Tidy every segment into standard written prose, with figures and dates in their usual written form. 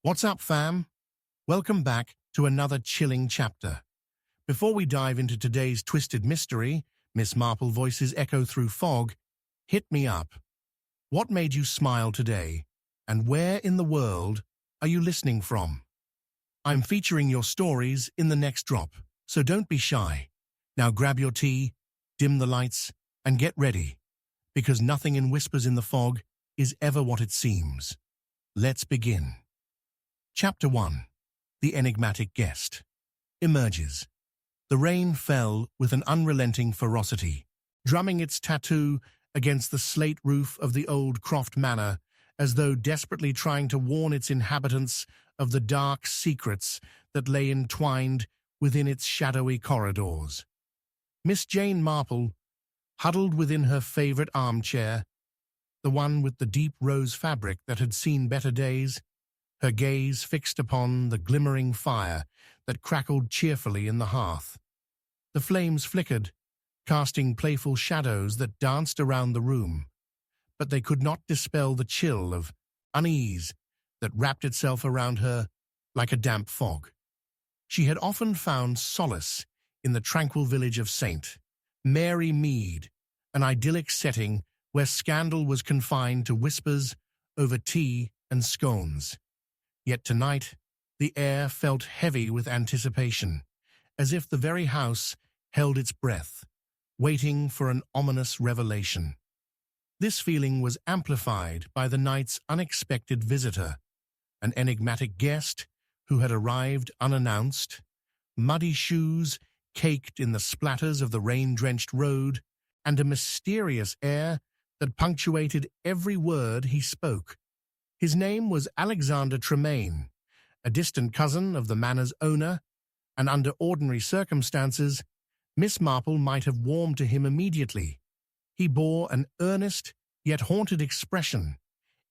What's up, fam? Welcome back to another chilling chapter. Before we dive into today's twisted mystery, Miss Marple voices echo through fog. Hit me up. What made you smile today? And where in the world are you listening from? I'm featuring your stories in the next drop, so don't be shy. Now grab your tea, dim the lights, and get ready, because nothing in Whispers in the Fog is ever what it seems. Let's begin. Chapter 1. The Enigmatic Guest emerges. The rain fell with an unrelenting ferocity, drumming its tattoo against the slate roof of the old Croft Manor, as though desperately trying to warn its inhabitants of the dark secrets that lay entwined within its shadowy corridors. Miss Jane Marple, huddled within her favorite armchair, the one with the deep rose fabric that had seen better days, her gaze fixed upon the glimmering fire that crackled cheerfully in the hearth. The flames flickered, casting playful shadows that danced around the room, but they could not dispel the chill of unease that wrapped itself around her like a damp fog. She had often found solace in the tranquil village of St. Mary Mead, an idyllic setting where scandal was confined to whispers over tea and scones. Yet tonight, the air felt heavy with anticipation, as if the very house held its breath, waiting for an ominous revelation. This feeling was amplified by the night's unexpected visitor, an enigmatic guest who had arrived unannounced, muddy shoes caked in the splatters of the rain-drenched road, and a mysterious air that punctuated every word he spoke. His name was Alexander Tremaine, a distant cousin of the manor's owner, and under ordinary circumstances, Miss Marple might have warmed to him immediately. He bore an earnest yet haunted expression,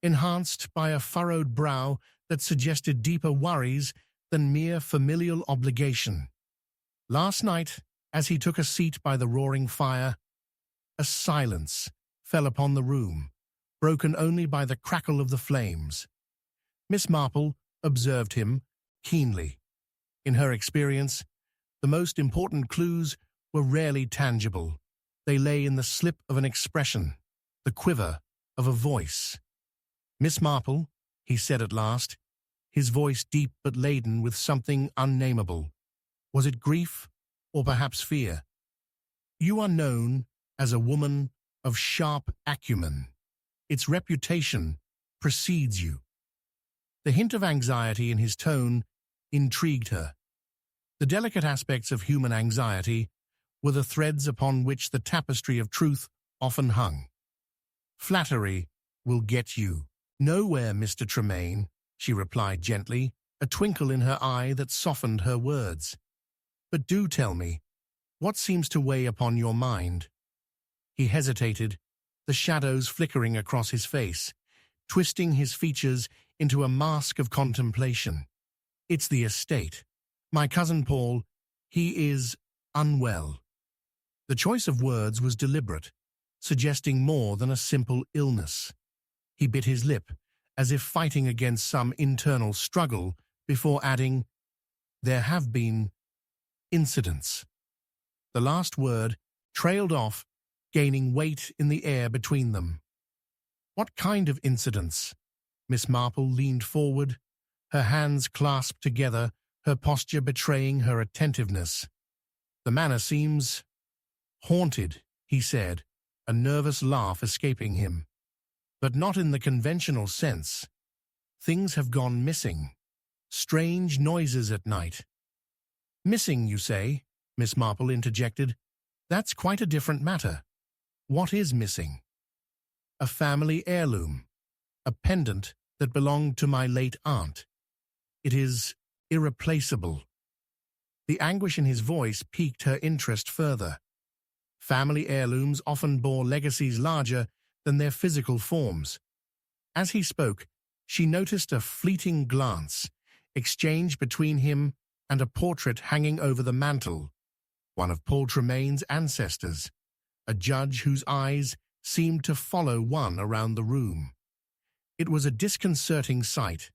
enhanced by a furrowed brow that suggested deeper worries than mere familial obligation. Last night, as he took a seat by the roaring fire, a silence fell upon the room, broken only by the crackle of the flames. Miss Marple observed him keenly. In her experience, the most important clues were rarely tangible. They lay in the slip of an expression, the quiver of a voice. "Miss Marple," he said at last, his voice deep but laden with something unnameable. Was it grief or perhaps fear? "You are known as a woman of sharp acumen. Its reputation precedes you." The hint of anxiety in his tone intrigued her. The delicate aspects of human anxiety were the threads upon which the tapestry of truth often hung. "Flattery will get you nowhere, Mr. Tremaine," she replied gently, a twinkle in her eye that softened her words. "But do tell me, what seems to weigh upon your mind?" He hesitated, the shadows flickering across his face, twisting his features into a mask of contemplation. "It's the estate. My cousin Paul, he is unwell." The choice of words was deliberate, suggesting more than a simple illness. He bit his lip, as if fighting against some internal struggle, before adding, "There have been incidents." The last word trailed off, gaining weight in the air between them. "What kind of incidents?" Miss Marple leaned forward, her hands clasped together, her posture betraying her attentiveness. "The manor seems haunted," he said, a nervous laugh escaping him. "But not in the conventional sense. Things have gone missing. Strange noises at night." "Missing, you say?" Miss Marple interjected. "That's quite a different matter. What is missing?" "A family heirloom, a pendant that belonged to my late aunt. It is irreplaceable." The anguish in his voice piqued her interest further. Family heirlooms often bore legacies larger than their physical forms. As he spoke, she noticed a fleeting glance exchanged between him and a portrait hanging over the mantel, one of Paul Tremaine's ancestors, a judge whose eyes seemed to follow one around the room. It was a disconcerting sight,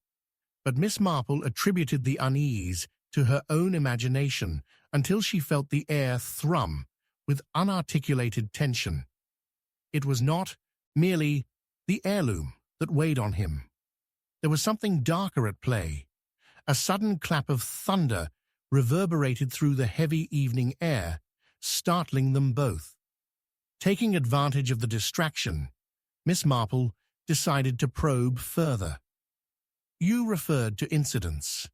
but Miss Marple attributed the unease to her own imagination until she felt the air thrum with unarticulated tension. It was not merely the heirloom that weighed on him. There was something darker at play. A sudden clap of thunder reverberated through the heavy evening air, startling them both. Taking advantage of the distraction, Miss Marple decided to probe further. You referred to incidents.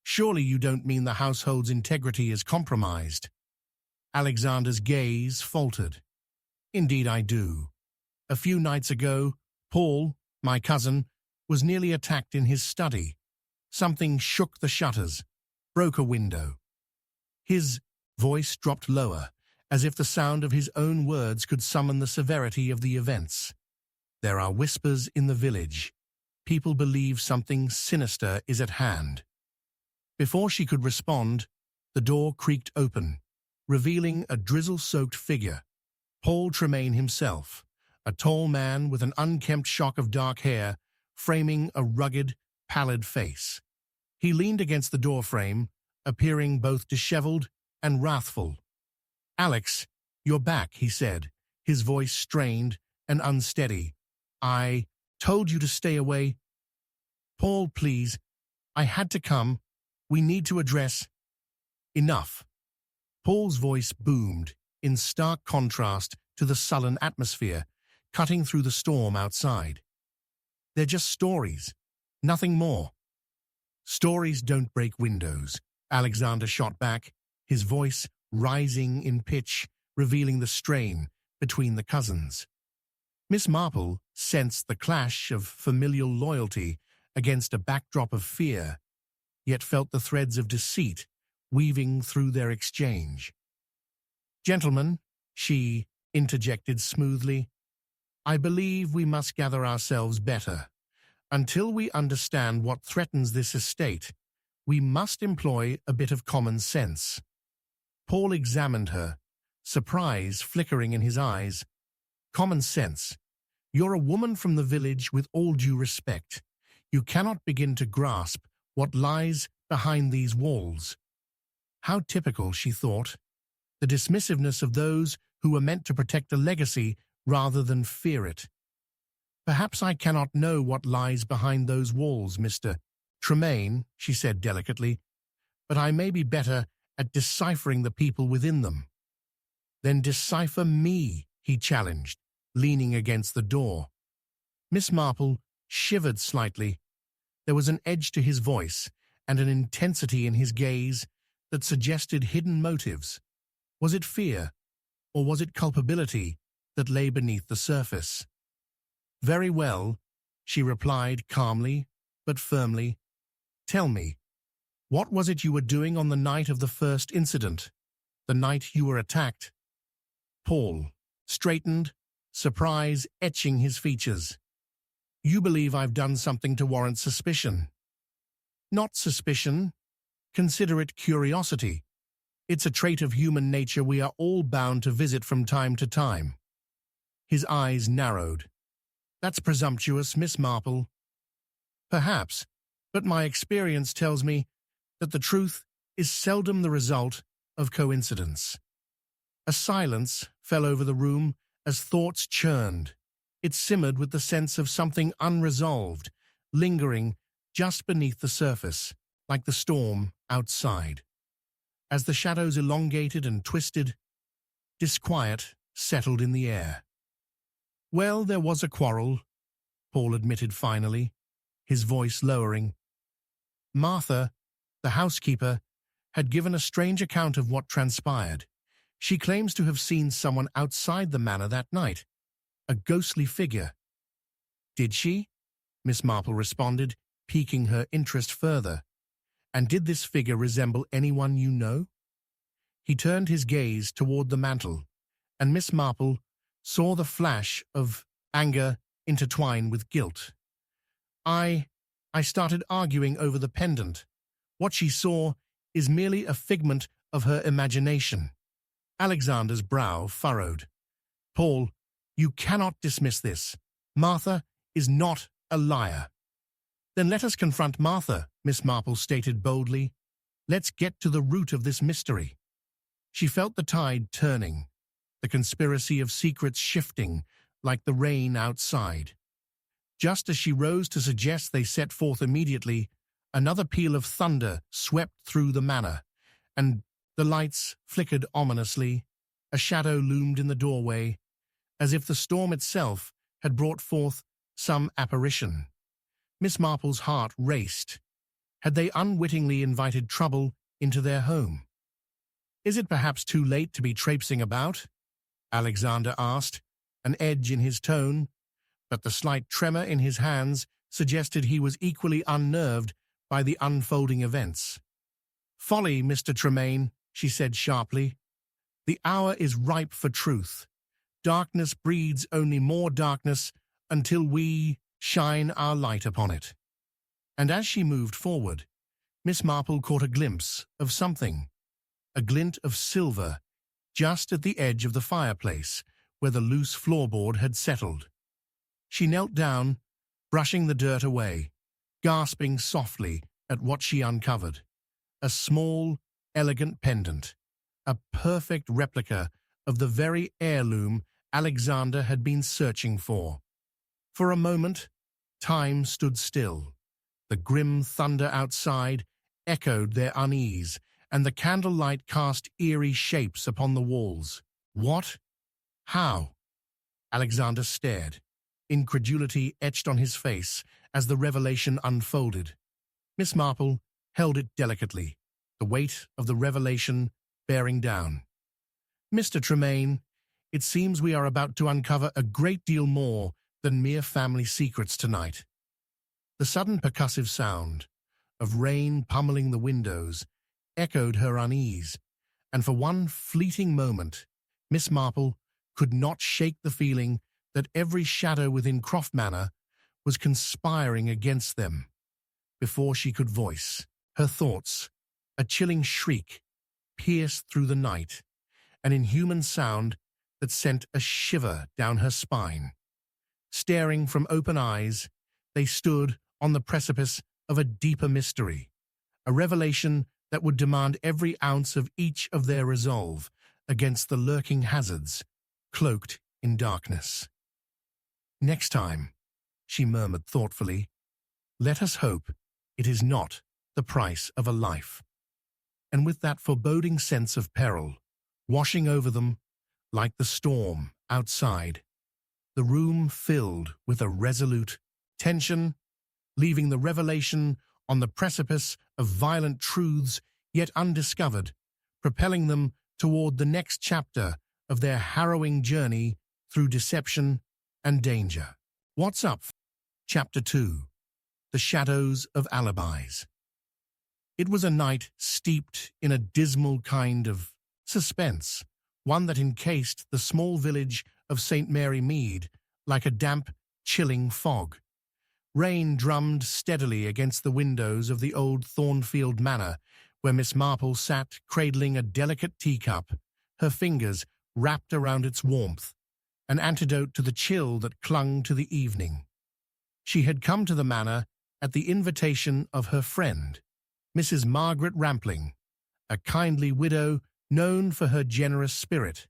Surely you don't mean the household's integrity is compromised? Alexander's gaze faltered. Indeed I do. A few nights ago, Paul, my cousin, was nearly attacked in his study. Something shook the shutters, broke a window. His voice dropped lower, as if the sound of his own words could summon the severity of the events. There are whispers in the village. People believe something sinister is at hand. Before she could respond, the door creaked open, revealing a drizzle-soaked figure. Paul Tremaine himself, a tall man with an unkempt shock of dark hair, framing a rugged, pallid face. He leaned against the doorframe, appearing both disheveled and wrathful. "Alex, you're back," he said, his voice strained and unsteady. "I told you to stay away." "Paul, please. I had to come. We need to address—" "Enough." Paul's voice boomed, in stark contrast to the sullen atmosphere, cutting through the storm outside. "They're just stories. Nothing more." "Stories don't break windows," Alexander shot back, his voice rising in pitch, revealing the strain between the cousins. Miss Marple sensed the clash of familial loyalty against a backdrop of fear, yet felt the threads of deceit weaving through their exchange. "Gentlemen," she interjected smoothly, "I believe we must gather ourselves better. Until we understand what threatens this estate, we must employ a bit of common sense." Paul examined her, surprise flickering in his eyes. "Common sense? You're a woman from the village with all due respect. You cannot begin to grasp what lies behind these walls." How typical, she thought. The dismissiveness of those who were meant to protect a legacy rather than fear it. "Perhaps I cannot know what lies behind those walls, Mr. Tremaine," she said delicately, "but I may be better at deciphering the people within them." "Then decipher me," he challenged, leaning against the door. Miss Marple shivered slightly. There was an edge to his voice and an intensity in his gaze that suggested hidden motives. Was it fear, or was it culpability that lay beneath the surface? "Very well," she replied calmly but firmly. "Tell me, what was it you were doing on the night of the first incident, the night you were attacked?" Paul straightened, surprise etching his features. "You believe I've done something to warrant suspicion." "Not suspicion. Consider it curiosity. It's a trait of human nature we are all bound to visit from time to time." His eyes narrowed. "That's presumptuous, Miss Marple." "Perhaps, but my experience tells me that the truth is seldom the result of coincidence." A silence fell over the room as thoughts churned. It simmered with the sense of something unresolved, lingering just beneath the surface, like the storm outside. As the shadows elongated and twisted, disquiet settled in the air. "Well, there was a quarrel," Paul admitted finally, his voice lowering. "Martha, the housekeeper, had given a strange account of what transpired. She claims to have seen someone outside the manor that night, a ghostly figure." "Did she?" Miss Marple responded, piquing her interest further. "And did this figure resemble anyone you know?" He turned his gaze toward the mantel, and Miss Marple saw the flash of anger intertwined with guilt. I started arguing over the pendant. What she saw is merely a figment of her imagination." Alexander's brow furrowed. "Paul, you cannot dismiss this. Martha is not a liar." Then let us confront Martha, Miss Marple stated boldly. Let's get to the root of this mystery. She felt the tide turning, the conspiracy of secrets shifting like the rain outside. Just as she rose to suggest they set forth immediately, another peal of thunder swept through the manor, and the lights flickered ominously. A shadow loomed in the doorway, as if the storm itself had brought forth some apparition. Miss Marple's heart raced. Had they unwittingly invited trouble into their home? Is it perhaps too late to be traipsing about? Alexander asked, an edge in his tone, but the slight tremor in his hands suggested he was equally unnerved by the unfolding events. Folly, Mr. Tremaine, she said sharply. The hour is ripe for truth. Darkness breeds only more darkness until we shine our light upon it. And as she moved forward, Miss Marple caught a glimpse of something, a glint of silver just at the edge of the fireplace where the loose floorboard had settled. She knelt down, brushing the dirt away, gasping softly at what she uncovered. A small, elegant pendant, a perfect replica of the very heirloom Alexander had been searching for. For a moment, time stood still. The grim thunder outside echoed their unease, and the candlelight cast eerie shapes upon the walls. What? How? Alexander stared, incredulity etched on his face as the revelation unfolded. Miss Marple held it delicately, the weight of the revelation bearing down. Mr. Tremaine, it seems we are about to uncover a great deal more than mere family secrets tonight. The sudden percussive sound of rain pummeling the windows echoed her unease, and for one fleeting moment, Miss Marple could not shake the feeling that every shadow within Croft Manor was conspiring against them. Before she could voice her thoughts, a chilling shriek pierced through the night, an inhuman sound that sent a shiver down her spine. Staring from open eyes, they stood on the precipice of a deeper mystery, a revelation that would demand every ounce of each of their resolve against the lurking hazards cloaked in darkness. Next time, she murmured thoughtfully, let us hope it is not the price of a life. And with that foreboding sense of peril washing over them like the storm outside, the room filled with a resolute tension, leaving the revelation on the precipice of violent truths yet undiscovered, propelling them toward the next chapter of their harrowing journey through deception and danger. What's up? Chapter 2. The Shadows of Alibis. It was a night steeped in a dismal kind of suspense, one that encased the small village of St. Mary Mead like a damp, chilling fog. Rain drummed steadily against the windows of the old Thornfield Manor, where Miss Marple sat cradling a delicate teacup, her fingers wrapped around its warmth, an antidote to the chill that clung to the evening. She had come to the manor at the invitation of her friend, Mrs. Margaret Rampling, a kindly widow known for her generous spirit,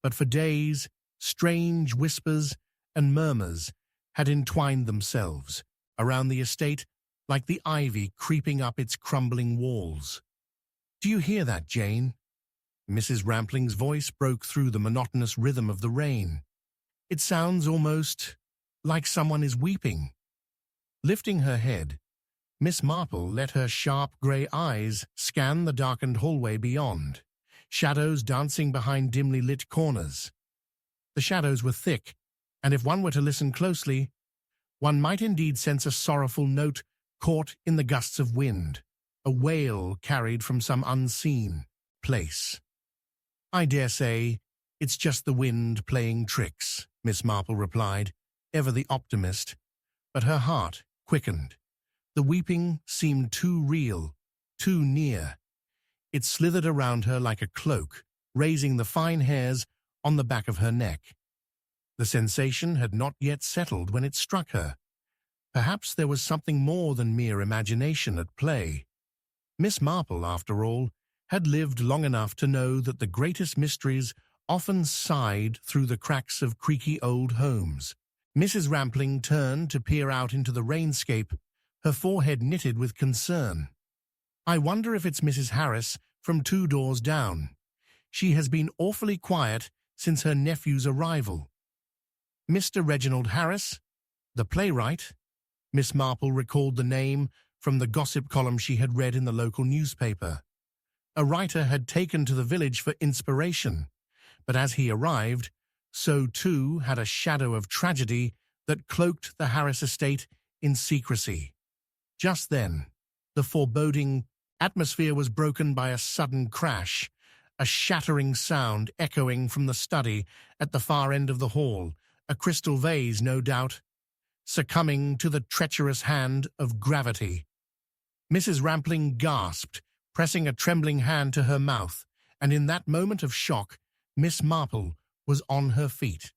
but for days strange whispers and murmurs had entwined themselves around the estate like the ivy creeping up its crumbling walls. "Do you hear that, Jane?" Mrs. Rampling's voice broke through the monotonous rhythm of the rain. "It sounds almost like someone is weeping." Lifting her head, Miss Marple let her sharp grey eyes scan the darkened hallway beyond, shadows dancing behind dimly lit corners. The shadows were thick, and if one were to listen closely, one might indeed sense a sorrowful note caught in the gusts of wind, a wail carried from some unseen place. "I dare say it's just the wind playing tricks," Miss Marple replied, ever the optimist, but her heart quickened. The weeping seemed too real, too near. It slithered around her like a cloak, raising the fine hairs on the back of her neck. The sensation had not yet settled when it struck her. Perhaps there was something more than mere imagination at play. Miss Marple, after all, had lived long enough to know that the greatest mysteries often sighed through the cracks of creaky old homes. Mrs. Rampling turned to peer out into the rainscape, her forehead knitted with concern. "I wonder if it's Mrs. Harris from 2 doors down. She has been awfully quiet since her nephew's arrival." "Mr. Reginald Harris, the playwright?" Miss Marple recalled the name from the gossip column she had read in the local newspaper. A writer had taken to the village for inspiration, but as he arrived, so too had a shadow of tragedy that cloaked the Harris estate in secrecy. Just then, the foreboding atmosphere was broken by a sudden crash, a shattering sound echoing from the study at the far end of the hall, a crystal vase, no doubt, succumbing to the treacherous hand of gravity. Mrs. Rampling gasped, pressing a trembling hand to her mouth, and in that moment of shock, Miss Marple was on her feet.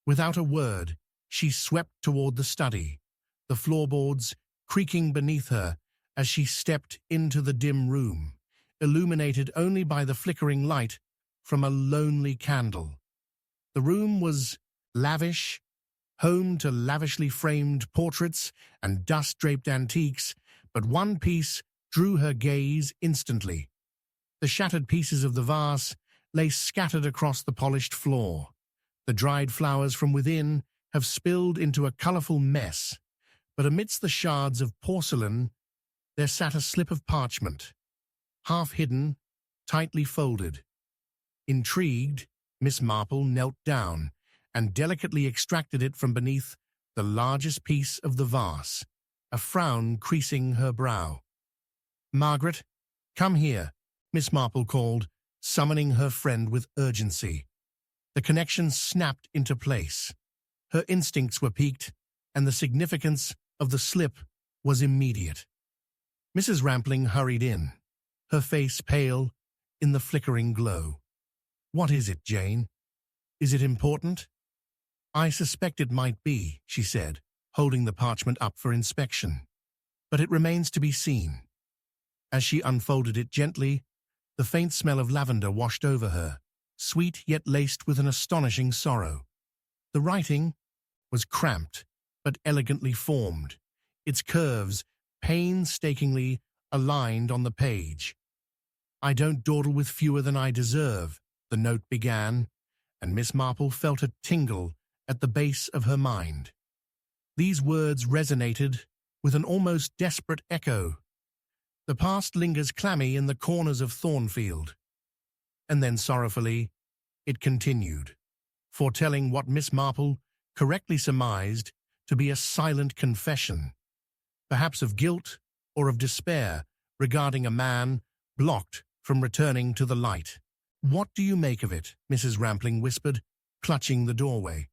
Without a word, she swept toward the study, the floorboards creaking beneath her as she stepped into the dim room, illuminated only by the flickering light from a lonely candle. The room was lavish, home to lavishly framed portraits and dust-draped antiques, but one piece drew her gaze instantly. The shattered pieces of the vase lay scattered across the polished floor. The dried flowers from within have spilled into a colorful mess, but amidst the shards of porcelain there sat a slip of parchment, half hidden, tightly folded. Intrigued, Miss Marple knelt down and delicately extracted it from beneath the largest piece of the vase, a frown creasing her brow. "Margaret, come here," Miss Marple called, summoning her friend with urgency. The connection snapped into place. Her instincts were piqued, and the significance of the slip was immediate. Mrs. Rampling hurried in, her face pale in the flickering glow. "What is it, Jane? Is it important?" "I suspect it might be," she said, holding the parchment up for inspection. "But it remains to be seen." As she unfolded it gently, the faint smell of lavender washed over her, sweet yet laced with an astonishing sorrow. The writing was cramped but elegantly formed, its curves painstakingly aligned on the page. "I don't dawdle with fewer than I deserve," the note began, and Miss Marple felt a tingle at the base of her mind. These words resonated with an almost desperate echo. The past lingers clammy in the corners of Thornfield. And then sorrowfully, it continued, foretelling what Miss Marple correctly surmised to be a silent confession, perhaps of guilt or of despair regarding a man blocked from returning to the light. "What do you make of it?" Mrs. Rampling whispered, clutching the doorway.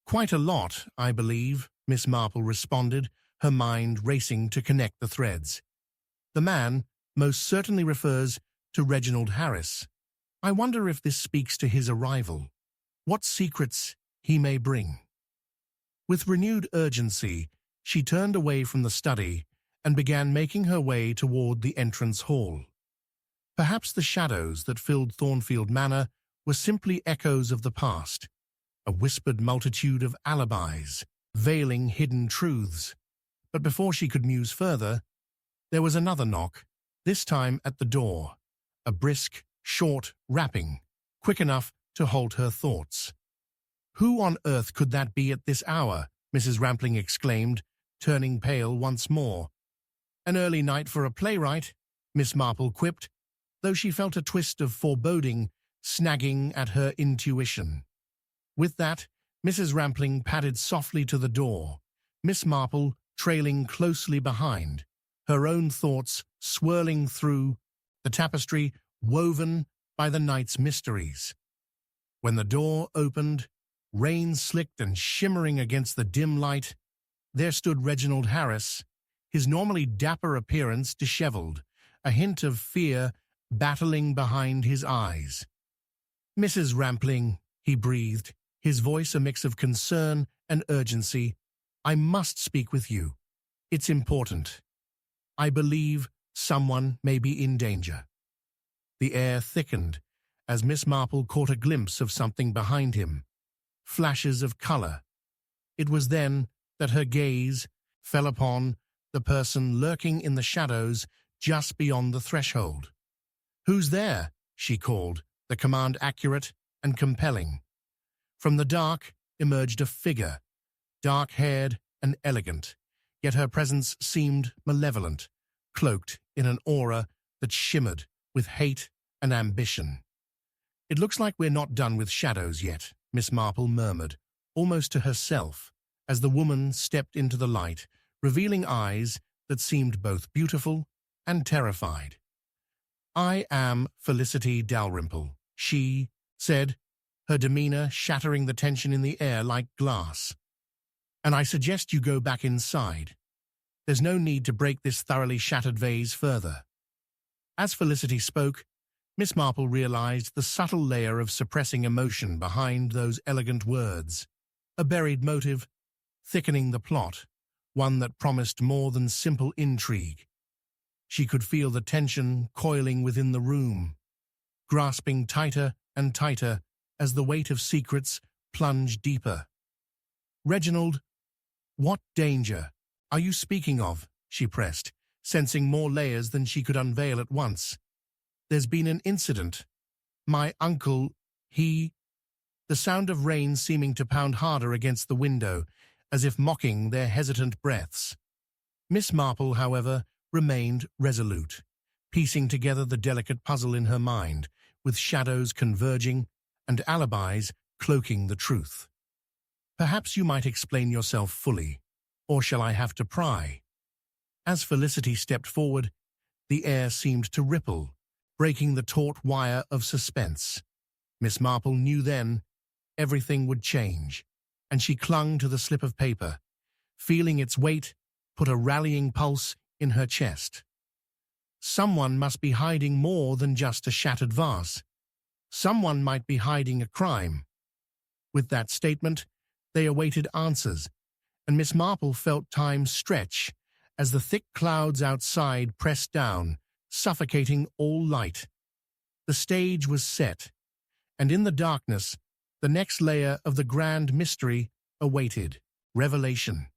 "Quite a lot, I believe," Miss Marple responded, her mind racing to connect the threads. "The man most certainly refers to Reginald Harris. I wonder if this speaks to his arrival, what secrets he may bring." With renewed urgency, she turned away from the study and began making her way toward the entrance hall. Perhaps the shadows that filled Thornfield Manor were simply echoes of the past, a whispered multitude of alibis, veiling hidden truths. But before she could muse further, there was another knock, this time at the door, a brisk, short rapping, quick enough to halt her thoughts. "Who on earth could that be at this hour?" Mrs. Rampling exclaimed, turning pale once more. "An early night for a playwright," Miss Marple quipped, though she felt a twist of foreboding snagging at her intuition. With that, Mrs. Rampling padded softly to the door, Miss Marple trailing closely behind, her own thoughts swirling through the tapestry woven by the night's mysteries. When the door opened, rain slicked and shimmering against the dim light, there stood Reginald Harris, his normally dapper appearance disheveled, a hint of fear battling behind his eyes. "Mrs. Rampling," he breathed, his voice a mix of concern and urgency, I must speak with you. It's important. I believe someone may be in danger." The air thickened as Miss Marple caught a glimpse of something behind him. Flashes of color. It was then that her gaze fell upon the person lurking in the shadows just beyond the threshold. "Who's there?" she called, the command accurate and compelling. From the dark emerged a figure, dark-haired and elegant, yet her presence seemed malevolent, cloaked in an aura that shimmered with hate and ambition. "It looks like we're not done with shadows yet," Miss Marple murmured, almost to herself, as the woman stepped into the light, revealing eyes that seemed both beautiful and terrified. "I am Felicity Dalrymple," she said, her demeanor shattering the tension in the air like glass. "And I suggest you go back inside. There's no need to break this thoroughly shattered vase further." As Felicity spoke, Miss Marple realized the subtle layer of suppressing emotion behind those elegant words, a buried motive, thickening the plot, one that promised more than simple intrigue. She could feel the tension coiling within the room, grasping tighter and tighter as the weight of secrets plunged deeper. "Reginald, what danger are you speaking of?" she pressed, sensing more layers than she could unveil at once. "There's been an incident. My uncle, he—" The sound of rain seeming to pound harder against the window, as if mocking their hesitant breaths. Miss Marple, however, remained resolute, piecing together the delicate puzzle in her mind, with shadows converging and alibis cloaking the truth. "Perhaps you might explain yourself fully, or shall I have to pry?" As Felicity stepped forward, the air seemed to ripple, breaking the taut wire of suspense. Miss Marple knew then everything would change, and she clung to the slip of paper, feeling its weight put a rallying pulse in her chest. Someone must be hiding more than just a shattered vase. Someone might be hiding a crime. With that statement, they awaited answers, and Miss Marple felt time stretch as the thick clouds outside pressed down, suffocating all light. The stage was set, and in the darkness, the next layer of the grand mystery awaited revelation.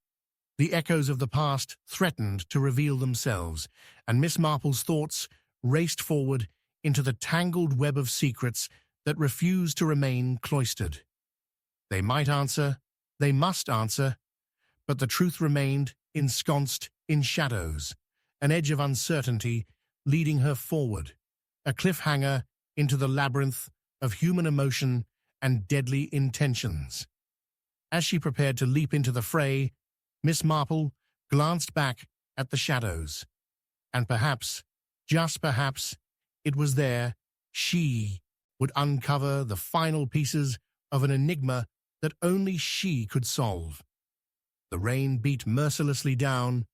The echoes of the past threatened to reveal themselves, and Miss Marple's thoughts raced forward into the tangled web of secrets that refused to remain cloistered. They might answer, they must answer, but the truth remained ensconced in shadows, an edge of uncertainty leading her forward, a cliffhanger into the labyrinth of human emotion and deadly intentions. As she prepared to leap into the fray, Miss Marple glanced back at the shadows, and perhaps, just perhaps, it was there she would uncover the final pieces of an enigma that only she could solve. The rain beat mercilessly down,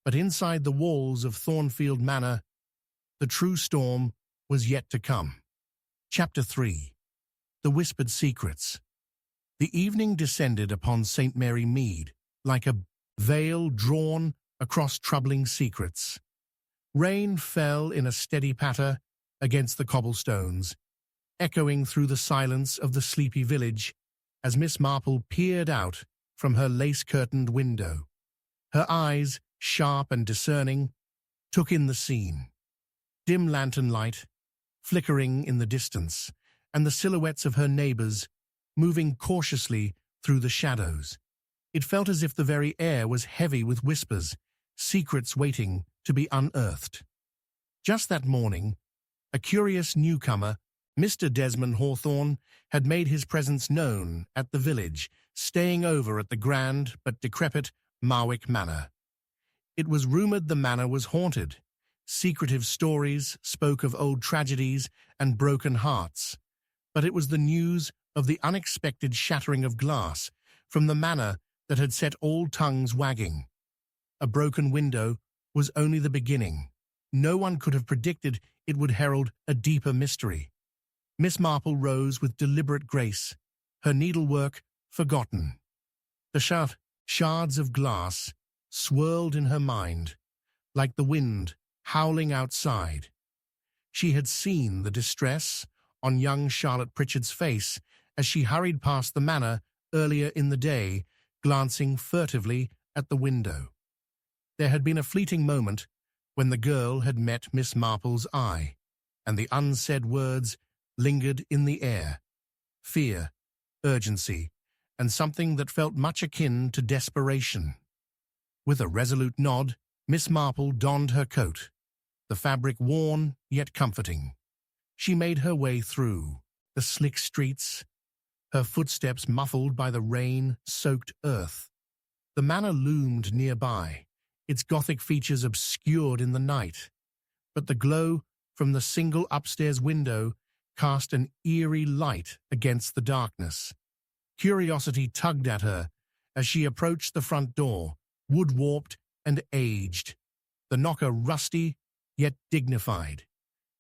but inside the walls of Thornfield Manor, the true storm was yet to come. Chapter 3. The Whispered Secrets. The evening descended upon St. Mary Mead like a veil drawn across troubling secrets. Rain fell in a steady patter against the cobblestones, echoing through the silence of the sleepy village as Miss Marple peered out from her lace-curtained window. Her eyes, sharp and discerning, took in the scene. Dim lantern light, flickering in the distance, and the silhouettes of her neighbors moving cautiously through the shadows. It felt as if the very air was heavy with whispers, secrets waiting to be unearthed. Just that morning, a curious newcomer, Mr. Desmond Hawthorne, had made his presence known at the village, staying over at the grand but decrepit Marwick Manor. It was rumored the manor was haunted. Secretive stories spoke of old tragedies and broken hearts, but it was the news of the unexpected shattering of glass from the manor that had set all tongues wagging. A broken window was only the beginning. No one could have predicted it would herald a deeper mystery. Miss Marple rose with deliberate grace, her needlework forgotten. The Shards of glass swirled in her mind, like the wind howling outside. She had seen the distress on young Charlotte Pritchard's face as she hurried past the manor earlier in the day, glancing furtively at the window. There had been a fleeting moment when the girl had met Miss Marple's eye, and the unsaid words lingered in the air. Fear, urgency, and something that felt much akin to desperation. With a resolute nod, Miss Marple donned her coat, the fabric worn yet comforting. She made her way through the slick streets, her footsteps muffled by the rain-soaked earth. The manor loomed nearby, its Gothic features obscured in the night, but the glow from the single upstairs window cast an eerie light against the darkness. Curiosity tugged at her as she approached the front door, wood-warped and aged, the knocker rusty yet dignified.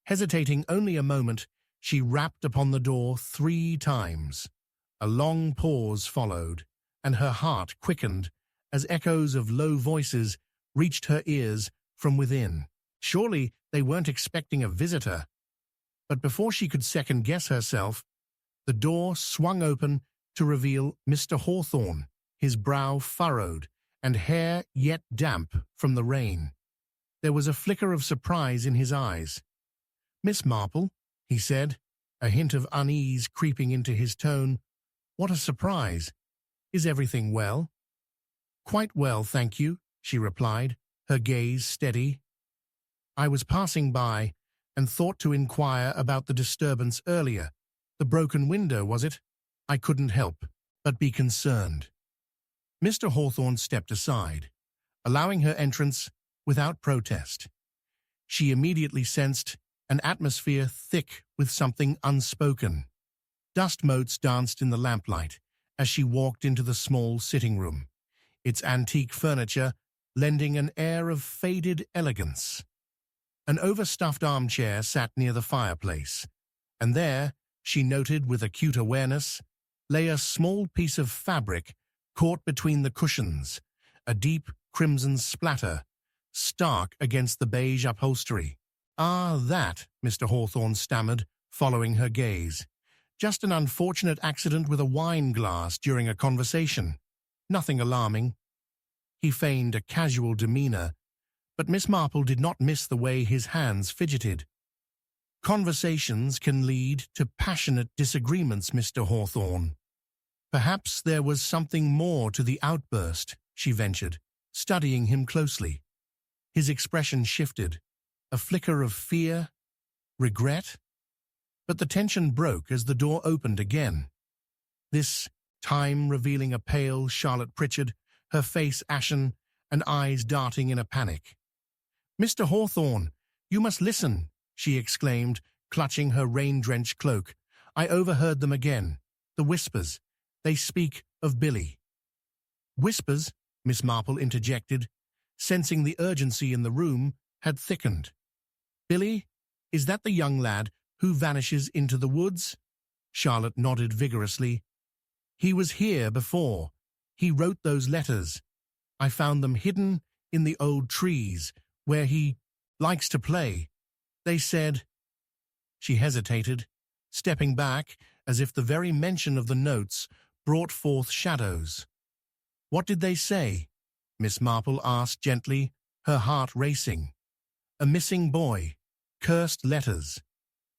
Hesitating only a moment, she rapped upon the door 3 times. A long pause followed, and her heart quickened as echoes of low voices reached her ears from within. Surely they weren't expecting a visitor. But before she could second-guess herself, the door swung open to reveal Mr. Hawthorne, his brow furrowed and hair yet damp from the rain. There was a flicker of surprise in his eyes. "Miss Marple," he said, a hint of unease creeping into his tone. "What a surprise. Is everything well?" "Quite well, thank you," she replied, her gaze steady. "I was passing by and thought to inquire about the disturbance earlier. The broken window, was it? I couldn't help but be concerned." Mr. Hawthorne stepped aside, allowing her entrance without protest. She immediately sensed an atmosphere thick with something unspoken. Dust motes danced in the lamplight as she walked into the small sitting room, its antique furniture lending an air of faded elegance. An overstuffed armchair sat near the fireplace, and there, she noted with acute awareness, lay a small piece of fabric caught between the cushions, a deep crimson splatter, stark against the beige upholstery. "Ah, that," Mr. Hawthorne stammered, following her gaze. "Just an unfortunate accident with a wine glass during a conversation. Nothing alarming." He feigned a casual demeanor, but Miss Marple did not miss the way his hands fidgeted. "Conversations can lead to passionate disagreements, Mr. Hawthorne." "Perhaps there was something more to the outburst," she ventured, studying him closely. His expression shifted, a flicker of fear, regret. But the tension broke as the door opened again. This time revealing a pale Charlotte Pritchard, her face ashen and eyes darting in a panic. "Mr. Hawthorne, you must listen," she exclaimed, clutching her rain-drenched cloak. "I overheard them again. The whispers. They speak of Billy." "Whispers?" Miss Marple interjected, sensing the urgency in the room had thickened. "Billy? Is that the young lad who vanishes into the woods?" Charlotte nodded vigorously. "He was here before. He wrote those letters. I found them hidden in the old trees, where he likes to play. They said—" She hesitated, stepping back as if the very mention of the notes brought forth shadows. "What did they say?" Miss Marple asked gently, her heart racing. "A missing boy. Cursed letters."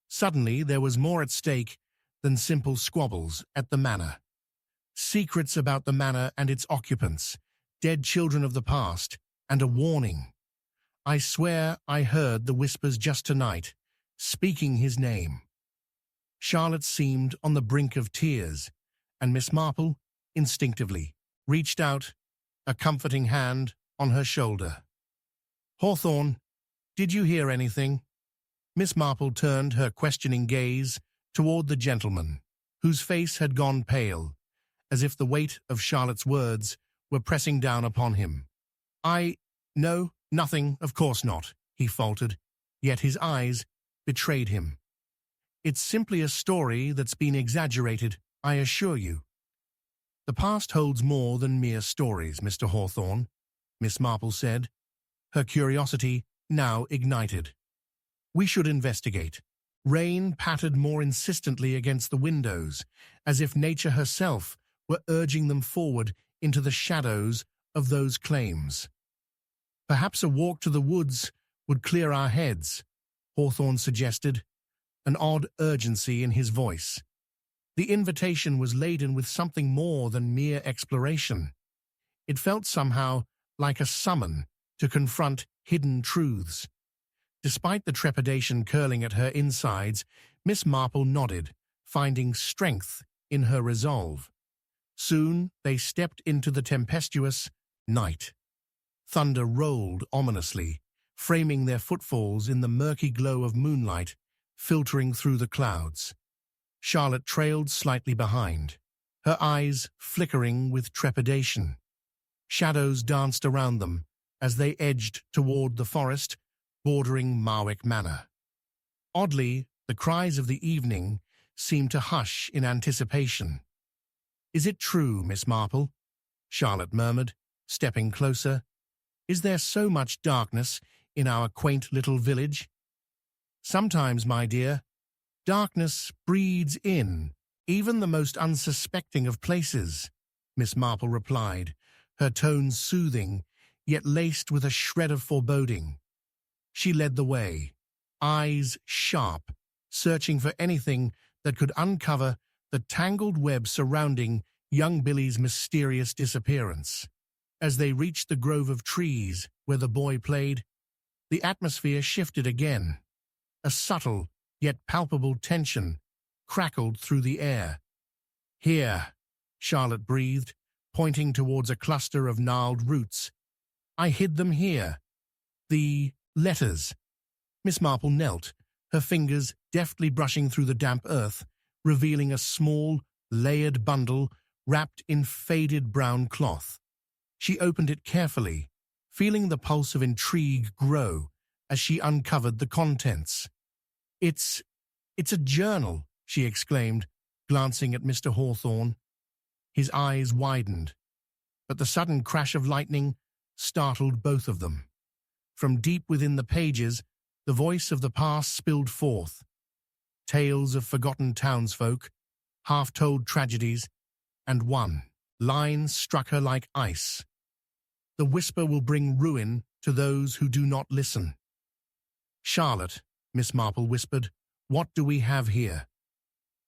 Suddenly there was more at stake than simple squabbles at the manor. Secrets about the manor and its occupants, dead children of the past, and a warning. "I swear I heard the whispers just tonight, speaking his name." Charlotte seemed on the brink of tears, and Miss Marple, instinctively, reached out, a comforting hand on her shoulder. "Hawthorne, did you hear anything?" Miss Marple turned her questioning gaze toward the gentleman, whose face had gone pale, as if the weight of Charlotte's words were pressing down upon him. "No, nothing, of course not," he faltered, yet his eyes betrayed him. "It's simply a story that's been exaggerated, I assure you." The past holds more than mere stories, Mr. Hawthorne, Miss Marple said, her curiosity now ignited. We should investigate. Rain pattered more insistently against the windows, as if nature herself were urging them forward into the shadows of those claims. Perhaps a walk to the woods would clear our heads, Hawthorne suggested, an odd urgency in his voice. The invitation was laden with something more than mere exploration. It felt somehow like a summon to confront hidden truths. Despite the trepidation curling at her insides, Miss Marple nodded, finding strength in her resolve. Soon they stepped into the tempestuous night. Thunder rolled ominously, framing their footfalls in the murky glow of moonlight filtering through the clouds. Charlotte trailed slightly behind, her eyes flickering with trepidation. Shadows danced around them as they edged toward the forest bordering Marwick Manor. Oddly, the cries of the evening seemed to hush in anticipation. "Is it true, Miss Marple?" Charlotte murmured, stepping closer. "Is there so much darkness in our quaint little village?" "Sometimes, my dear, darkness breeds in even the most unsuspecting of places," Miss Marple replied, her tone soothing, yet laced with a shred of foreboding. She led the way, eyes sharp, searching for anything that could uncover the tangled web surrounding young Billy's mysterious disappearance. As they reached the grove of trees where the boy played, the atmosphere shifted again. A subtle yet palpable tension crackled through the air. "Here," Charlotte breathed, pointing towards a cluster of gnarled roots. "I hid them here. The letters." Miss Marple knelt, her fingers deftly brushing through the damp earth, revealing a small, layered bundle wrapped in faded brown cloth. She opened it carefully, feeling the pulse of intrigue grow as she uncovered the contents. It's a journal," she exclaimed, glancing at Mr. Hawthorne. His eyes widened, but the sudden crash of lightning startled both of them. From deep within the pages, the voice of the past spilled forth. Tales of forgotten townsfolk, half-told tragedies, and one line struck her like ice. "The whisper will bring ruin to those who do not listen." "Charlotte," Miss Marple whispered, "what do we have here?"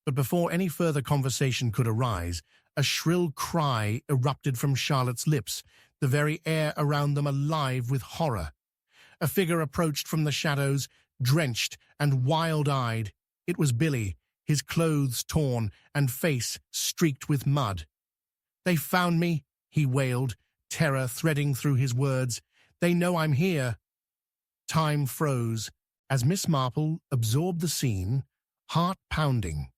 But before any further conversation could arise, a shrill cry erupted from Charlotte's lips, the very air around them alive with horror. A figure approached from the shadows, drenched and wild-eyed. It was Billy, his clothes torn and face streaked with mud. "They found me," he wailed, terror threading through his words. "They know I'm here." Time froze as Miss Marple absorbed the scene, heart pounding,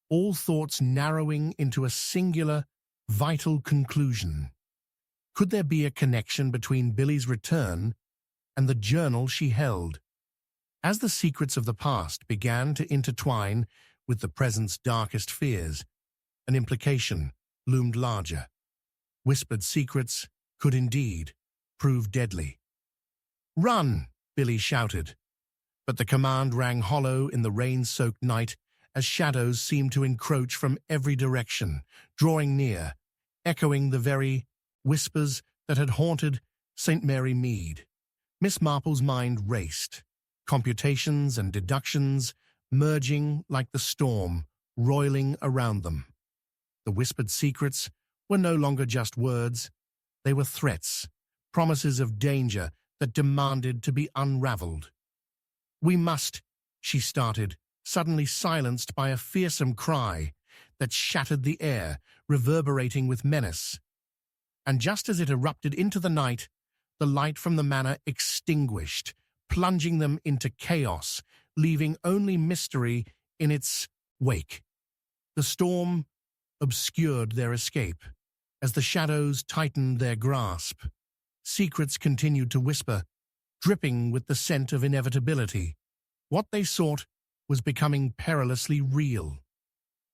all thoughts narrowing into a singular, vital conclusion. Could there be a connection between Billy's return and the journal she held? As the secrets of the past began to intertwine with the present's darkest fears, an implication loomed larger. Whispered secrets could indeed prove deadly. "Run!" Billy shouted. But the command rang hollow in the rain-soaked night as shadows seemed to encroach from every direction, drawing near, echoing the very whispers that had haunted St. Mary Mead. Miss Marple's mind raced, computations and deductions merging like the storm roiling around them. The whispered secrets were no longer just words. They were threats, promises of danger that demanded to be unraveled. "We must," she started, suddenly silenced by a fearsome cry that shattered the air, reverberating with menace. And just as it erupted into the night, the light from the manor extinguished, plunging them into chaos, leaving only mystery in its wake. The storm obscured their escape. As the shadows tightened their grasp, secrets continued to whisper, dripping with the scent of inevitability. What they sought was becoming perilously real.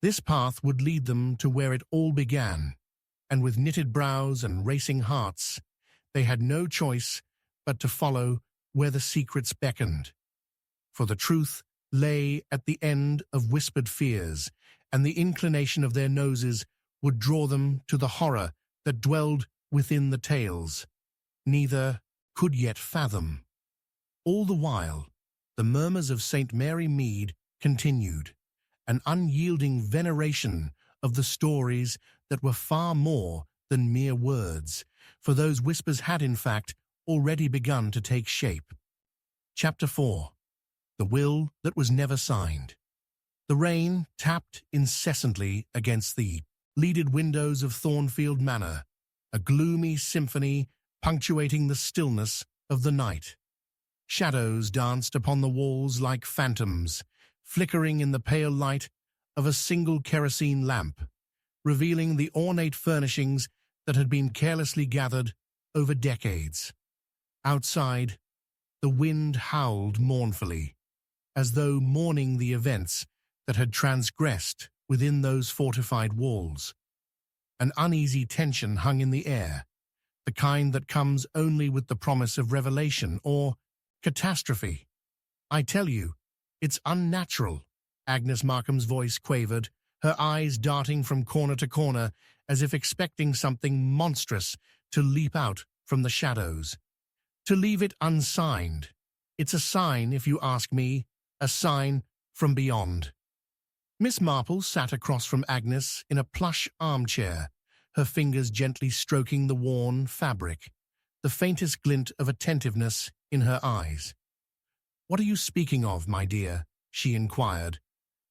This path would lead them to where it all began, and with knitted brows and racing hearts, they had no choice but to follow where the secrets beckoned. For the truth lay at the end of whispered fears, and the inclination of their noses would draw them to the horror that dwelled within the tales neither could yet fathom. All the while, the murmurs of St. Mary Mead continued, an unyielding veneration of the stories that were far more than mere words, for those whispers had, in fact, already begun to take shape. Chapter 4. The Will That Was Never Signed. The rain tapped incessantly against the leaded windows of Thornfield Manor, a gloomy symphony punctuating the stillness of the night. Shadows danced upon the walls like phantoms, flickering in the pale light of a single kerosene lamp, revealing the ornate furnishings that had been carelessly gathered over decades. Outside, the wind howled mournfully, as though mourning the events that had transgressed within those fortified walls. An uneasy tension hung in the air, the kind that comes only with the promise of revelation or catastrophe. "I tell you, it's unnatural," Agnes Markham's voice quavered, her eyes darting from corner to corner as if expecting something monstrous to leap out from the shadows. "To leave it unsigned. It's a sign, if you ask me, a sign from beyond." Miss Marple sat across from Agnes in a plush armchair, her fingers gently stroking the worn fabric, the faintest glint of attentiveness in her eyes. "What are you speaking of, my dear?" she inquired,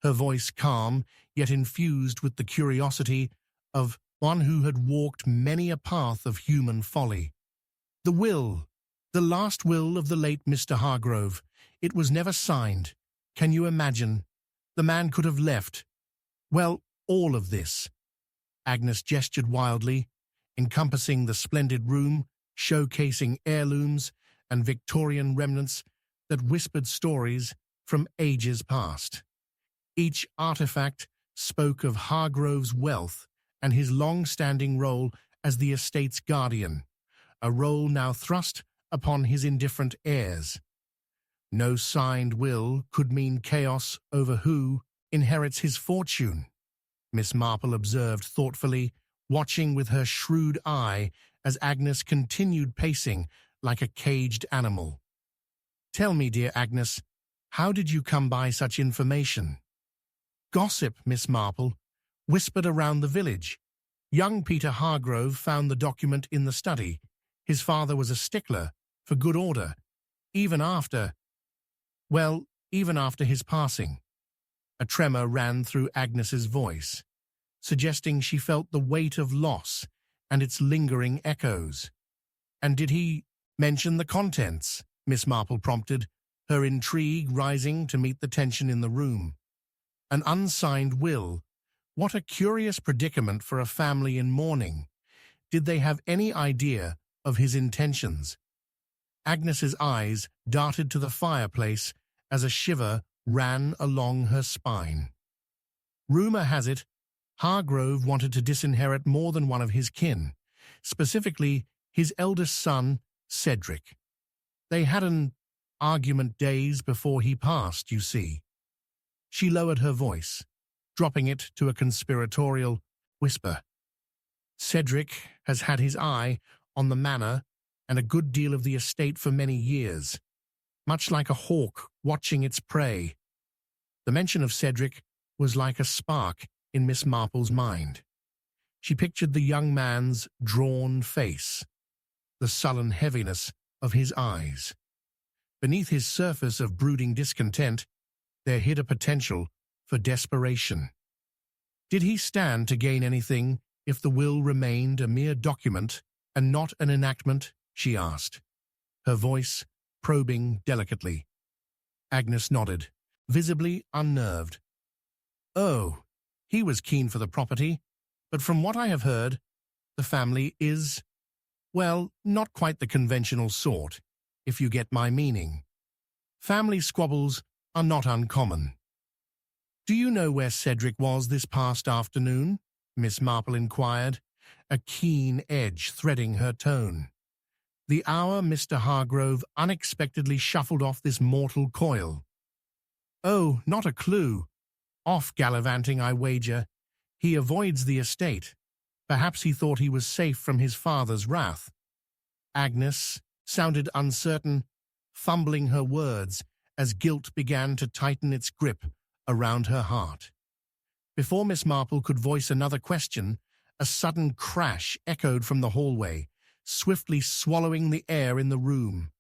her voice calm, yet infused with the curiosity of one who had walked many a path of human folly. "The will, the last will of the late Mr. Hargrove. It was never signed. Can you imagine? The man could have left, well, all of this." Agnes gestured wildly, encompassing the splendid room, showcasing heirlooms and Victorian remnants that whispered stories from ages past. Each artifact spoke of Hargrove's wealth and his long-standing role as the estate's guardian, a role now thrust upon his indifferent heirs. No signed will could mean chaos over who inherits his fortune, Miss Marple observed thoughtfully, watching with her shrewd eye as Agnes continued pacing like a caged animal. "Tell me, dear Agnes, how did you come by such information?" "Gossip, Miss Marple, whispered around the village. Young Peter Hargrove found the document in the study. His father was a stickler for good order, even after his passing." A tremor ran through Agnes's voice, suggesting she felt the weight of loss and its lingering echoes. "And did he mention the contents?" Miss Marple prompted, her intrigue rising to meet the tension in the room. An unsigned will. What a curious predicament for a family in mourning. Did they have any idea of his intentions? Agnes's eyes darted to the fireplace as a shiver ran along her spine. "Rumor has it, Hargrove wanted to disinherit more than one of his kin, specifically his eldest son, Cedric. They had an argument days before he passed, you see." She lowered her voice, dropping it to a conspiratorial whisper. "Cedric has had his eye on the manor and a good deal of the estate for many years, much like a hawk watching its prey." The mention of Cedric was like a spark in Miss Marple's mind. She pictured the young man's drawn face, the sullen heaviness of his eyes. Beneath his surface of brooding discontent, there hid a potential for desperation. Did he stand to gain anything if the will remained a mere document and not an enactment? She asked, her voice probing delicately. Agnes nodded, visibly unnerved. "Oh, he was keen for the property, but from what I have heard, the family is, well, not quite the conventional sort, if you get my meaning. Family squabbles are not uncommon." "Do you know where Cedric was this past afternoon?" Miss Marple inquired, a keen edge threading her tone. The hour Mr. Hargrove unexpectedly shuffled off this mortal coil. Oh, not a clue. Off gallivanting, I wager. He avoids the estate. Perhaps he thought he was safe from his father's wrath. Agnes sounded uncertain, fumbling her words as guilt began to tighten its grip around her heart. Before Miss Marple could voice another question, a sudden crash echoed from the hallway, swiftly swallowing the air in the room.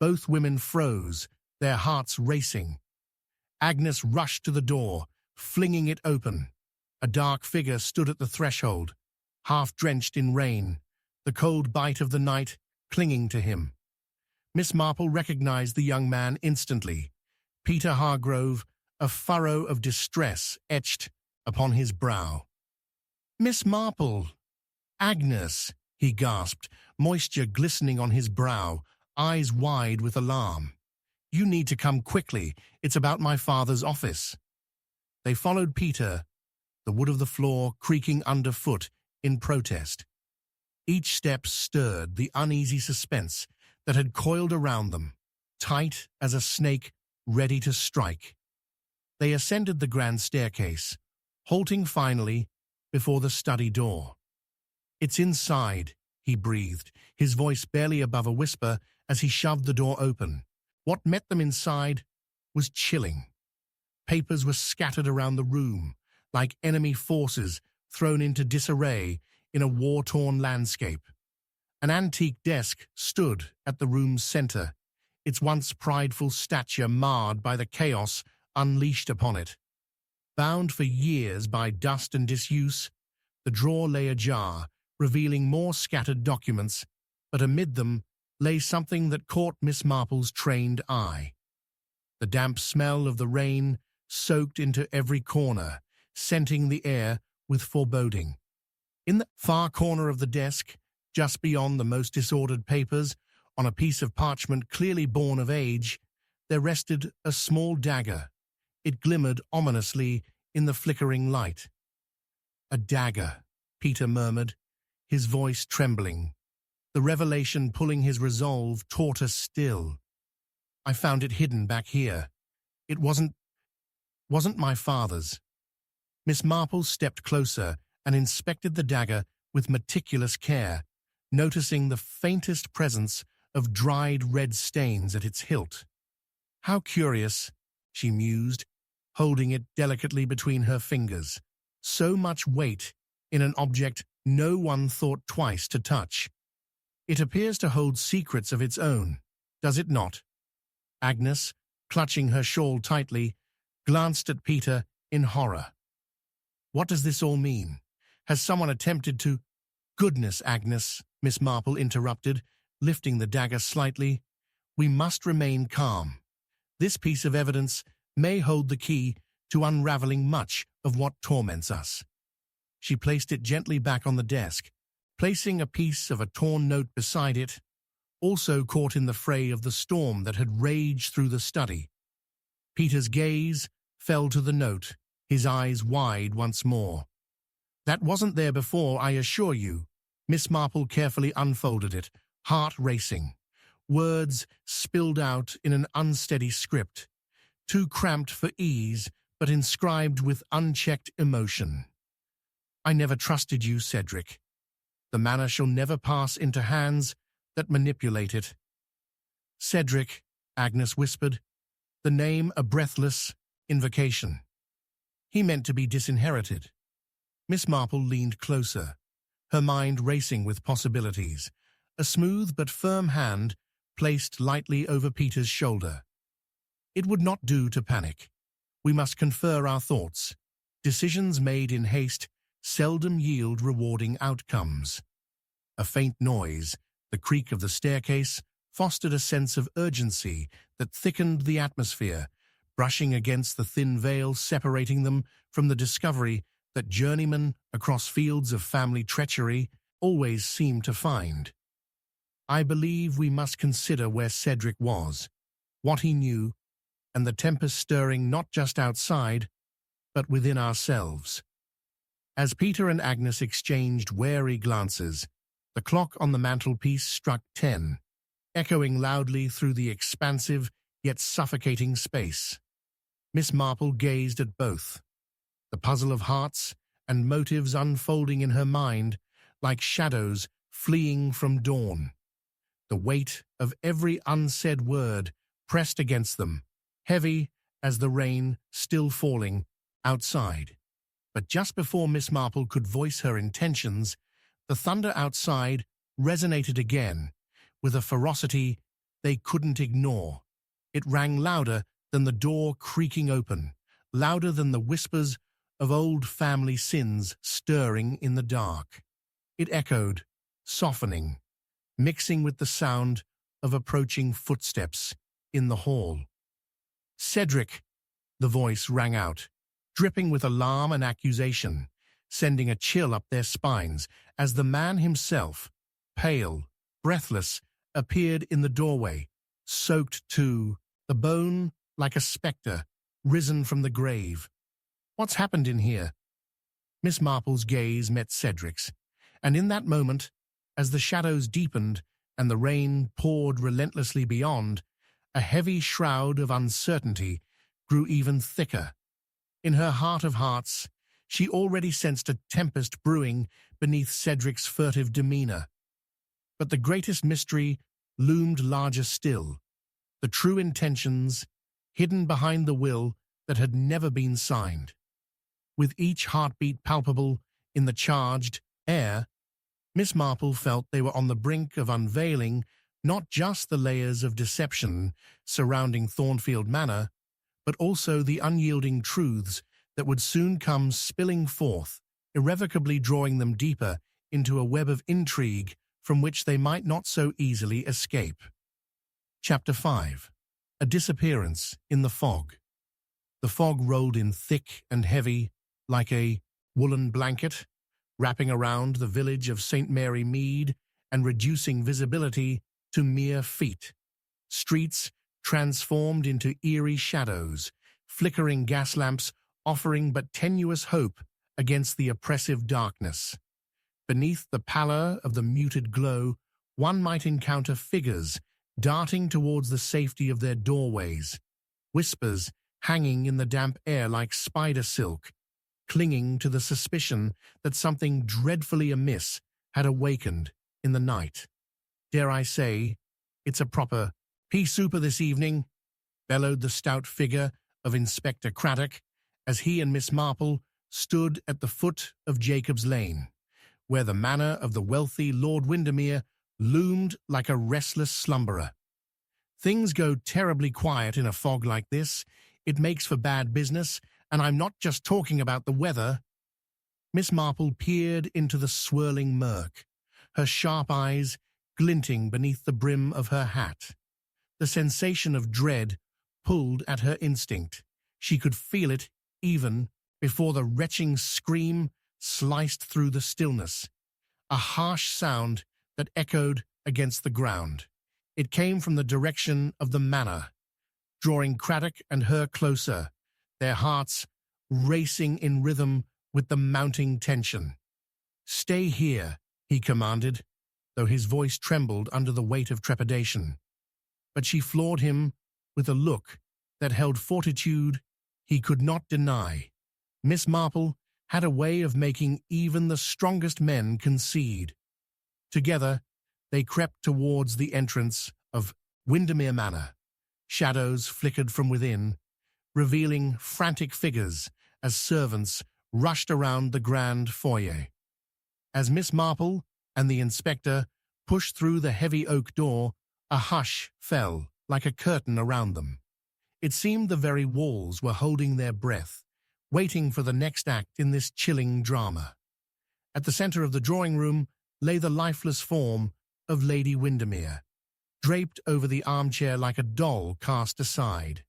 Both women froze, their hearts racing. Agnes rushed to the door, flinging it open. A dark figure stood at the threshold, half drenched in rain, the cold bite of the night clinging to him. Miss Marple recognized the young man instantly. Peter Hargrove, a furrow of distress etched upon his brow. "Miss Marple! Agnes!" he gasped, moisture glistening on his brow, eyes wide with alarm. "You need to come quickly. It's about my father's office." They followed Peter, the wood of the floor creaking underfoot in protest. Each step stirred the uneasy suspense that had coiled around them, tight as a snake ready to strike. They ascended the grand staircase, halting finally before the study door. "It's inside," he breathed, his voice barely above a whisper as he shoved the door open. What met them inside was chilling. Papers were scattered around the room, like enemy forces thrown into disarray in a war-torn landscape. An antique desk stood at the room's center, its once prideful stature marred by the chaos unleashed upon it. Bound for years by dust and disuse, the drawer lay ajar, revealing more scattered documents, but amid them lay something that caught Miss Marple's trained eye. The damp smell of the rain soaked into every corner, scenting the air with foreboding. In the far corner of the desk, just beyond the most disordered papers, on a piece of parchment clearly born of age, there rested a small dagger. It glimmered ominously in the flickering light. "A dagger," Peter murmured, his voice trembling, the revelation pulling his resolve tauter still. "I found it hidden back here. It wasn't my father's." Miss Marple stepped closer and inspected the dagger with meticulous care, noticing the faintest presence of dried red stains at its hilt. "How curious," she mused, holding it delicately between her fingers. So much weight in an object no one thought twice to touch. "It appears to hold secrets of its own, does it not?" Agnes, clutching her shawl tightly, glanced at Peter in horror. "What does this all mean? Has someone attempted to—" "Goodness, Agnes," Miss Marple interrupted, lifting the dagger slightly. "We must remain calm. This piece of evidence may hold the key to unraveling much of what torments us." She placed it gently back on the desk, placing a piece of a torn note beside it, also caught in the fray of the storm that had raged through the study. Peter's gaze fell to the note, his eyes wide once more. "That wasn't there before, I assure you." Miss Marple carefully unfolded it, heart racing. Words spilled out in an unsteady script, too cramped for ease, but inscribed with unchecked emotion. "I never trusted you, Cedric. The manor shall never pass into hands that manipulate it." "Cedric," Agnes whispered, the name a breathless invocation. "He meant to be disinherited." Miss Marple leaned closer, her mind racing with possibilities, a smooth but firm hand placed lightly over Peter's shoulder. "It would not do to panic. We must confer our thoughts. Decisions made in haste seldom yield rewarding outcomes." A faint noise, the creak of the staircase, fostered a sense of urgency that thickened the atmosphere, brushing against the thin veil separating them from the discovery that journeymen across fields of family treachery always seem to find. "I believe we must consider where Cedric was, what he knew, and the tempest stirring not just outside, but within ourselves." As Peter and Agnes exchanged wary glances, the clock on the mantelpiece struck 10, echoing loudly through the expansive yet suffocating space. Miss Marple gazed at both, the puzzle of hearts and motives unfolding in her mind like shadows fleeing from dawn. The weight of every unsaid word pressed against them, heavy as the rain still falling outside. But just before Miss Marple could voice her intentions, the thunder outside resonated again, with a ferocity they couldn't ignore. It rang louder than the door creaking open, louder than the whispers of old family sins stirring in the dark. It echoed, softening, mixing with the sound of approaching footsteps in the hall. "Cedric," the voice rang out, dripping with alarm and accusation, sending a chill up their spines as the man himself, pale, breathless, appeared in the doorway, soaked to the bone like a spectre risen from the grave. "What's happened in here?" Miss Marple's gaze met Cedric's, and in that moment, as the shadows deepened and the rain poured relentlessly beyond, a heavy shroud of uncertainty grew even thicker. In her heart of hearts, she already sensed a tempest brewing beneath Cedric's furtive demeanor. But the greatest mystery loomed larger still, the true intentions hidden behind the will that had never been signed. With each heartbeat palpable in the charged air, Miss Marple felt they were on the brink of unveiling not just the layers of deception surrounding Thornfield Manor, but also the unyielding truths that would soon come spilling forth, irrevocably drawing them deeper into a web of intrigue from which they might not so easily escape. Chapter 5. A Disappearance in the Fog. The fog rolled in thick and heavy, like a woolen blanket, wrapping around the village of St. Mary Mead and reducing visibility to mere feet. Streets transformed into eerie shadows, flickering gas lamps offering but tenuous hope against the oppressive darkness. Beneath the pallor of the muted glow, one might encounter figures darting towards the safety of their doorways, whispers hanging in the damp air like spider silk, clinging to the suspicion that something dreadfully amiss had awakened in the night. "Dare I say, it's a proper pea-souper this evening," bellowed the stout figure of Inspector Craddock as he and Miss Marple stood at the foot of Jacob's Lane, where the manor of the wealthy Lord Windermere loomed like a restless slumberer. "Things go terribly quiet in a fog like this. It makes for bad business, and I'm not just talking about the weather." Miss Marple peered into the swirling murk, her sharp eyes glinting beneath the brim of her hat. The sensation of dread pulled at her instinct. She could feel it even before the retching scream sliced through the stillness, a harsh sound that echoed against the ground. It came from the direction of the manor, drawing Craddock and her closer, their hearts racing in rhythm with the mounting tension. "Stay here," he commanded, though his voice trembled under the weight of trepidation. But she floored him with a look that held fortitude he could not deny. Miss Marple had a way of making even the strongest men concede. Together, they crept towards the entrance of Windermere Manor. Shadows flickered from within, revealing frantic figures as servants rushed around the grand foyer. As Miss Marple and the inspector pushed through the heavy oak door, a hush fell like a curtain around them. It seemed the very walls were holding their breath, waiting for the next act in this chilling drama. At the center of the drawing room lay the lifeless form of Lady Windermere, draped over the armchair like a doll cast aside.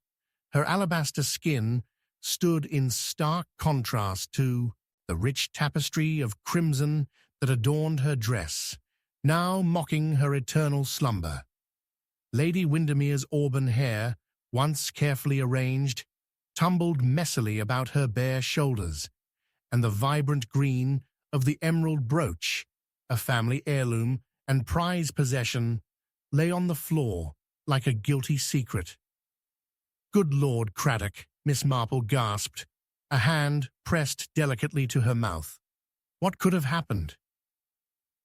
Her alabaster skin stood in stark contrast to the rich tapestry of crimson that adorned her dress, now mocking her eternal slumber. Lady Windermere's auburn hair, once carefully arranged, tumbled messily about her bare shoulders, and the vibrant green of the emerald brooch, a family heirloom and prized possession, lay on the floor like a guilty secret. "Good Lord, Craddock," Miss Marple gasped, a hand pressed delicately to her mouth. "What could have happened?"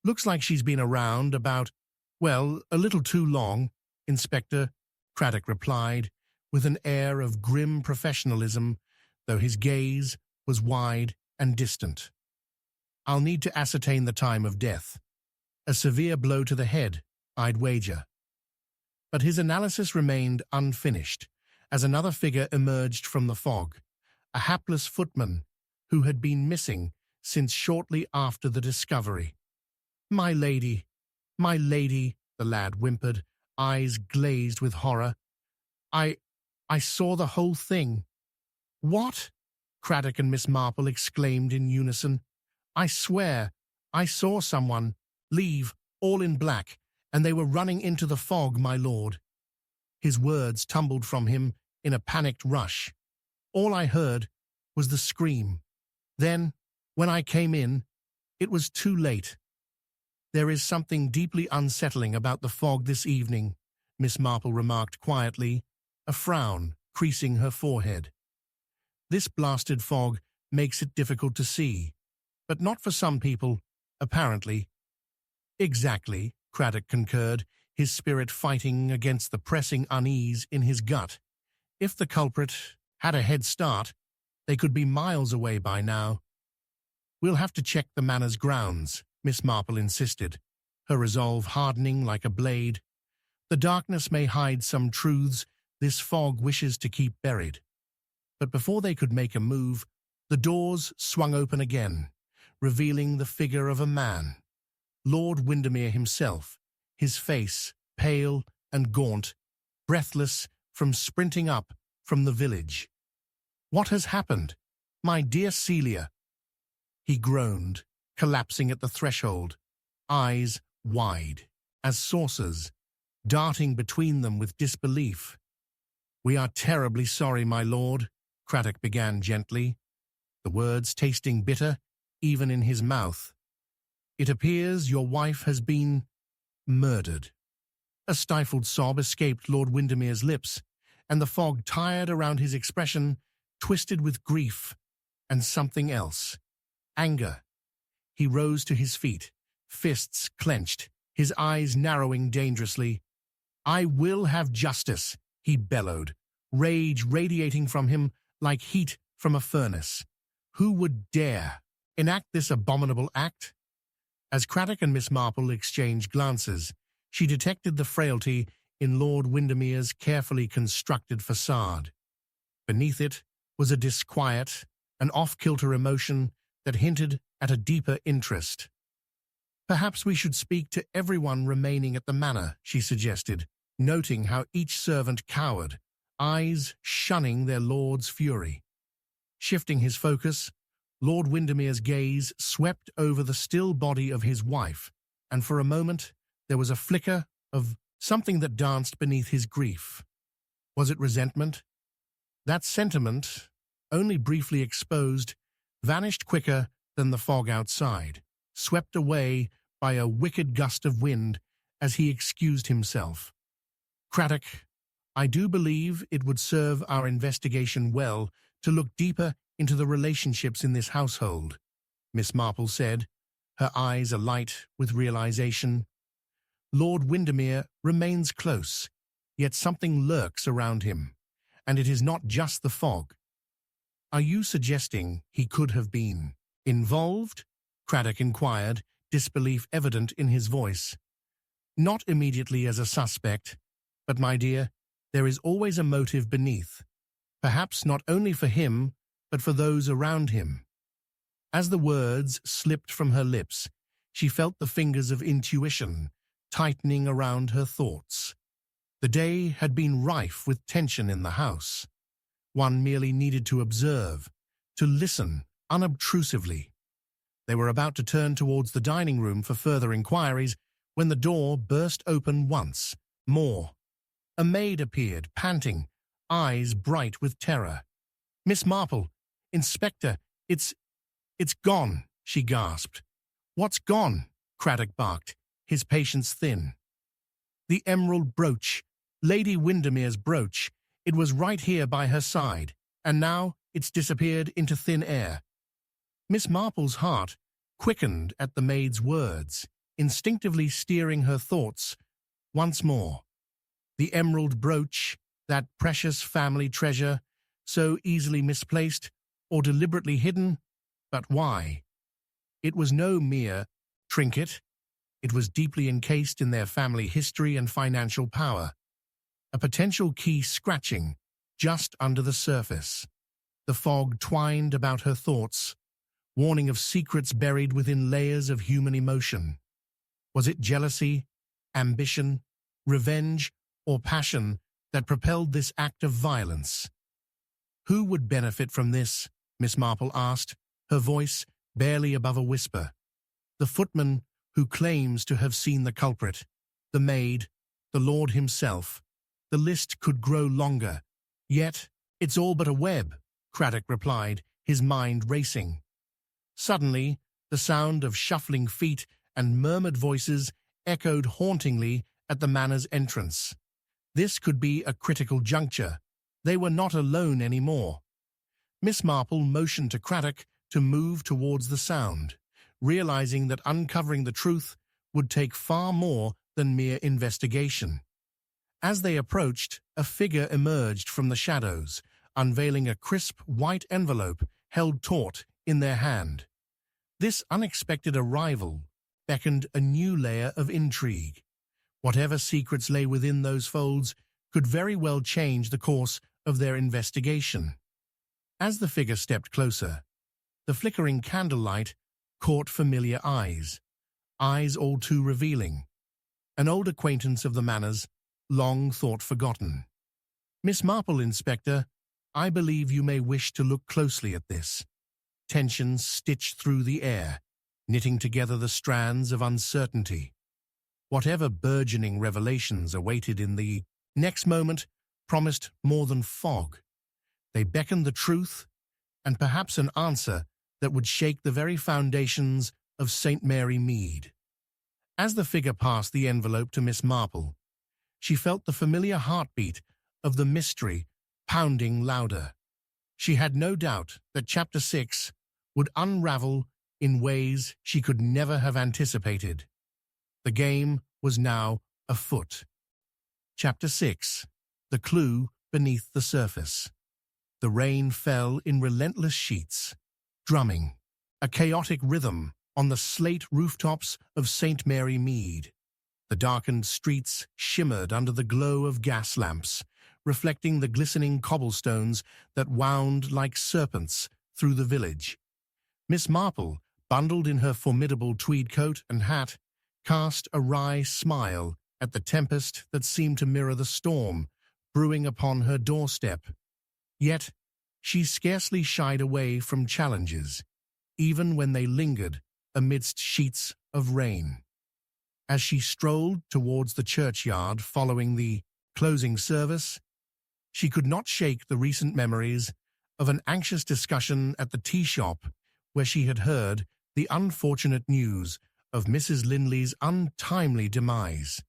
"Looks like she's been around about, well, a little too long, Inspector," Craddock replied, with an air of grim professionalism, though his gaze was wide and distant. "I'll need to ascertain the time of death. A severe blow to the head, I'd wager." But his analysis remained unfinished, as another figure emerged from the fog, a hapless footman who had been missing since shortly after the discovery. My lady," the lad whimpered, eyes glazed with horror. I saw the whole thing." "What?" Craddock and Miss Marple exclaimed in unison. "I swear, I saw someone leave, all in black, and they were running into the fog, my lord." His words tumbled from him in a panicked rush. "All I heard was the scream. Then, when I came in, it was too late." "There is something deeply unsettling about the fog this evening," Miss Marple remarked quietly, a frown creasing her forehead. "This blasted fog makes it difficult to see, but not for some people, apparently." "Exactly," Craddock concurred, his spirit fighting against the pressing unease in his gut. "If the culprit had a head start, they could be miles away by now." "We'll have to check the manor's grounds," Miss Marple insisted, her resolve hardening like a blade. "The darkness may hide some truths this fog wishes to keep buried." But before they could make a move, the doors swung open again, revealing the figure of a man, Lord Windermere himself, his face pale and gaunt, breathless from sprinting up from the village. "What has happened? My dear Celia!" he groaned, collapsing at the threshold, eyes wide as saucers, darting between them with disbelief. "We are terribly sorry, my lord," Craddock began gently, the words tasting bitter even in his mouth. "It appears your wife has been murdered." A stifled sob escaped Lord Windermere's lips, and the fog tired around his expression, twisted with grief and something else. Anger. He rose to his feet, fists clenched, his eyes narrowing dangerously. "I will have justice," he bellowed, rage radiating from him like heat from a furnace. "Who would dare enact this abominable act?" As Craddock and Miss Marple exchanged glances, she detected the frailty in Lord Windermere's carefully constructed facade. Beneath it was a disquiet, an off-kilter emotion that hinted at a deeper interest. "Perhaps we should speak to everyone remaining at the manor," she suggested, noting how each servant cowered, eyes shunning their lord's fury. Shifting his focus, Lord Windermere's gaze swept over the still body of his wife, and for a moment there was a flicker of something that danced beneath his grief. Was it resentment? That sentiment, only briefly exposed, vanished quicker than the fog outside, swept away by a wicked gust of wind as he excused himself. "Craddock, I do believe it would serve our investigation well to look deeper into the relationships in this household," Miss Marple said, her eyes alight with realization. "Lord Windermere remains close, yet something lurks around him, and it is not just the fog." "Are you suggesting he could have been involved?" Craddock inquired, disbelief evident in his voice. "Not immediately as a suspect, but, my dear, there is always a motive beneath, perhaps not only for him, but for those around him." As the words slipped from her lips, she felt the fingers of intuition tightening around her thoughts. The day had been rife with tension in the house. One merely needed to observe, to listen unobtrusively. They were about to turn towards the dining room for further inquiries when the door burst open once more. A maid appeared, panting, eyes bright with terror. "Miss Marple, Inspector, it's "It's gone," she gasped. "What's gone?" Craddock barked, his patience thin. "The emerald brooch, Lady Windermere's brooch. It was right here by her side, and now it's disappeared into thin air." Miss Marple's heart quickened at the maid's words, instinctively steering her thoughts once more. The emerald brooch, that precious family treasure, so easily misplaced or deliberately hidden, but why? It was no mere trinket. It was deeply encased in their family history and financial power, a potential key scratching just under the surface. The fog twined about her thoughts, warning of secrets buried within layers of human emotion. Was it jealousy, ambition, revenge, or passion that propelled this act of violence? "Who would benefit from this?" Miss Marple asked, her voice barely above a whisper. "The footman who claims to have seen the culprit, the maid, the Lord himself. The list could grow longer. Yet, it's all but a web," Craddock replied, his mind racing. Suddenly, the sound of shuffling feet and murmured voices echoed hauntingly at the manor's entrance. This could be a critical juncture. They were not alone anymore. Miss Marple motioned to Craddock to move towards the sound, realizing that uncovering the truth would take far more than mere investigation. As they approached, a figure emerged from the shadows, unveiling a crisp white envelope held taut in their hand. This unexpected arrival beckoned a new layer of intrigue. Whatever secrets lay within those folds could very well change the course of their investigation. As the figure stepped closer, the flickering candlelight caught familiar eyes all too revealing. An old acquaintance of the manor's, long thought forgotten. "Miss Marple, Inspector, I believe you may wish to look closely at this." Tension stitched through the air, knitting together the strands of uncertainty. Whatever burgeoning revelations awaited in the next moment promised more than fog. They beckoned the truth, and perhaps an answer that would shake the very foundations of St. Mary Mead. As the figure passed the envelope to Miss Marple, she felt the familiar heartbeat of the mystery pounding louder. She had no doubt that Chapter 6 would unravel in ways she could never have anticipated. The game was now afoot. Chapter 6. The Clue Beneath the Surface. The rain fell in relentless sheets, drumming, a chaotic rhythm on the slate rooftops of St. Mary Mead. The darkened streets shimmered under the glow of gas lamps, reflecting the glistening cobblestones that wound like serpents through the village. Miss Marple, bundled in her formidable tweed coat and hat, cast a wry smile at the tempest that seemed to mirror the storm brewing upon her doorstep. Yet, she scarcely shied away from challenges, even when they lingered amidst sheets of rain. As she strolled towards the churchyard following the closing service, she could not shake the recent memories of an anxious discussion at the tea shop where she had heard the unfortunate news of Mrs. Linley's untimely demise.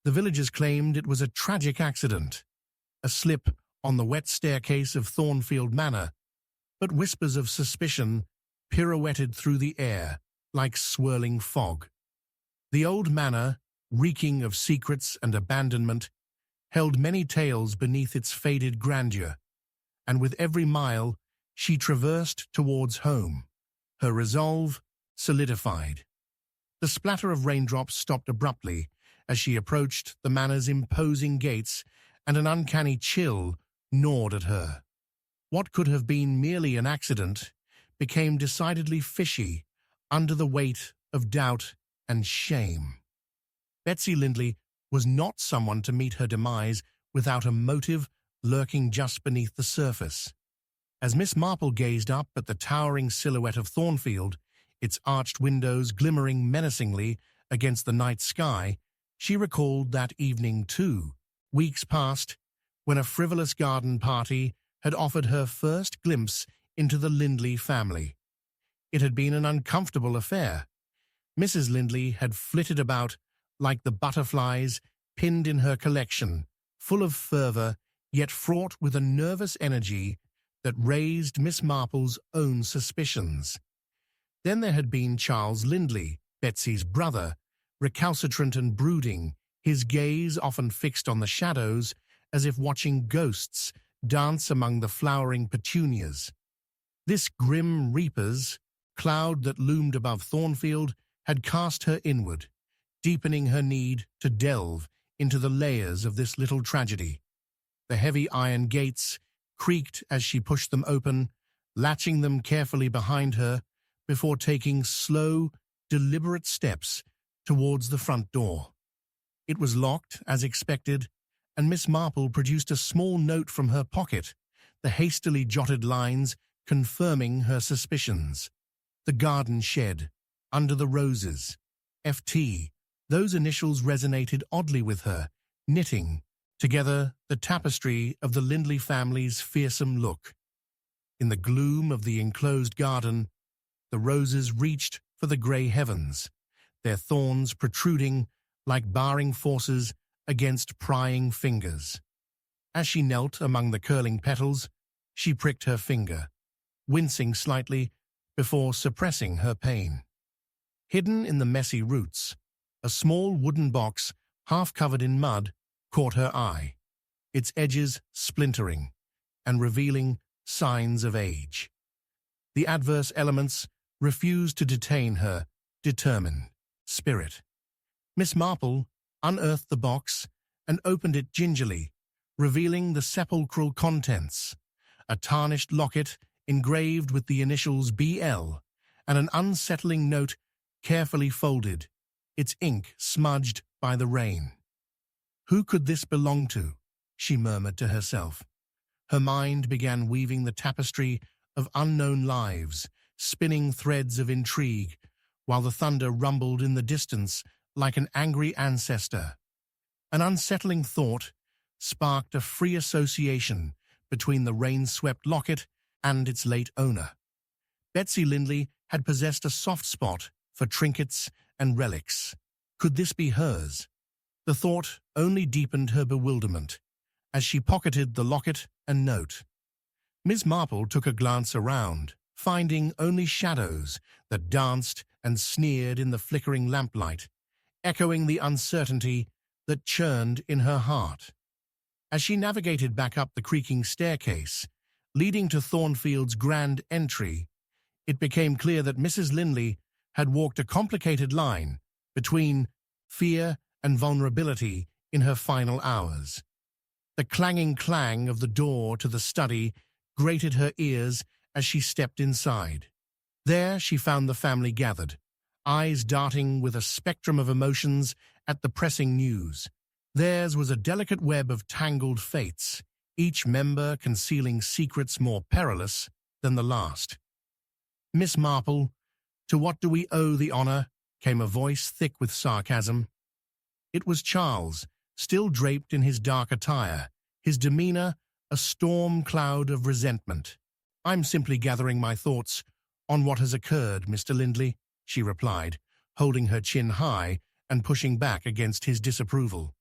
The villagers claimed it was a tragic accident, a slip on the wet staircase of Thornfield Manor, but whispers of suspicion pirouetted through the air like swirling fog. The old manor, reeking of secrets and abandonment, held many tales beneath its faded grandeur, and with every mile she traversed towards home, her resolve solidified. The splatter of raindrops stopped abruptly as she approached the manor's imposing gates, and an uncanny chill gnawed at her. What could have been merely an accident became decidedly fishy under the weight of doubt and shame. Betsy Lindley was not someone to meet her demise without a motive lurking just beneath the surface. As Miss Marple gazed up at the towering silhouette of Thornfield, its arched windows glimmering menacingly against the night sky, she recalled that evening too, weeks past, when a frivolous garden party had offered her first glimpse into the Lindley family. It had been an uncomfortable affair. Mrs. Lindley had flitted about like the butterflies pinned in her collection, full of fervour, yet fraught with a nervous energy that raised Miss Marple's own suspicions. Then there had been Charles Lindley, Betsy's brother, recalcitrant and brooding, his gaze often fixed on the shadows, as if watching ghosts dance among the flowering petunias. This grim reaper's cloud that loomed above Thornfield had cast her inward, deepening her need to delve into the layers of this little tragedy. The heavy iron gates creaked as she pushed them open, latching them carefully behind her before taking slow, deliberate steps towards the front door. It was locked, as expected, and Miss Marple produced a small note from her pocket, the hastily jotted lines confirming her suspicions. The garden shed, under the roses, F.T. Those initials resonated oddly with her, knitting together the tapestry of the Lindley family's fearsome look. In the gloom of the enclosed garden, the roses reached for the grey heavens, their thorns protruding like barring forces against prying fingers. As she knelt among the curling petals, she pricked her finger, wincing slightly before suppressing her pain. Hidden in the messy roots, a small wooden box, half covered in mud, caught her eye, its edges splintering and revealing signs of age. The adverse elements refused to detain her determined spirit. Miss Marple unearthed the box and opened it gingerly, revealing the sepulchral contents, a tarnished locket engraved with the initials B.L. and an unsettling note carefully folded, its ink smudged by the rain. Who could this belong to? She murmured to herself. Her mind began weaving the tapestry of unknown lives, spinning threads of intrigue, while the thunder rumbled in the distance like an angry ancestor. An unsettling thought sparked a free association between the rain-swept locket and its late owner. Betsy Lindley had possessed a soft spot for trinkets and relics. Could this be hers? The thought only deepened her bewilderment as she pocketed the locket and note. Miss Marple took a glance around, finding only shadows that danced and sneered in the flickering lamplight, echoing the uncertainty that churned in her heart. As she navigated back up the creaking staircase, leading to Thornfield's grand entry, it became clear that Mrs. Lindley had walked a complicated line between fear and vulnerability in her final hours. The clanging clang of the door to the study grated her ears as she stepped inside. There she found the family gathered, eyes darting with a spectrum of emotions at the pressing news. Theirs was a delicate web of tangled fates, each member concealing secrets more perilous than the last. "Miss Marple, to what do we owe the honour?" came a voice thick with sarcasm. It was Charles, still draped in his dark attire, his demeanour a storm cloud of resentment. "I'm simply gathering my thoughts on what has occurred, Mr. Lindley," she replied, holding her chin high and pushing back against his disapproval.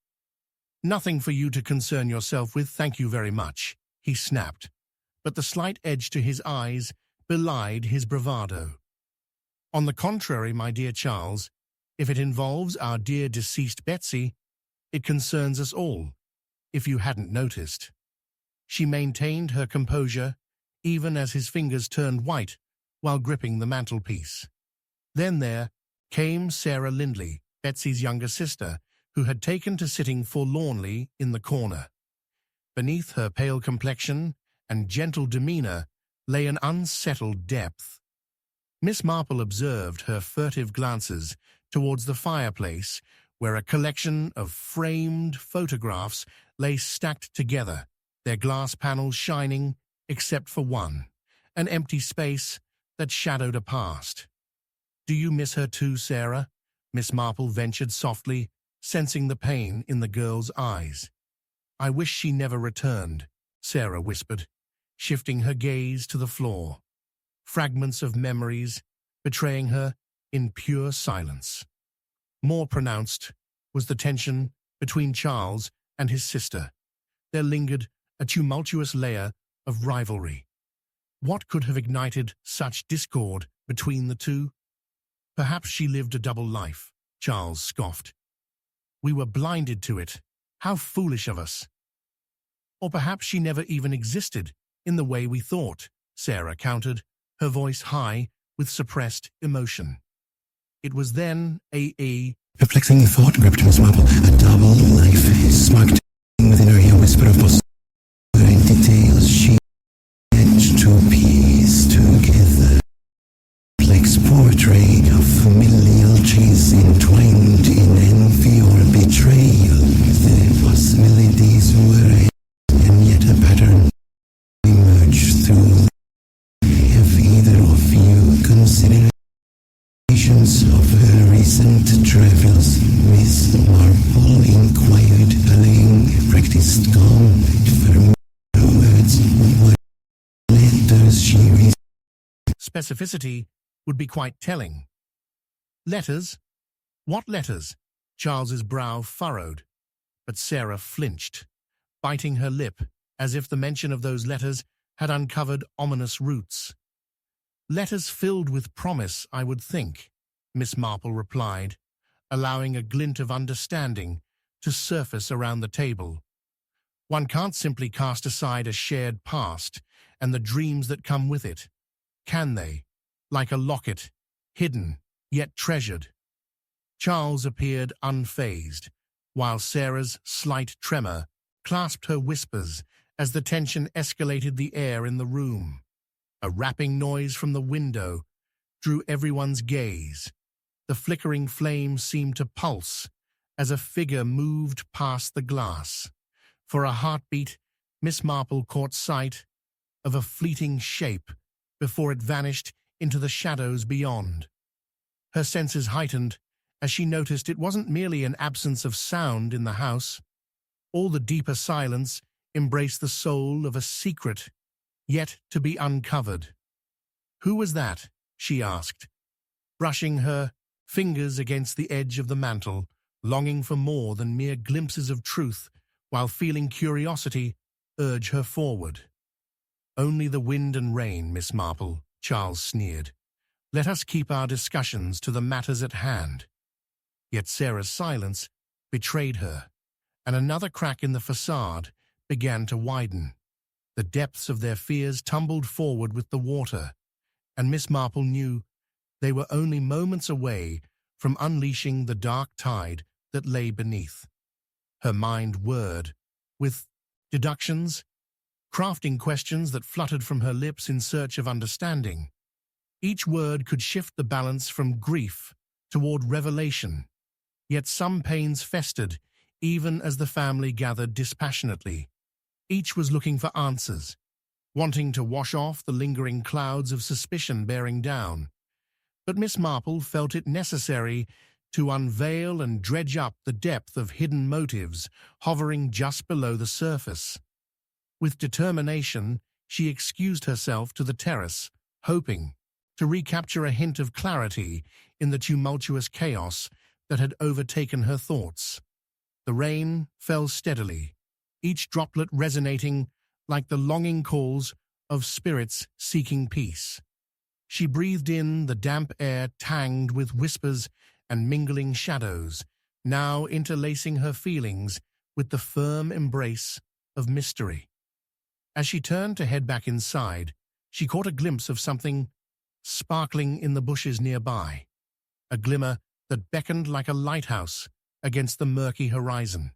"Nothing for you to concern yourself with, thank you very much," he snapped, but the slight edge to his eyes belied his bravado. "On the contrary, my dear Charles, if it involves our dear deceased Betsy, it concerns us all, if you hadn't noticed." She maintained her composure, even as his fingers turned white while gripping the mantelpiece. Then there came Sarah Lindley, Betsy's younger sister, who had taken to sitting forlornly in the corner. Beneath her pale complexion and gentle demeanour lay an unsettled depth. Miss Marple observed her furtive glances towards the fireplace, where a collection of framed photographs lay stacked together, their glass panels shining except for one, an empty space that shadowed a past. "Do you miss her too, Sarah?" Miss Marple ventured softly, sensing the pain in the girl's eyes. "I wish she never returned," Sarah whispered, shifting her gaze to the floor. Fragments of memories betraying her in pure silence. More pronounced was the tension between Charles and his sister. There lingered a tumultuous layer of rivalry. What could have ignited such discord between the two? Perhaps she lived a double life, Charles scoffed. We were blinded to it. How foolish of us. Or perhaps she never even existed in the way we thought, Sarah countered, her voice high with suppressed emotion. It was then a perplexing thought gripped Miss Marple. A double life sparked within her, a whisper of possible details she had to piece together. Complex portrait of familial chase entwined in envy or betrayal. The possibilities were, and yet a pattern emerged through. Have either of you considered of her recent travels? Miss Marple inquired, allaying practiced calm. For words, what letters she received. Specificity would be quite telling. Letters? What letters? Charles's brow furrowed, but Sarah flinched, biting her lip as if the mention of those letters had uncovered ominous roots. Letters filled with promise, I would think, Miss Marple replied, allowing a glint of understanding to surface around the table. One can't simply cast aside a shared past and the dreams that come with it, can they? Like a locket, hidden, yet treasured. Charles appeared unfazed, while Sarah's slight tremor clasped her whispers as the tension escalated the air in the room. A rapping noise from the window drew everyone's gaze. The flickering flame seemed to pulse as a figure moved past the glass. For a heartbeat, Miss Marple caught sight of a fleeting shape before it vanished into the shadows beyond. Her senses heightened as she noticed it wasn't merely an absence of sound in the house. All the deeper silence embraced the soul of a secret yet to be uncovered. Who was that? She asked, brushing her fingers against the edge of the mantel, longing for more than mere glimpses of truth, while feeling curiosity urge her forward. Only the wind and rain, Miss Marple, Charles sneered. Let us keep our discussions to the matters at hand. Yet Sarah's silence betrayed her, and another crack in the facade began to widen. The depths of their fears tumbled forward with the water, and Miss Marple knew they were only moments away from unleashing the dark tide that lay beneath. Her mind whirred with deductions, crafting questions that fluttered from her lips in search of understanding. Each word could shift the balance from grief toward revelation, yet some pains festered even as the family gathered dispassionately. Each was looking for answers, wanting to wash off the lingering clouds of suspicion bearing down. But Miss Marple felt it necessary to unveil and dredge up the depth of hidden motives hovering just below the surface. With determination, she excused herself to the terrace, hoping to recapture a hint of clarity in the tumultuous chaos that had overtaken her thoughts. The rain fell steadily, each droplet resonating like the longing calls of spirits seeking peace. She breathed in the damp air tanged with whispers and mingling shadows, now interlacing her feelings with the firm embrace of mystery. As she turned to head back inside, she caught a glimpse of something sparkling in the bushes nearby, a glimmer that beckoned like a lighthouse against the murky horizon.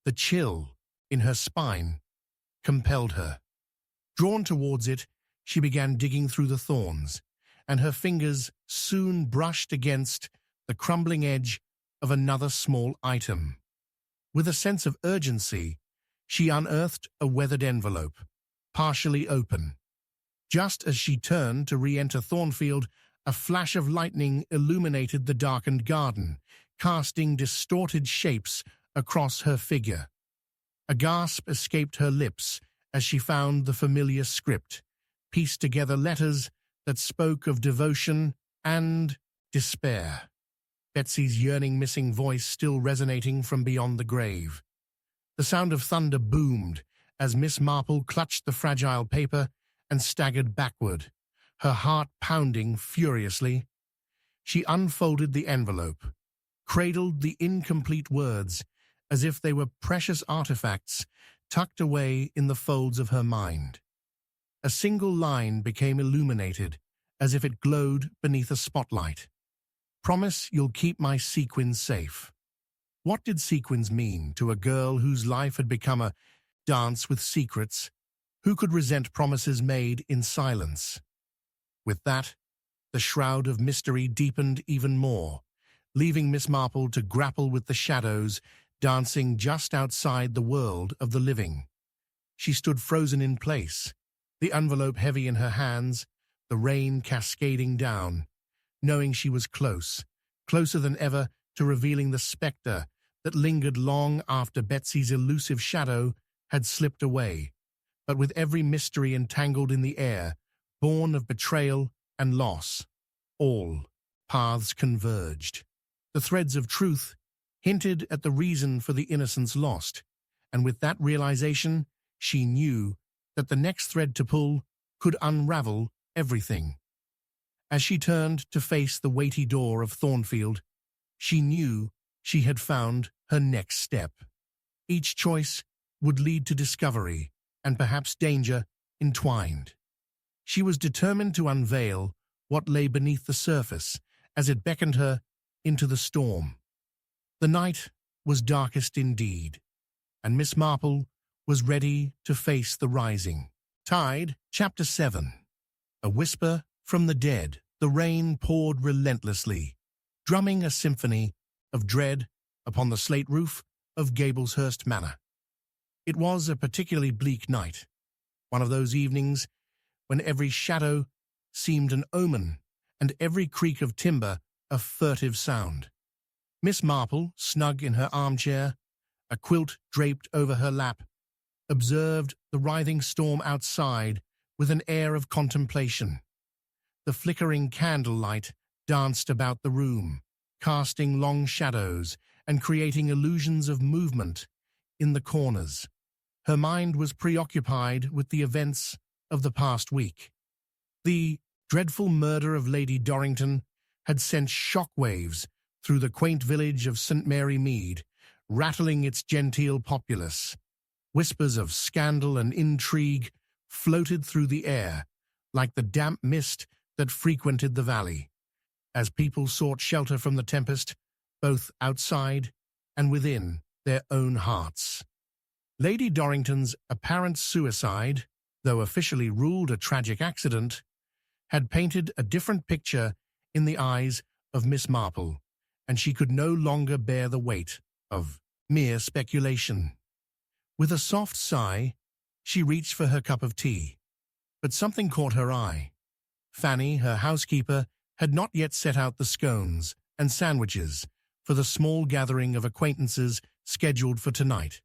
The chill in her spine compelled her. Drawn towards it, she began digging through the thorns, and her fingers soon brushed against the crumbling edge of another small item. With a sense of urgency, she unearthed a weathered envelope, partially open. Just as she turned to re-enter Thornfield, a flash of lightning illuminated the darkened garden, casting distorted shapes across her figure. A gasp escaped her lips as she found the familiar script, pieced together letters that spoke of devotion and despair. Betsy's yearning, missing voice still resonating from beyond the grave. The sound of thunder boomed as Miss Marple clutched the fragile paper and staggered backward, her heart pounding furiously. She unfolded the envelope, cradled the incomplete words as if they were precious artifacts tucked away in the folds of her mind. A single line became illuminated as if it glowed beneath a spotlight. "Promise you'll keep my sequins safe." What did sequins mean to a girl whose life had become a dance with secrets? Who could resent promises made in silence? With that, the shroud of mystery deepened even more, leaving Miss Marple to grapple with the shadows dancing just outside the world of the living. She stood frozen in place, the envelope heavy in her hands, the rain cascading down, knowing she was closer than ever to revealing the spectre that lingered long after Betsy's elusive shadow had slipped away. But with every mystery entangled in the air, born of betrayal and loss, all paths converged. The threads of truth hinted at the reason for the innocence lost, and with that realization, she knew that the next thread to pull could unravel everything. As she turned to face the weighty door of Thornfield, she knew she had found her next step. Each choice would lead to discovery and perhaps danger entwined. She was determined to unveil what lay beneath the surface as it beckoned her into the storm. The night was darkest indeed, and Miss Marple was ready to face the rising tide. Chapter 7. A whisper from the dead. The rain poured relentlessly, drumming a symphony of dread upon the slate roof of Gableshurst Manor. It was a particularly bleak night, one of those evenings when every shadow seemed an omen and every creak of timber a furtive sound. Miss Marple, snug in her armchair, a quilt draped over her lap, observed the writhing storm outside with an air of contemplation. The flickering candlelight danced about the room, casting long shadows and creating illusions of movement in the corners. Her mind was preoccupied with the events of the past week. The dreadful murder of Lady Dorrington had sent shockwaves through the quaint village of St. Mary Mead, rattling its genteel populace. Whispers of scandal and intrigue floated through the air, like the damp mist that frequented the valley, as people sought shelter from the tempest, both outside and within their own hearts. Lady Dorrington's apparent suicide, though officially ruled a tragic accident, had painted a different picture in the eyes of Miss Marple, and she could no longer bear the weight of mere speculation. With a soft sigh, she reached for her cup of tea, but something caught her eye. Fanny, her housekeeper, had not yet set out the scones and sandwiches for the small gathering of acquaintances scheduled for tonight.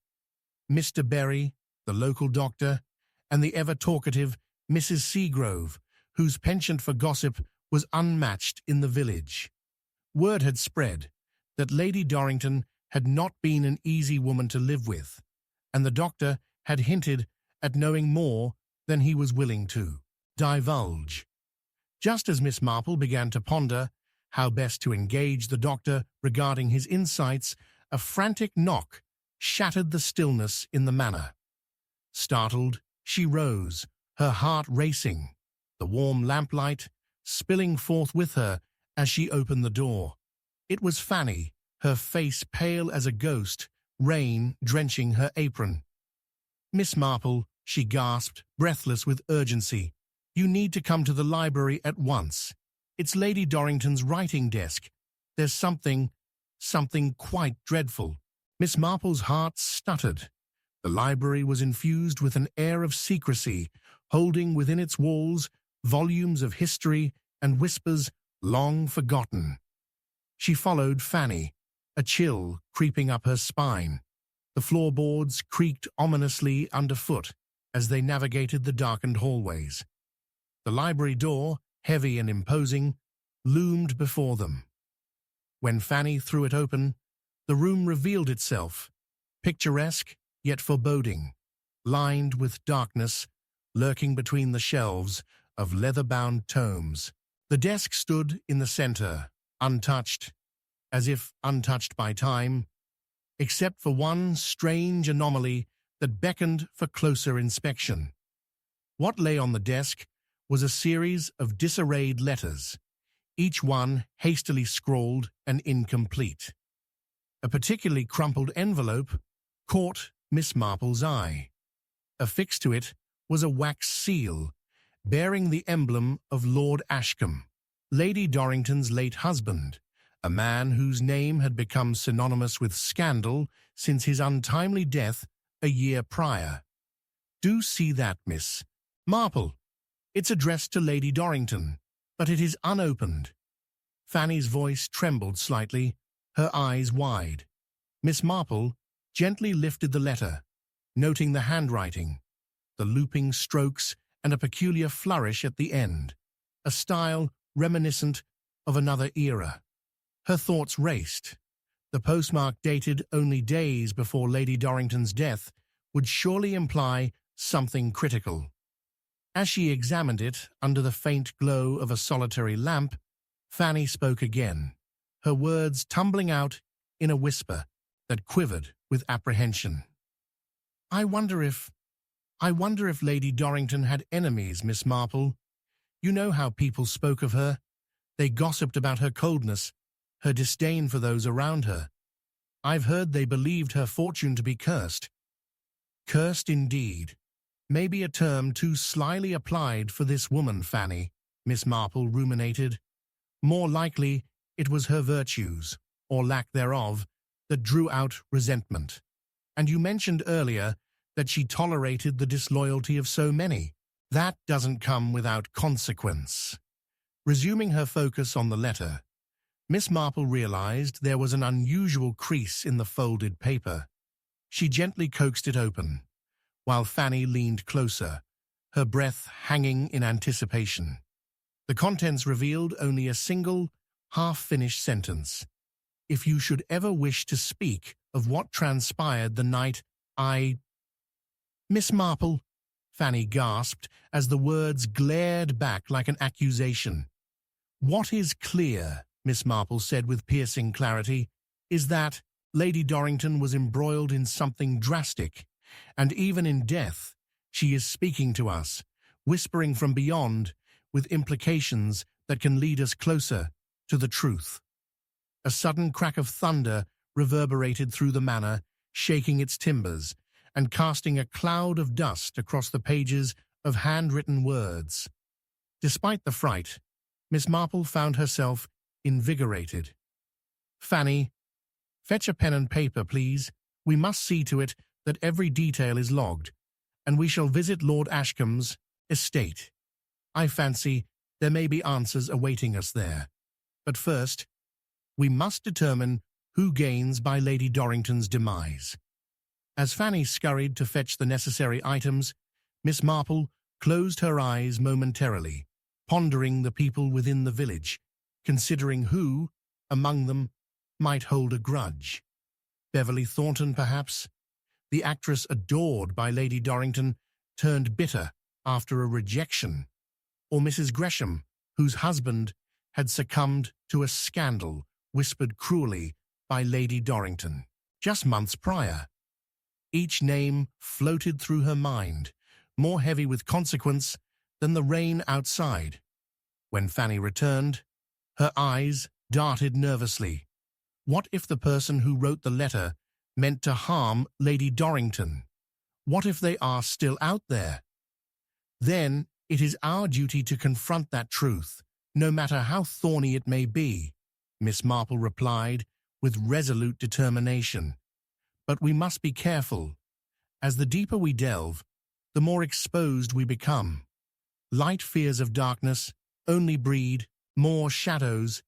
Mr. Berry, the local doctor, and the ever-talkative Mrs. Seagrove, whose penchant for gossip was unmatched in the village. Word had spread that Lady Dorrington had not been an easy woman to live with, and the doctor had hinted at knowing more than he was willing to divulge. Just as Miss Marple began to ponder how best to engage the doctor regarding his insights, a frantic knock shattered the stillness in the manor. Startled, she rose, her heart racing, the warm lamplight spilling forth with her as she opened the door. It was Fanny, her face pale as a ghost, rain drenching her apron. "Miss Marple," she gasped, breathless with urgency, "you need to come to the library at once. It's Lady Dorrington's writing desk. There's something quite dreadful." Miss Marple's heart stuttered. The library was infused with an air of secrecy, holding within its walls volumes of history and whispers long forgotten. She followed Fanny, a chill creeping up her spine. The floorboards creaked ominously underfoot as they navigated the darkened hallways. The library door, heavy and imposing, loomed before them. When Fanny threw it open, the room revealed itself, picturesque yet foreboding, lined with darkness, lurking between the shelves of leather-bound tomes. The desk stood in the center, untouched, as if untouched by time, except for one strange anomaly that beckoned for closer inspection. What lay on the desk was a series of disarrayed letters, each one hastily scrawled and incomplete. A particularly crumpled envelope caught Miss Marple's eye. Affixed to it was a wax seal, bearing the emblem of Lord Ashcombe, Lady Dorrington's late husband, a man whose name had become synonymous with scandal since his untimely death a year prior. "Do see that, Miss Marple. It's addressed to Lady Dorrington, but it is unopened." Fanny's voice trembled slightly, her eyes wide. Miss Marple gently lifted the letter, noting the handwriting, the looping strokes and a peculiar flourish at the end, a style reminiscent of another era. Her thoughts raced. The postmark, dated only days before Lady Dorrington's death, would surely imply something critical. As she examined it under the faint glow of a solitary lamp, Fanny spoke again, her words tumbling out in a whisper that quivered with apprehension. I wonder if Lady Dorrington had enemies, Miss Marple. You know how people spoke of her. They gossiped about her coldness, her disdain for those around her. I've heard they believed her fortune to be cursed." "Cursed indeed. Maybe a term too slyly applied for this woman, Fanny," Miss Marple ruminated. "More likely it was her virtues, or lack thereof, that drew out resentment. And you mentioned earlier that she tolerated the disloyalty of so many. That doesn't come without consequence." Resuming her focus on the letter, Miss Marple realized there was an unusual crease in the folded paper. She gently coaxed it open, while Fanny leaned closer, her breath hanging in anticipation. The contents revealed only a single, half-finished sentence. "If you should ever wish to speak of what transpired the night I—" "Miss Marple," Fanny gasped as the words glared back like an accusation. "What is clear," Miss Marple said with piercing clarity, "is that Lady Dorrington was embroiled in something drastic, and even in death, she is speaking to us, whispering from beyond, with implications that can lead us closer to the truth." A sudden crack of thunder reverberated through the manor, shaking its timbers and casting a cloud of dust across the pages of handwritten words. Despite the fright, Miss Marple found herself invigorated. "Fanny, fetch a pen and paper, please. We must see to it that every detail is logged, and we shall visit Lord Ashcombe's estate. I fancy there may be answers awaiting us there. But first, we must determine who gains by Lady Dorrington's demise." As Fanny scurried to fetch the necessary items, Miss Marple closed her eyes momentarily, pondering the people within the village, considering who, among them, might hold a grudge. Beverly Thornton, perhaps? The actress adored by Lady Dorrington turned bitter after a rejection. Or Mrs. Gresham, whose husband had succumbed to a scandal whispered cruelly by Lady Dorrington just months prior. Each name floated through her mind, more heavy with consequence than the rain outside. When Fanny returned, her eyes darted nervously. What if the person who wrote the letter meant to harm Lady Dorrington? What if they are still out there? Then it is our duty to confront that truth, no matter how thorny it may be, Miss Marple replied with resolute determination. But we must be careful. As the deeper we delve, the more exposed we become. Light fears of darkness only breed more shadows.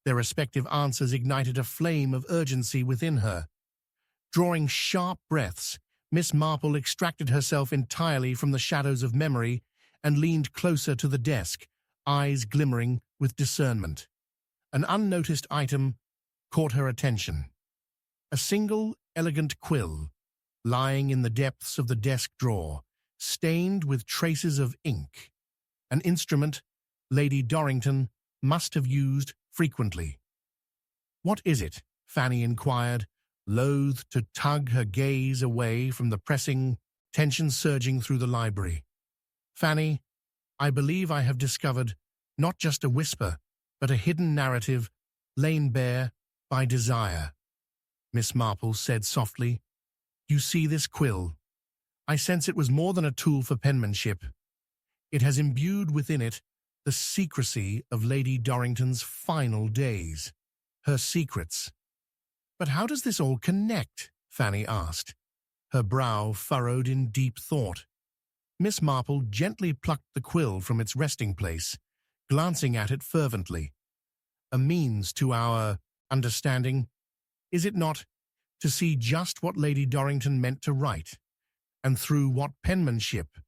Their respective answers ignited a flame of urgency within her. Drawing sharp breaths, Miss Marple extracted herself entirely from the shadows of memory and leaned closer to the desk, eyes glimmering with discernment. An unnoticed item caught her attention. A single elegant quill, lying in the depths of the desk drawer, stained with traces of ink. An instrument Lady Dorrington must have used frequently. "What is it?" Fanny inquired, loath to tug her gaze away from the pressing tension surging through the library. "Fanny, I believe I have discovered not just a whisper, but a hidden narrative lain bare by desire," Miss Marple said softly. "You see this quill? I sense it was more than a tool for penmanship. It has imbued within it the secrecy of Lady Dorrington's final days, her secrets." "But how does this all connect?" Fanny asked, her brow furrowed in deep thought. Miss Marple gently plucked the quill from its resting place, glancing at it fervently. "A means to our understanding, is it not, to see just what Lady Dorrington meant to write, and through what penmanship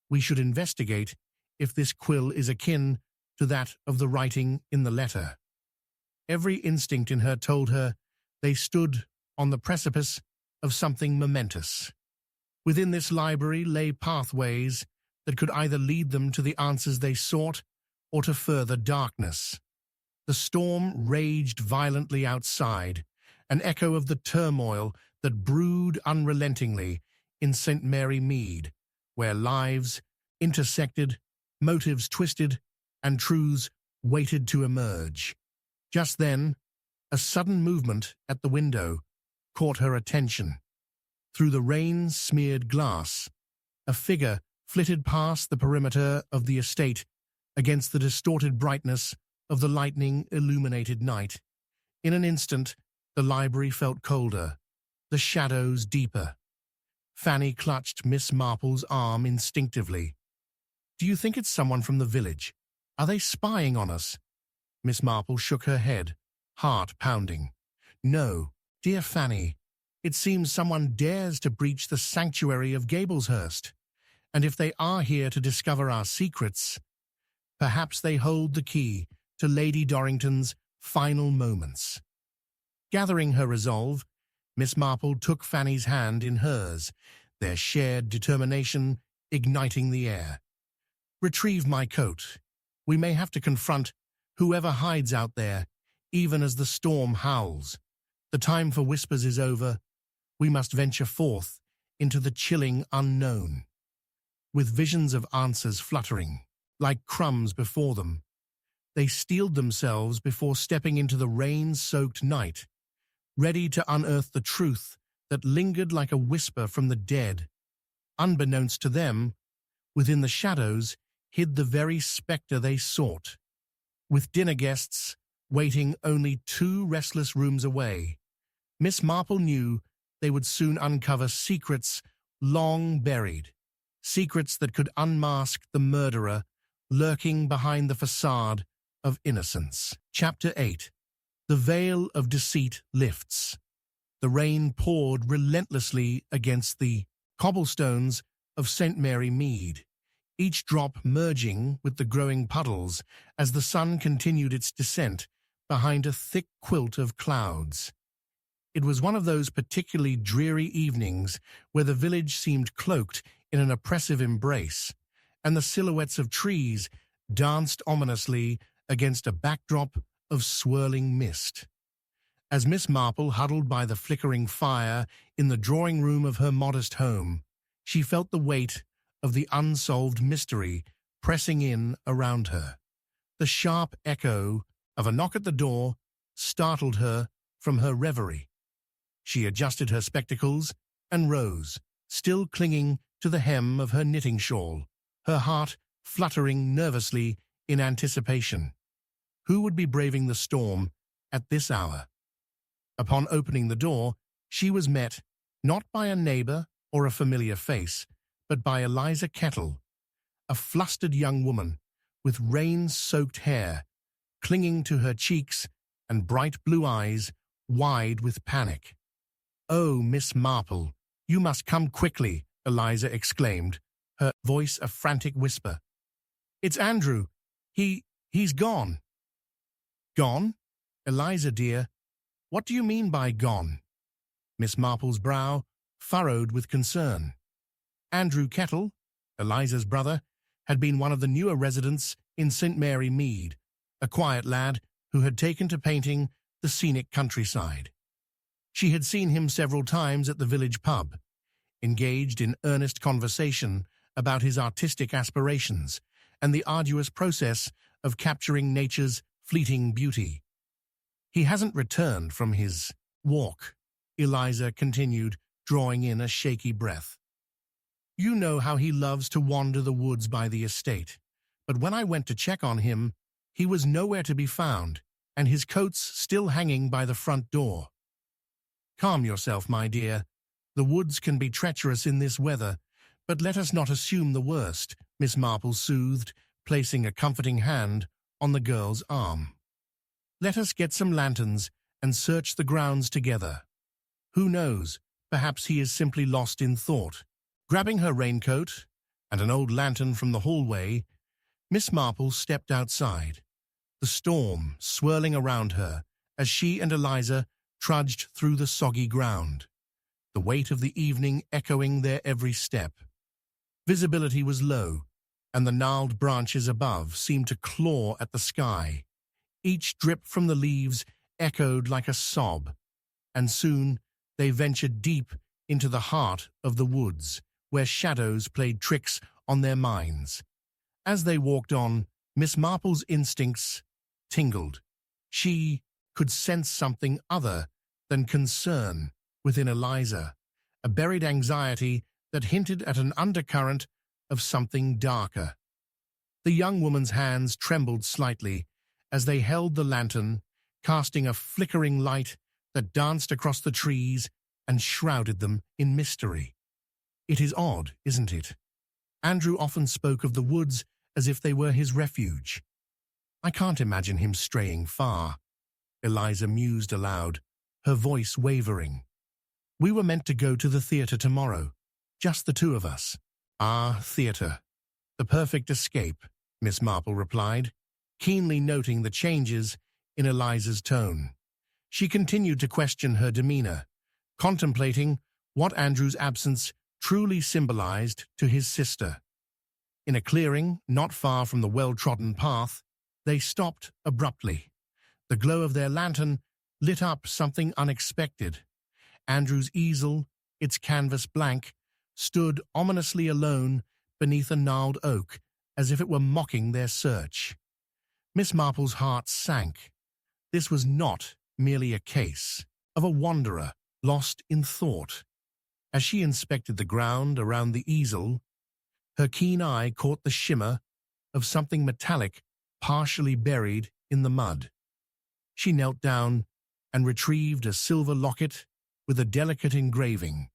we should investigate if this quill is akin to that of the writing in the letter?" Every instinct in her told her they stood on the precipice of something momentous. Within this library lay pathways that could either lead them to the answers they sought or to further darkness. The storm raged violently outside, an echo of the turmoil that brewed unrelentingly in St. Mary Mead, where lives intersected, motives twisted, and truths waited to emerge. Just then, a sudden movement at the window caught her attention. Through the rain-smeared glass, a figure flitted past the perimeter of the estate against the distorted brightness of the lightning-illuminated night. In an instant, the library felt colder, the shadows deeper. Fanny clutched Miss Marple's arm instinctively. "Do you think it's someone from the village? Are they spying on us?" Miss Marple shook her head, heart pounding. "No, dear Fanny. It seems someone dares to breach the sanctuary of Gableshurst, and if they are here to discover our secrets, perhaps they hold the key to Lady Dorrington's final moments." Gathering her resolve, Miss Marple took Fanny's hand in hers, their shared determination igniting the air. "Retrieve my coat. We may have to confront whoever hides out there, even as the storm howls. The time for whispers is over. We must venture forth into the chilling unknown." With visions of answers fluttering, like crumbs before them, they steeled themselves before stepping into the rain-soaked night, ready to unearth the truth that lingered like a whisper from the dead. Unbeknownst to them, within the shadows hid the very spectre they sought. With dinner guests waiting only 2 restless rooms away, Miss Marple knew they would soon uncover secrets long buried, secrets that could unmask the murderer lurking behind the facade of innocence. Chapter 8. The veil of deceit lifts. The rain poured relentlessly against the cobblestones of St. Mary Mead, each drop merging with the growing puddles as the sun continued its descent behind a thick quilt of clouds. It was one of those particularly dreary evenings where the village seemed cloaked in an oppressive embrace, and the silhouettes of trees danced ominously against a backdrop of swirling mist. As Miss Marple huddled by the flickering fire in the drawing-room of her modest home, she felt the weight of the unsolved mystery pressing in around her. The sharp echo of a knock at the door startled her from her reverie. She adjusted her spectacles and rose, still clinging to the hem of her knitting shawl, her heart fluttering nervously in anticipation. Who would be braving the storm at this hour? Upon opening the door, she was met not by a neighbor or a familiar face, but by Eliza Kettle, a flustered young woman with rain-soaked hair clinging to her cheeks and bright blue eyes wide with panic. "Oh, Miss Marple, you must come quickly," Eliza exclaimed, her voice a frantic whisper. "It's Andrew. He's gone." "Gone?" Eliza, dear, what do you mean by gone? Miss Marple's brow furrowed with concern. Andrew Kettle, Eliza's brother, had been one of the newer residents in St. Mary Mead, a quiet lad who had taken to painting the scenic countryside. She had seen him several times at the village pub, engaged in earnest conversation about his artistic aspirations and the arduous process of capturing nature's fleeting beauty. He hasn't returned from his walk, Eliza continued, drawing in a shaky breath. You know how he loves to wander the woods by the estate, but when I went to check on him, he was nowhere to be found, and his coat's still hanging by the front door. Calm yourself, my dear. The woods can be treacherous in this weather, but let us not assume the worst, Miss Marple soothed, placing a comforting hand on the girl's arm. Let us get some lanterns and search the grounds together. Who knows, perhaps he is simply lost in thought. Grabbing her raincoat and an old lantern from the hallway, Miss Marple stepped outside, the storm swirling around her as she and Eliza trudged through the soggy ground, the weight of the evening echoing their every step. Visibility was low, and the gnarled branches above seemed to claw at the sky. Each drip from the leaves echoed like a sob, and soon they ventured deep into the heart of the woods, where shadows played tricks on their minds. As they walked on, Miss Marple's instincts tingled. She could sense something other than concern within Eliza, a buried anxiety that hinted at an undercurrent of something darker. The young woman's hands trembled slightly as they held the lantern, casting a flickering light that danced across the trees and shrouded them in mystery. It is odd, isn't it? Andrew often spoke of the woods as if they were his refuge. I can't imagine him straying far, Eliza mused aloud, her voice wavering. We were meant to go to the theatre tomorrow, just the two of us. Ah, theatre. The perfect escape, Miss Marple replied, keenly noting the changes in Eliza's tone. She continued to question her demeanor, contemplating what Andrew's absence truly symbolized to his sister. In a clearing not far from the well-trodden path, they stopped abruptly. The glow of their lantern lit up something unexpected. Andrew's easel, its canvas blank, stood ominously alone beneath a gnarled oak, as if it were mocking their search. Miss Marple's heart sank. This was not merely a case of a wanderer lost in thought. As she inspected the ground around the easel, her keen eye caught the shimmer of something metallic partially buried in the mud. She knelt down and retrieved a silver locket with a delicate engraving,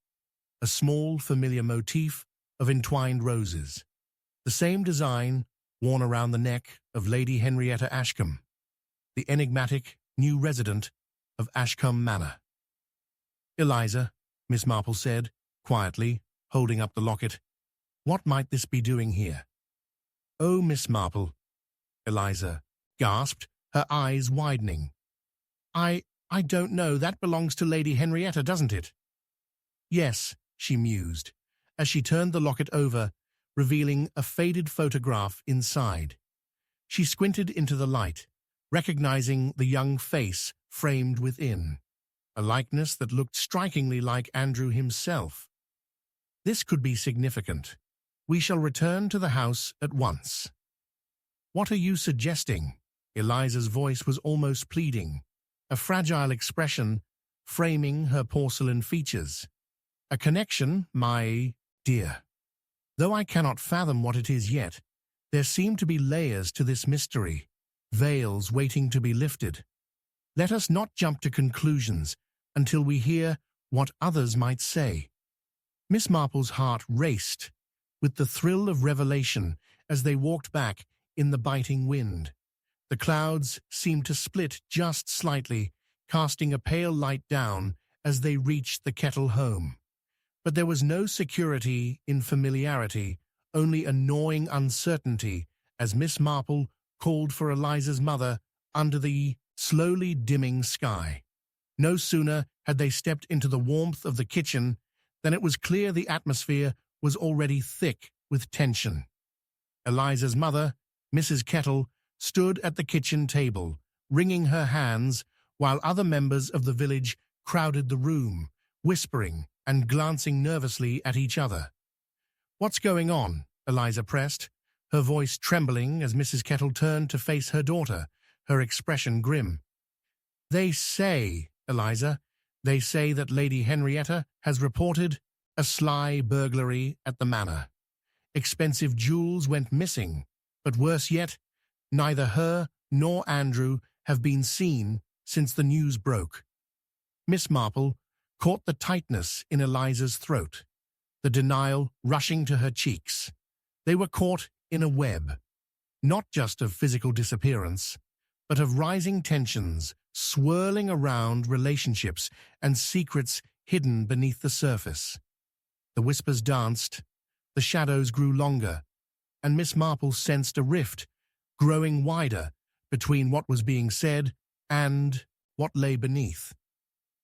a small familiar motif of entwined roses, the same design worn around the neck of Lady Henrietta Ashcombe, the enigmatic new resident of Ashcombe Manor. Eliza, Miss Marple said, quietly, holding up the locket, what might this be doing here? Oh, Miss Marple, Eliza gasped, her eyes widening. I don't know, that belongs to Lady Henrietta, doesn't it? Yes, she mused, as she turned the locket over, revealing a faded photograph inside. She squinted into the light, recognizing the young face framed within, a likeness that looked strikingly like Andrew himself. This could be significant. We shall return to the house at once. What are you suggesting? Eliza's voice was almost pleading, a fragile expression framing her porcelain features. A connection, my dear. Though I cannot fathom what it is yet, there seem to be layers to this mystery, veils waiting to be lifted. Let us not jump to conclusions until we hear what others might say. Miss Marple's heart raced with the thrill of revelation as they walked back in the biting wind. The clouds seemed to split just slightly, casting a pale light down as they reached the Kettle home. But there was no security in familiarity, only a gnawing uncertainty as Miss Marple called for Eliza's mother under the slowly dimming sky. No sooner had they stepped into the warmth of the kitchen than it was clear the atmosphere was already thick with tension. Eliza's mother, Mrs. Kettle, stood at the kitchen table, wringing her hands, while other members of the village crowded the room, whispering and glancing nervously at each other. "What's going on?" Eliza pressed, her voice trembling as Mrs. Kettle turned to face her daughter, her expression grim. "They say, Eliza, they say that Lady Henrietta has reported a sly burglary at the manor. Expensive jewels went missing, but worse yet, neither her nor Andrew have been seen since the news broke." Miss Marple caught the tightness in Eliza's throat, the denial rushing to her cheeks. They were caught in a web, not just of physical disappearance, but of rising tensions swirling around relationships and secrets hidden beneath the surface. The whispers danced, the shadows grew longer, and Miss Marple sensed a rift growing wider between what was being said and what lay beneath.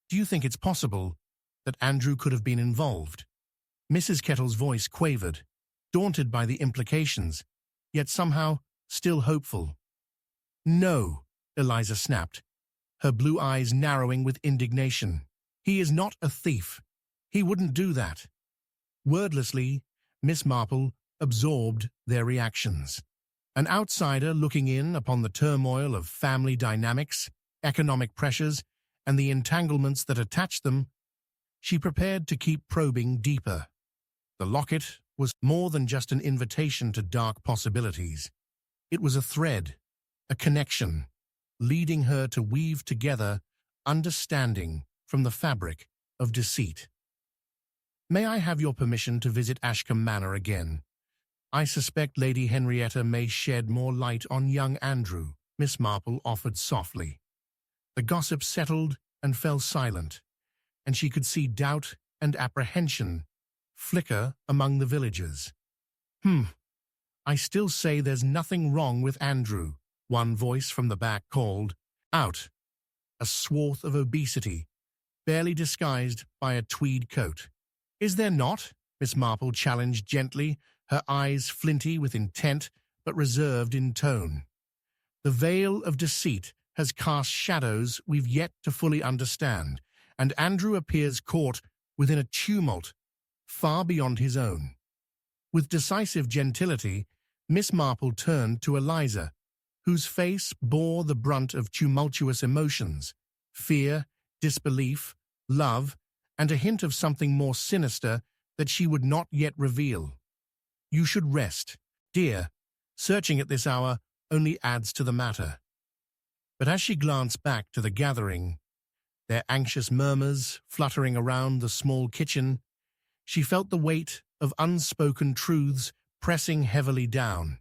"Do you think it's possible that Andrew could have been involved?" Mrs. Kettle's voice quavered, daunted by the implications, yet somehow still hopeful. "No," Eliza snapped, her blue eyes narrowing with indignation. "He is not a thief. He wouldn't do that." Wordlessly, Miss Marple absorbed their reactions. An outsider looking in upon the turmoil of family dynamics, economic pressures, and the entanglements that attached them, she prepared to keep probing deeper. The locket was more than just an invitation to dark possibilities. It was a thread, a connection, leading her to weave together understanding from the fabric of deceit. "May I have your permission to visit Ashcombe Manor again? I suspect Lady Henrietta may shed more light on young Andrew," Miss Marple offered softly. The gossip settled and fell silent, and she could see doubt and apprehension flicker among the villagers. I still say there's nothing wrong with Andrew," one voice from the back called out, a swath of obesity, barely disguised by a tweed coat. "Is there not?" Miss Marple challenged gently, her eyes flinty with intent but reserved in tone. "The veil of deceit has cast shadows we've yet to fully understand, and Andrew appears caught within a tumult far beyond his own." With decisive gentility, Miss Marple turned to Eliza, whose face bore the brunt of tumultuous emotions, fear, disbelief, love, and a hint of something more sinister that she would not yet reveal. "You should rest, dear. Searching at this hour only adds to the matter." But as she glanced back to the gathering, their anxious murmurs fluttering around the small kitchen, she felt the weight of unspoken truths pressing heavily down,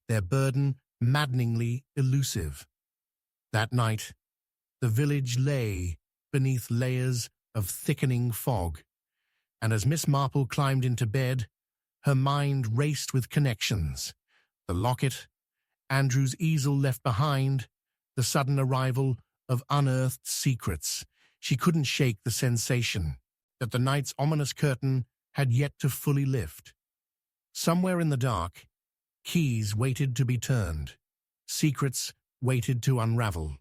their burden maddeningly elusive. That night, the village lay beneath layers of thickening fog, and as Miss Marple climbed into bed, her mind raced with connections. The locket, Andrew's easel left behind, the sudden arrival of unearthed secrets. She couldn't shake the sensation that the night's ominous curtain had yet to fully lift. Somewhere in the dark, keys waited to be turned, secrets waited to unravel.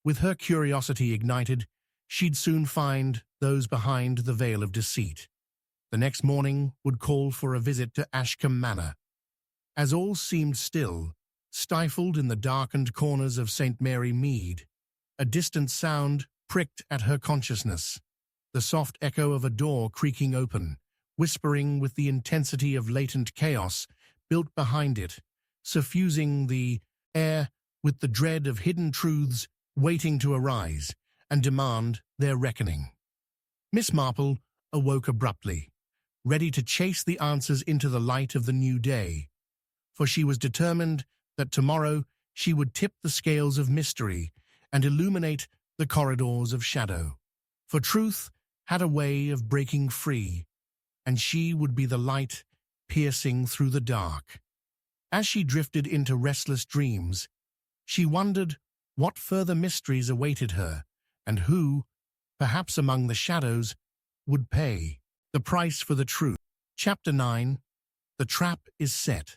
With her curiosity ignited, she'd soon find those behind the veil of deceit. The next morning would call for a visit to Ashcombe Manor. As all seemed still, stifled in the darkened corners of St. Mary Mead, a distant sound pricked at her consciousness, the soft echo of a door creaking open, whispering with the intensity of latent chaos built behind it, suffusing the air with the dread of hidden truths waiting to arise and demand their reckoning. Miss Marple awoke abruptly, ready to chase the answers into the light of the new day, for she was determined that tomorrow she would tip the scales of mystery and illuminate the corridors of shadow. For truth had a way of breaking free, and she would be the light piercing through the dark. As she drifted into restless dreams, she wondered What further mysteries awaited her, and who, perhaps among the shadows, would pay the price for the truth? Chapter 9. The trap is set.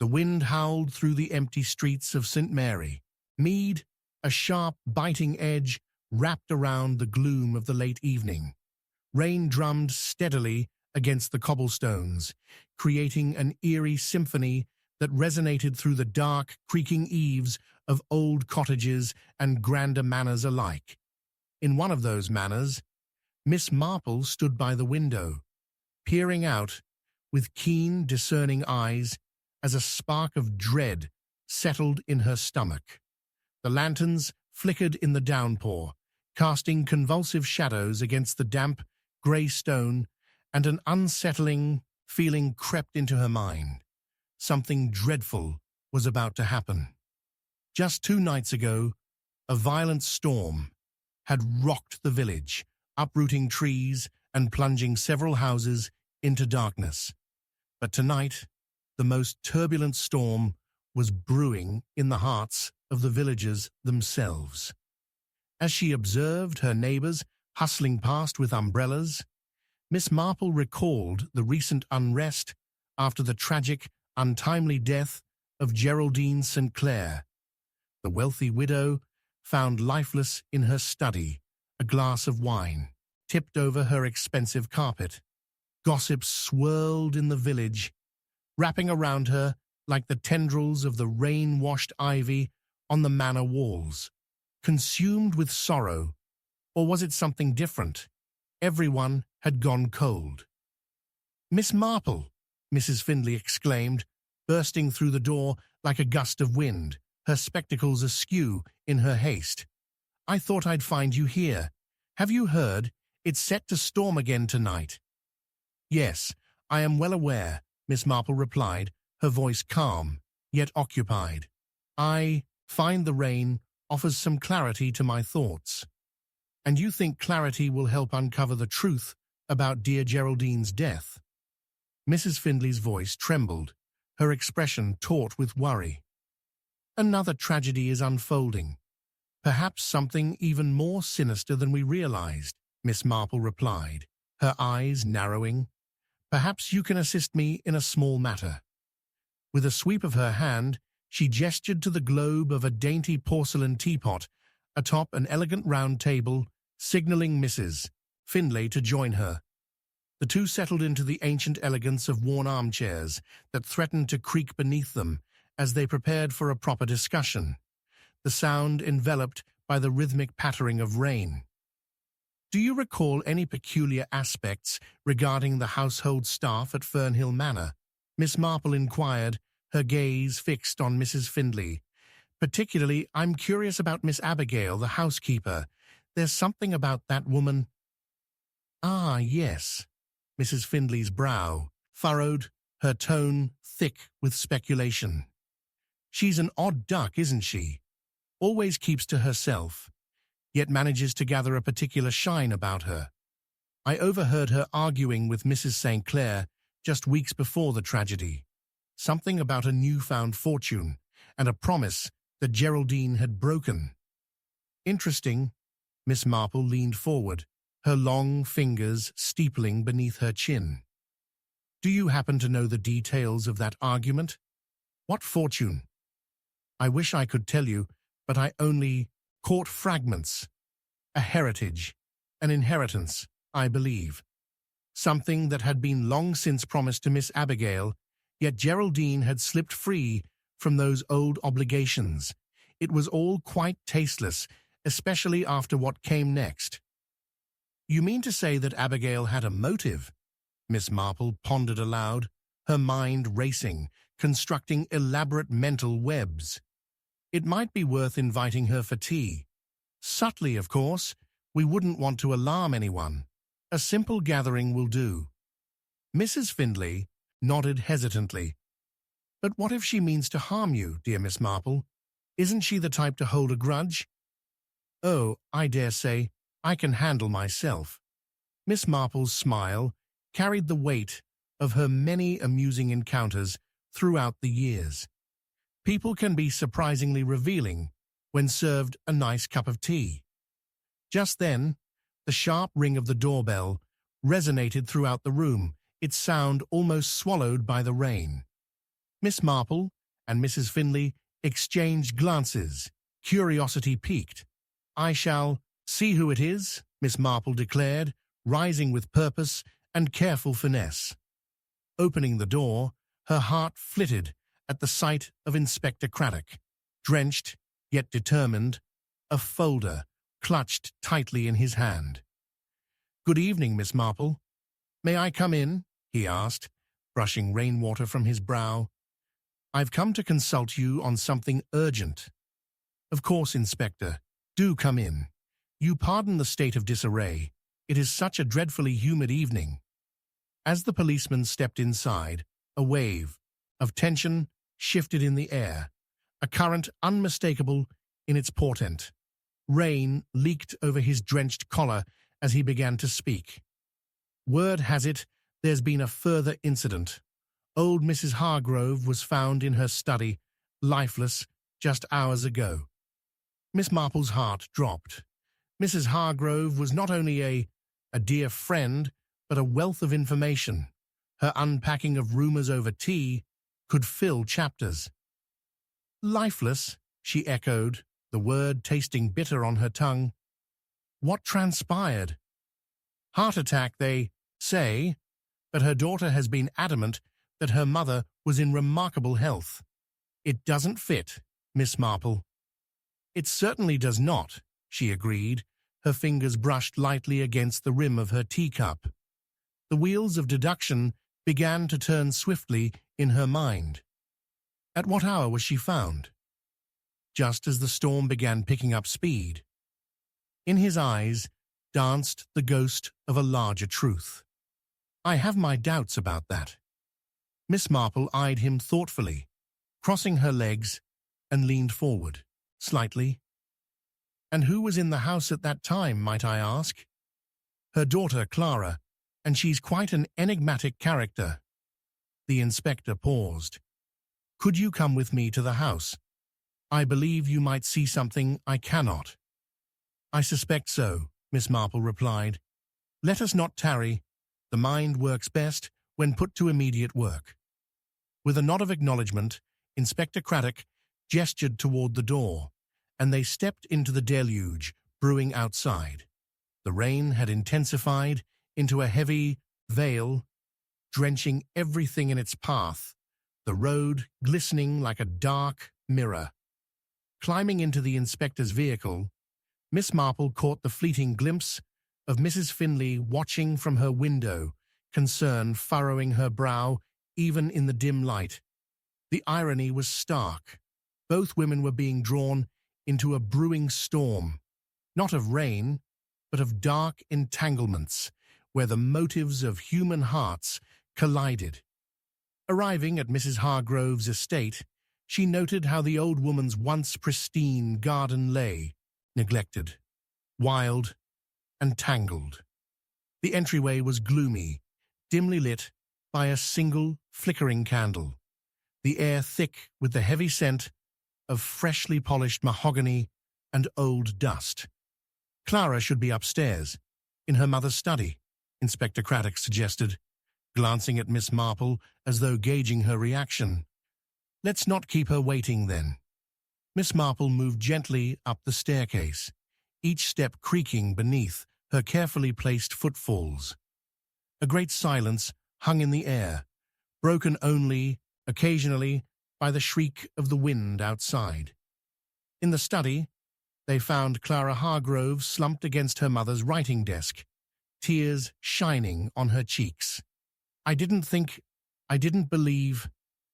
The wind howled through the empty streets of St. Mary. Mead, a sharp, biting edge, wrapped around the gloom of the late evening. Rain drummed steadily against the cobblestones, creating an eerie symphony that resonated through the dark, creaking eaves of old cottages and grander manors alike. In one of those manors, Miss Marple stood by the window, peering out with keen, discerning eyes as a spark of dread settled in her stomach. The lanterns flickered in the downpour, casting convulsive shadows against the damp, grey stone, and an unsettling feeling crept into her mind. Something dreadful was about to happen. Just 2 nights ago, a violent storm had rocked the village, uprooting trees and plunging several houses into darkness. But tonight, the most turbulent storm was brewing in the hearts of the villagers themselves. As she observed her neighbors hustling past with umbrellas, Miss Marple recalled the recent unrest after the tragic, untimely death of Geraldine St. Clair. The wealthy widow found lifeless in her study, a glass of wine tipped over her expensive carpet. Gossip swirled in the village, wrapping around her like the tendrils of the rain-washed ivy on the manor walls. Consumed with sorrow, or was it something different? Everyone had gone cold. "Miss Marple!" Mrs. Findlay exclaimed, bursting through the door like a gust of wind, her spectacles askew in her haste. "I thought I'd find you here. Have you heard? It's set to storm again tonight." "Yes, I am well aware," Miss Marple replied, her voice calm, yet occupied. "I find the rain offers some clarity to my thoughts." "And you think clarity will help uncover the truth about dear Geraldine's death?" Mrs. Findlay's voice trembled, her expression taut with worry. "Another tragedy is unfolding. Perhaps something even more sinister than we realized," Miss Marple replied, her eyes narrowing. "Perhaps you can assist me in a small matter." With a sweep of her hand, she gestured to the globe of a dainty porcelain teapot atop an elegant round table, signaling Mrs. Findlay to join her. The two settled into the ancient elegance of worn armchairs that threatened to creak beneath them as they prepared for a proper discussion, the sound enveloped by the rhythmic pattering of rain. "Do you recall any peculiar aspects regarding the household staff at Fernhill Manor?" Miss Marple inquired, her gaze fixed on Mrs. Findlay. "Particularly, I'm curious about Miss Abigail, the housekeeper. There's something about that woman—" "Ah, yes." Mrs. Findlay's brow furrowed, her tone thick with speculation. "She's an odd duck, isn't she? Always keeps to herself, yet manages to gather a particular shine about her. I overheard her arguing with Mrs. St. Clair just weeks before the tragedy. Something about a newfound fortune and a promise that Geraldine had broken." "Interesting." Miss Marple leaned forward, her long fingers steepling beneath her chin. "Do you happen to know the details of that argument?" "What fortune?" "I wish I could tell you, but I only caught fragments. A heritage, an inheritance, I believe. Something that had been long since promised to Miss Abigail, yet Geraldine had slipped free from those old obligations. It was all quite tasteless, especially after what came next." "You mean to say that Abigail had a motive?" Miss Marple pondered aloud, her mind racing, constructing elaborate mental webs. "It might be worth inviting her for tea. Subtly, of course. We wouldn't want to alarm anyone. A simple gathering will do." Mrs. Findlay nodded hesitantly. "But what if she means to harm you, dear Miss Marple? Isn't she the type to hold a grudge?" "Oh, I dare say I can handle myself." Miss Marple's smile carried the weight of her many amusing encounters throughout the years. "People can be surprisingly revealing when served a nice cup of tea. Just then, the sharp ring of the doorbell resonated throughout the room, its sound almost swallowed by the rain. Miss Marple and Mrs. Finley exchanged glances, curiosity piqued. "I shall see who it is," Miss Marple declared, rising with purpose and careful finesse. Opening the door, her heart flitted at the sight of Inspector Craddock, drenched yet determined, a folder clutched tightly in his hand. "Good evening, Miss Marple. May I come in?" he asked, brushing rainwater from his brow. "I've come to consult you on something urgent." "Of course, Inspector. Do come in. You pardon the state of disarray. It is such a dreadfully humid evening." As the policeman stepped inside, a wave of tension shifted in the air, a current unmistakable in its portent. Rain leaked over his drenched collar as he began to speak. "Word has it there's been a further incident. Old Mrs. Hargrove was found in her study, lifeless, just hours ago." Miss Marple's heart dropped. Mrs. Hargrove was not only a dear friend, but a wealth of information. Her unpacking of rumors over tea could fill chapters. "Lifeless," she echoed, the word tasting bitter on her tongue. "What transpired?" "Heart attack, they say, but her daughter has been adamant that her mother was in remarkable health." "It doesn't fit, Miss Marple." "It certainly does not," she agreed, her fingers brushed lightly against the rim of her teacup. The wheels of deduction began to turn swiftly in her mind. At what hour was she found? Just as the storm began picking up speed. In his eyes danced the ghost of a larger truth. "I have my doubts about that." Miss Marple eyed him thoughtfully, crossing her legs, and leaned forward, slightly. "And who was in the house at that time, might I ask?" "Her daughter, Clara, and she's quite an enigmatic character." The inspector paused. "Could you come with me to the house? I believe you might see something I cannot." "I suspect so," Miss Marple replied. "Let us not tarry. The mind works best when put to immediate work." With a nod of acknowledgement, Inspector Craddock gestured toward the door, and they stepped into the deluge brewing outside. The rain had intensified into a heavy veil, drenching everything in its path, the road glistening like a dark mirror. Climbing into the inspector's vehicle, Miss Marple caught the fleeting glimpse of Mrs. Finley watching from her window, concern furrowing her brow even in the dim light. The irony was stark. Both women were being drawn into a brewing storm, not of rain, but of dark entanglements, where the motives of human hearts collided. Arriving at Mrs. Hargrove's estate, she noted how the old woman's once pristine garden lay, neglected, wild, and tangled. The entryway was gloomy, dimly lit by a single flickering candle, the air thick with the heavy scent of freshly polished mahogany and old dust. "Clara should be upstairs, in her mother's study," Inspector Craddock suggested, glancing at Miss Marple as though gauging her reaction. "Let's not keep her waiting, then." Miss Marple moved gently up the staircase, each step creaking beneath her carefully placed footfalls. A great silence hung in the air, broken only, occasionally, by the shriek of the wind outside. In the study, they found Clara Hargrove slumped against her mother's writing desk, tears shining on her cheeks. I didn't believe.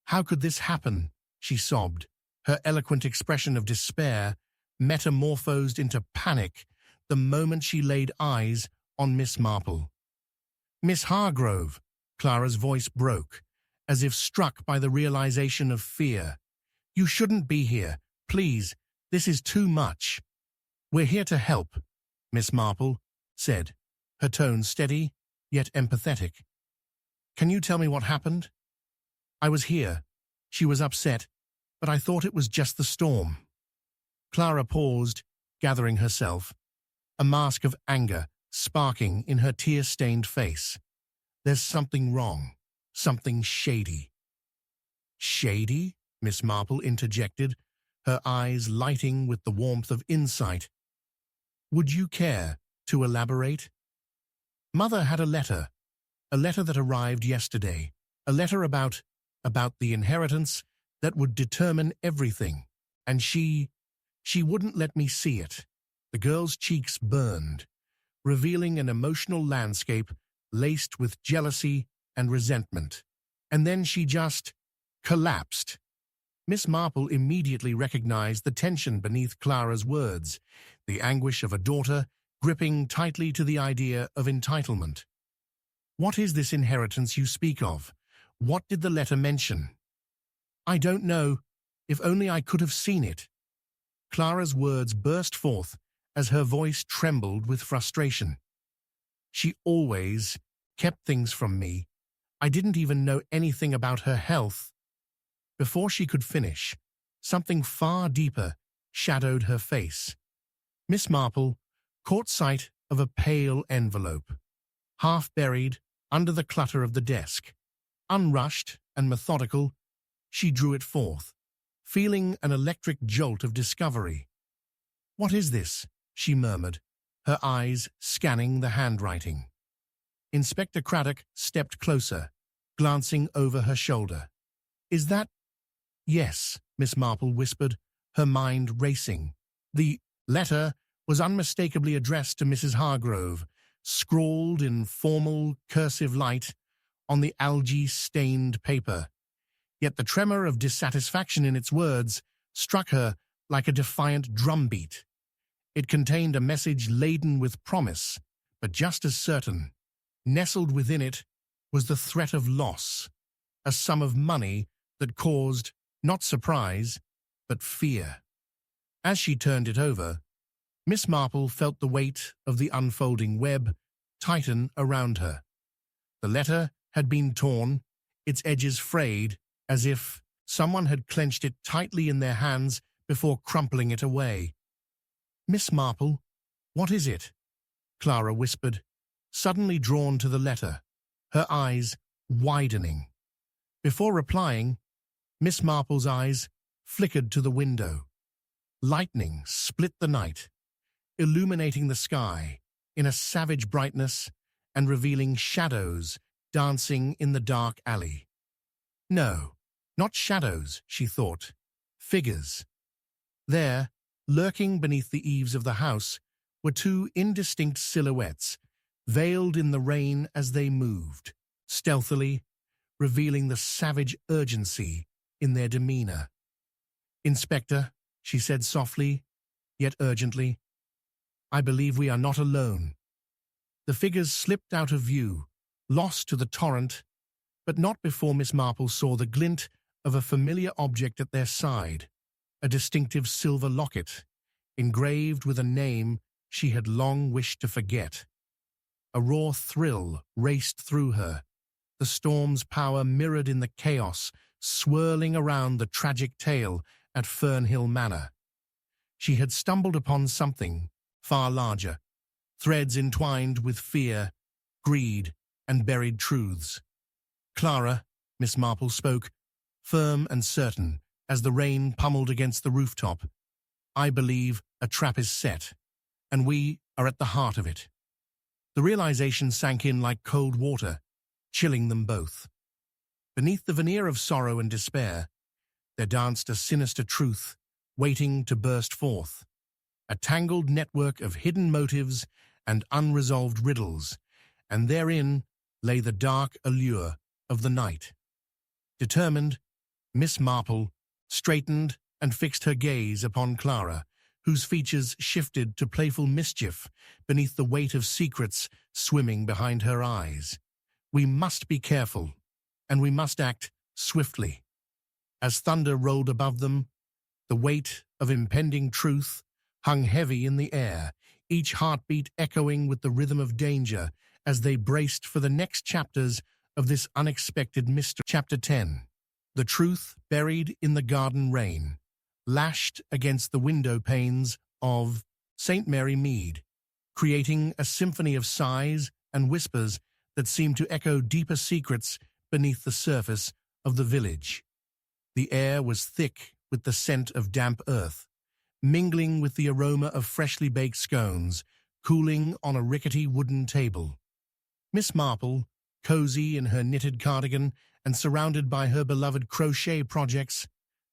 How could this happen?" she sobbed, her eloquent expression of despair metamorphosed into panic the moment she laid eyes on Miss Marple. "Miss Hargrove," Clara's voice broke, as if struck by the realization of fear. "You shouldn't be here. Please, this is too much." "We're here to help," Miss Marple said, her tone steady yet empathetic. "Can you tell me what happened?" "I was here. She was upset, but I thought it was just the storm." Clara paused, gathering herself, a mask of anger sparking in her tear-stained face. There's something wrong, something shady. Shady? Miss Marple interjected, her eyes lighting with the warmth of insight. Would you care to elaborate? Mother had a letter that arrived yesterday, a letter about the inheritance that would determine everything, and she wouldn't let me see it. The girl's cheeks burned, revealing an emotional landscape laced with jealousy and resentment. And then she just collapsed. Miss Marple immediately recognized the tension beneath Clara's words, the anguish of a daughter gripping tightly to the idea of entitlement. What is this inheritance you speak of? What did the letter mention? I don't know. If only I could have seen it. Clara's words burst forth as her voice trembled with frustration. She always kept things from me. I didn't even know anything about her health. Before she could finish, something far deeper shadowed her face. Miss Marple caught sight of a pale envelope, half buried under the clutter of the desk. Unrushed and methodical, she drew it forth, feeling an electric jolt of discovery. "What is this?" she murmured, her eyes scanning the handwriting. Inspector Craddock stepped closer, glancing over her shoulder. "Is that—" "Yes," Miss Marple whispered, her mind racing. The letter was unmistakably addressed to Mrs. Hargrove, scrawled in formal, cursive light on the algae-stained paper. Yet the tremor of dissatisfaction in its words struck her like a defiant drumbeat. It contained a message laden with promise, but just as certain. Nestled within it was the threat of loss, a sum of money that caused not surprise, but fear. As she turned it over, Miss Marple felt the weight of the unfolding web tighten around her. The letter had been torn, its edges frayed, as if someone had clenched it tightly in their hands before crumpling it away. "Miss Marple, what is it?" Clara whispered, suddenly drawn to the letter, her eyes widening. Before replying, Miss Marple's eyes flickered to the window. Lightning split the night, illuminating the sky in a savage brightness and revealing shadows dancing in the dark alley. No, not shadows, she thought. Figures. There, lurking beneath the eaves of the house, were two indistinct silhouettes, veiled in the rain as they moved, stealthily, revealing the savage urgency in their demeanor. "Inspector," she said softly, yet urgently, "I believe we are not alone." The figures slipped out of view, lost to the torrent, but not before Miss Marple saw the glint of a familiar object at their side, a distinctive silver locket, engraved with a name she had long wished to forget. A raw thrill raced through her, the storm's power mirrored in the chaos swirling around the tragic tale at Fernhill Manor. She had stumbled upon something far larger, threads entwined with fear, greed, and buried truths. "Clara," Miss Marple spoke, firm and certain as the rain pummeled against the rooftop, "I believe a trap is set, and we are at the heart of it." The realization sank in like cold water, chilling them both. Beneath the veneer of sorrow and despair, there danced a sinister truth, waiting to burst forth. A tangled network of hidden motives and unresolved riddles, and therein lay the dark allure of the night. Determined, Miss Marple straightened and fixed her gaze upon Clara, whose features shifted to playful mischief beneath the weight of secrets swimming behind her eyes. "We must be careful, and we must act swiftly." As thunder rolled above them, the weight of impending truth hung heavy in the air, each heartbeat echoing with the rhythm of danger as they braced for the next chapters of this unexpected mystery. Chapter 10. The Truth Buried in the Garden Rain. lashed against the window panes of St. Mary Mead, creating a symphony of sighs and whispers that seemed to echo deeper secrets beneath the surface of the village. The air was thick with the scent of damp earth, mingling with the aroma of freshly baked scones, cooling on a rickety wooden table. Miss Marple, cozy in her knitted cardigan and surrounded by her beloved crochet projects,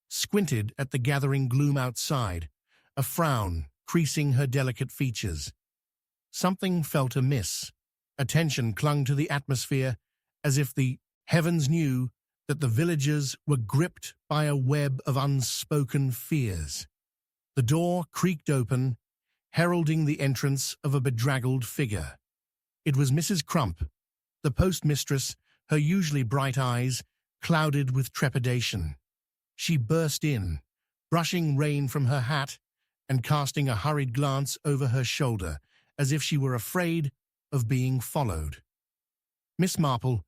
squinted at the gathering gloom outside, a frown creasing her delicate features. Something felt amiss. A tension clung to the atmosphere, as if the heavens knew that the villagers were gripped by a web of unspoken fears. The door creaked open, heralding the entrance of a bedraggled figure. It was Mrs. Crump, the postmistress, her usually bright eyes clouded with trepidation. She burst in, brushing rain from her hat and casting a hurried glance over her shoulder, as if she were afraid of being followed. "Miss Marple,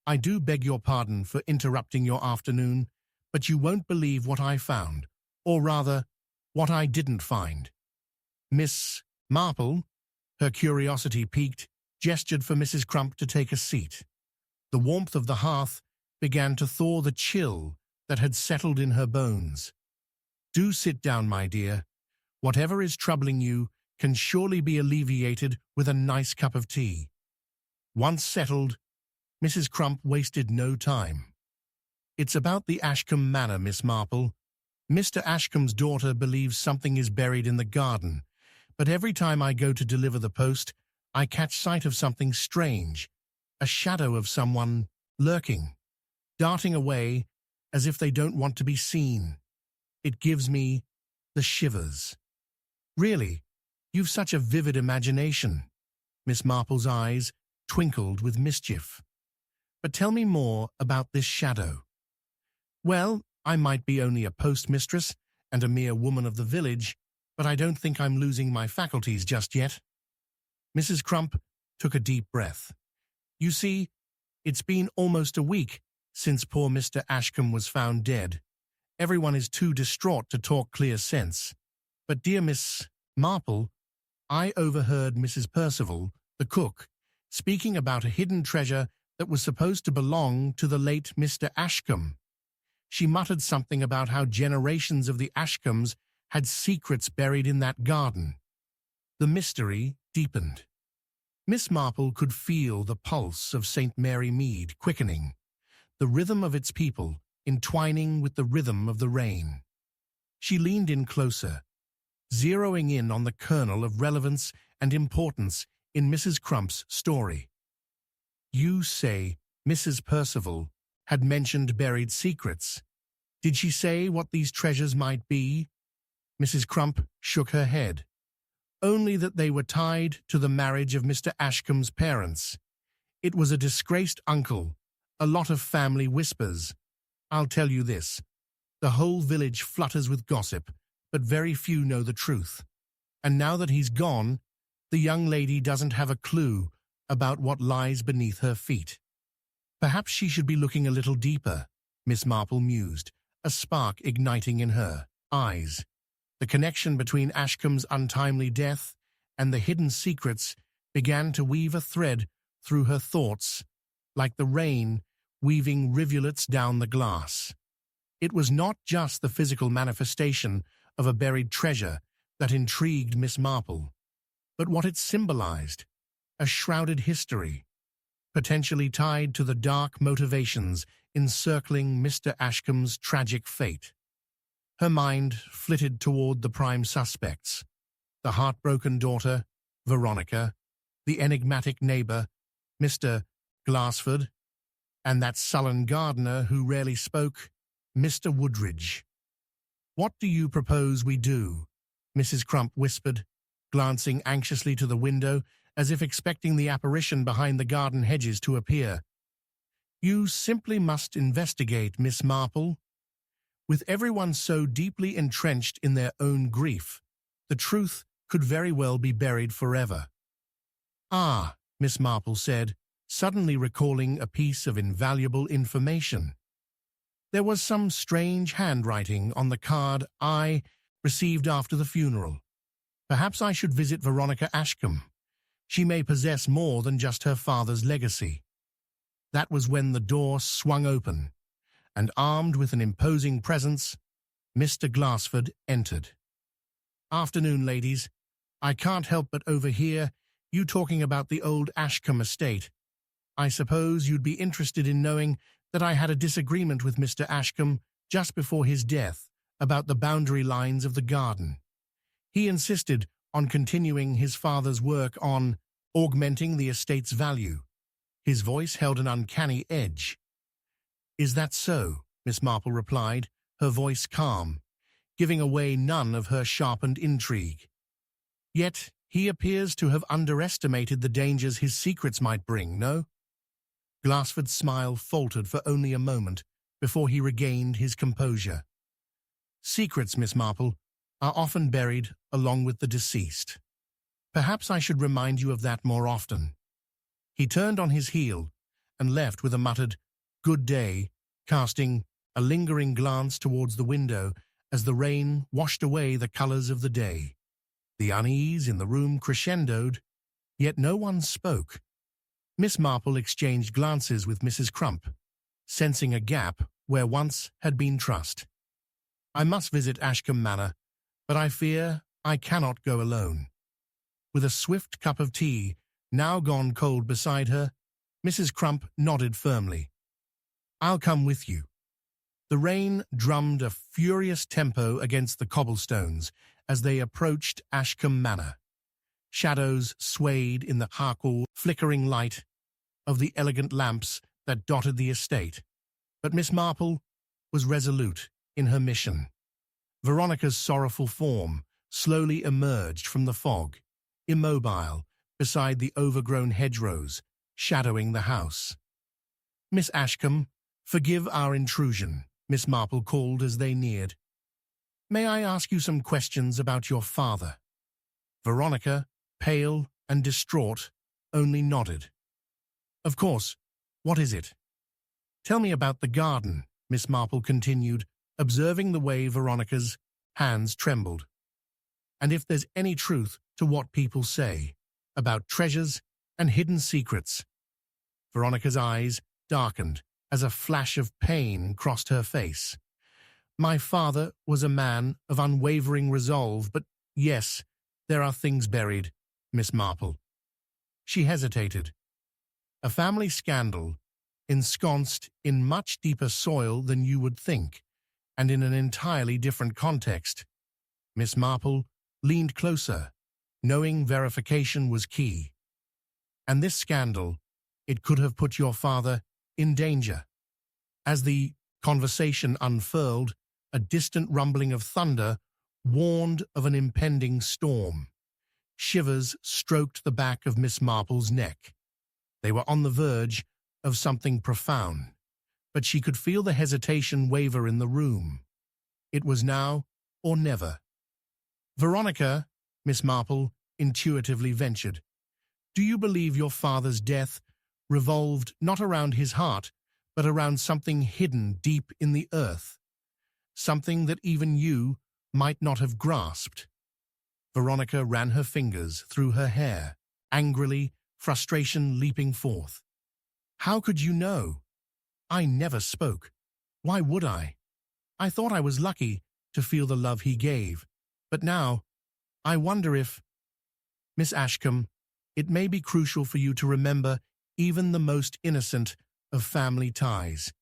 I do beg your pardon for interrupting your afternoon, but you won't believe what I found, or rather, what I didn't find." Miss Marple, her curiosity piqued, gestured for Mrs. Crump to take a seat. The warmth of the hearth began to thaw the chill that had settled in her bones. "Do sit down, my dear. Whatever is troubling you can surely be alleviated with a nice cup of tea." Once settled, Mrs. Crump wasted no time. "It's about the Ashcombe Manor, Miss Marple. Mr. Ashcombe's daughter believes something is buried in the garden, but every time I go to deliver the post, I catch sight of something strange, a shadow of someone lurking, darting away as if they don't want to be seen. It gives me the shivers." "Really, you've such a vivid imagination." Miss Marple's eyes twinkled with mischief. "But tell me more about this shadow." "Well, I might be only a postmistress and a mere woman of the village, but I don't think I'm losing my faculties just yet." Mrs. Crump took a deep breath. "You see, it's been almost a week since poor Mr. Ashcombe was found dead. Everyone is too distraught to talk clear sense. But dear Miss Marple, I overheard Mrs. Percival, the cook, speaking about a hidden treasure that was supposed to belong to the late Mr. Ashcombe. She muttered something about how generations of the Ashcombes had secrets buried in that garden." The mystery deepened. Miss Marple could feel the pulse of St. Mary Mead quickening, the rhythm of its people entwining with the rhythm of the rain. She leaned in closer, zeroing in on the kernel of relevance and importance in Mrs. Crump's story. "You say Mrs. Percival had mentioned buried secrets. Did she say what these treasures might be?" Mrs. Crump shook her head. "Only that they were tied to the marriage of Mr. Ashcombe's parents. It was a disgraced uncle, a lot of family whispers. I'll tell you this, the whole village flutters with gossip, but very few know the truth. And now that he's gone, the young lady doesn't have a clue about what lies beneath her feet." "Perhaps she should be looking a little deeper," Miss Marple mused, a spark igniting in her eyes. The connection between Ashcombe's untimely death and the hidden secrets began to weave a thread through her thoughts, like the rain weaving rivulets down the glass. It was not just the physical manifestation of a buried treasure that intrigued Miss Marple, but what it symbolized, a shrouded history, potentially tied to the dark motivations encircling Mr. Ashcombe's tragic fate. Her mind flitted toward the prime suspects, the heartbroken daughter, Veronica, the enigmatic neighbor, Mr. Glassford, and that sullen gardener who rarely spoke, Mr. Woodridge. "What do you propose we do?" Mrs. Crump whispered, glancing anxiously to the window as if expecting the apparition behind the garden hedges to appear. "You simply must investigate, Miss Marple. With everyone so deeply entrenched in their own grief, the truth could very well be buried forever." "Ah," Miss Marple said, suddenly recalling a piece of invaluable information. There was some strange handwriting on the card I received after the funeral. Perhaps I should visit Veronica Ashcombe. She may possess more than just her father's legacy. That was when the door swung open, and armed with an imposing presence, Mr. Glassford entered. "Afternoon, ladies. I can't help but overhear you talking about the old Ashcombe estate. I suppose you'd be interested in knowing that I had a disagreement with Mr. Ashcombe just before his death about the boundary lines of the garden. He insisted on continuing his father's work on augmenting the estate's value." His voice held an uncanny edge. "Is that so?" Miss Marple replied, her voice calm, giving away none of her sharpened intrigue. "Yet he appears to have underestimated the dangers his secrets might bring, no?" Glassford's smile faltered for only a moment before he regained his composure. "Secrets, Miss Marple, are often buried along with the deceased. Perhaps I should remind you of that more often." He turned on his heel and left with a muttered, "Good day," casting a lingering glance towards the window as the rain washed away the colors of the day. The unease in the room crescendoed, yet no one spoke. Miss Marple exchanged glances with Mrs. Crump, sensing a gap where once had been trust. "I must visit Ashcombe Manor, but I fear I cannot go alone." With a swift cup of tea now gone cold beside her, Mrs. Crump nodded firmly. "I'll come with you." The rain drummed a furious tempo against the cobblestones as they approached Ashcombe Manor. Shadows swayed in the charcoal flickering light of the elegant lamps that dotted the estate, but Miss Marple was resolute in her mission. Veronica's sorrowful form slowly emerged from the fog, immobile beside the overgrown hedgerows shadowing the house. "Miss Ashcombe, forgive our intrusion," Miss Marple called as they neared. "May I ask you some questions about your father?" Veronica, pale and distraught, only nodded. "Of course. What is it?" "Tell me about the garden," Miss Marple continued, observing the way Veronica's hands trembled. "And if there's any truth to what people say about treasures and hidden secrets." Veronica's eyes darkened as a flash of pain crossed her face. "My father was a man of unwavering resolve, but yes, there are things buried, Miss Marple." She hesitated. "A family scandal, ensconced in much deeper soil than you would think, and in an entirely different context." Miss Marple leaned closer, knowing verification was key. "And this scandal, it could have put your father in danger." As the conversation unfurled, a distant rumbling of thunder warned of an impending storm. Shivers stroked the back of Miss Marple's neck. They were on the verge of something profound, but she could feel the hesitation waver in the room. It was now or never. "Veronica," Miss Marple intuitively ventured, "do you believe your father's death revolved not around his heart, but around something hidden deep in the earth? Something that even you might not have grasped?" Veronica ran her fingers through her hair, angrily, frustration leaping forth. "How could you know? I never spoke. Why would I? I thought I was lucky to feel the love he gave, but now I wonder if—" "Miss Ashcombe, it may be crucial for you to remember even the most innocent of family ties,"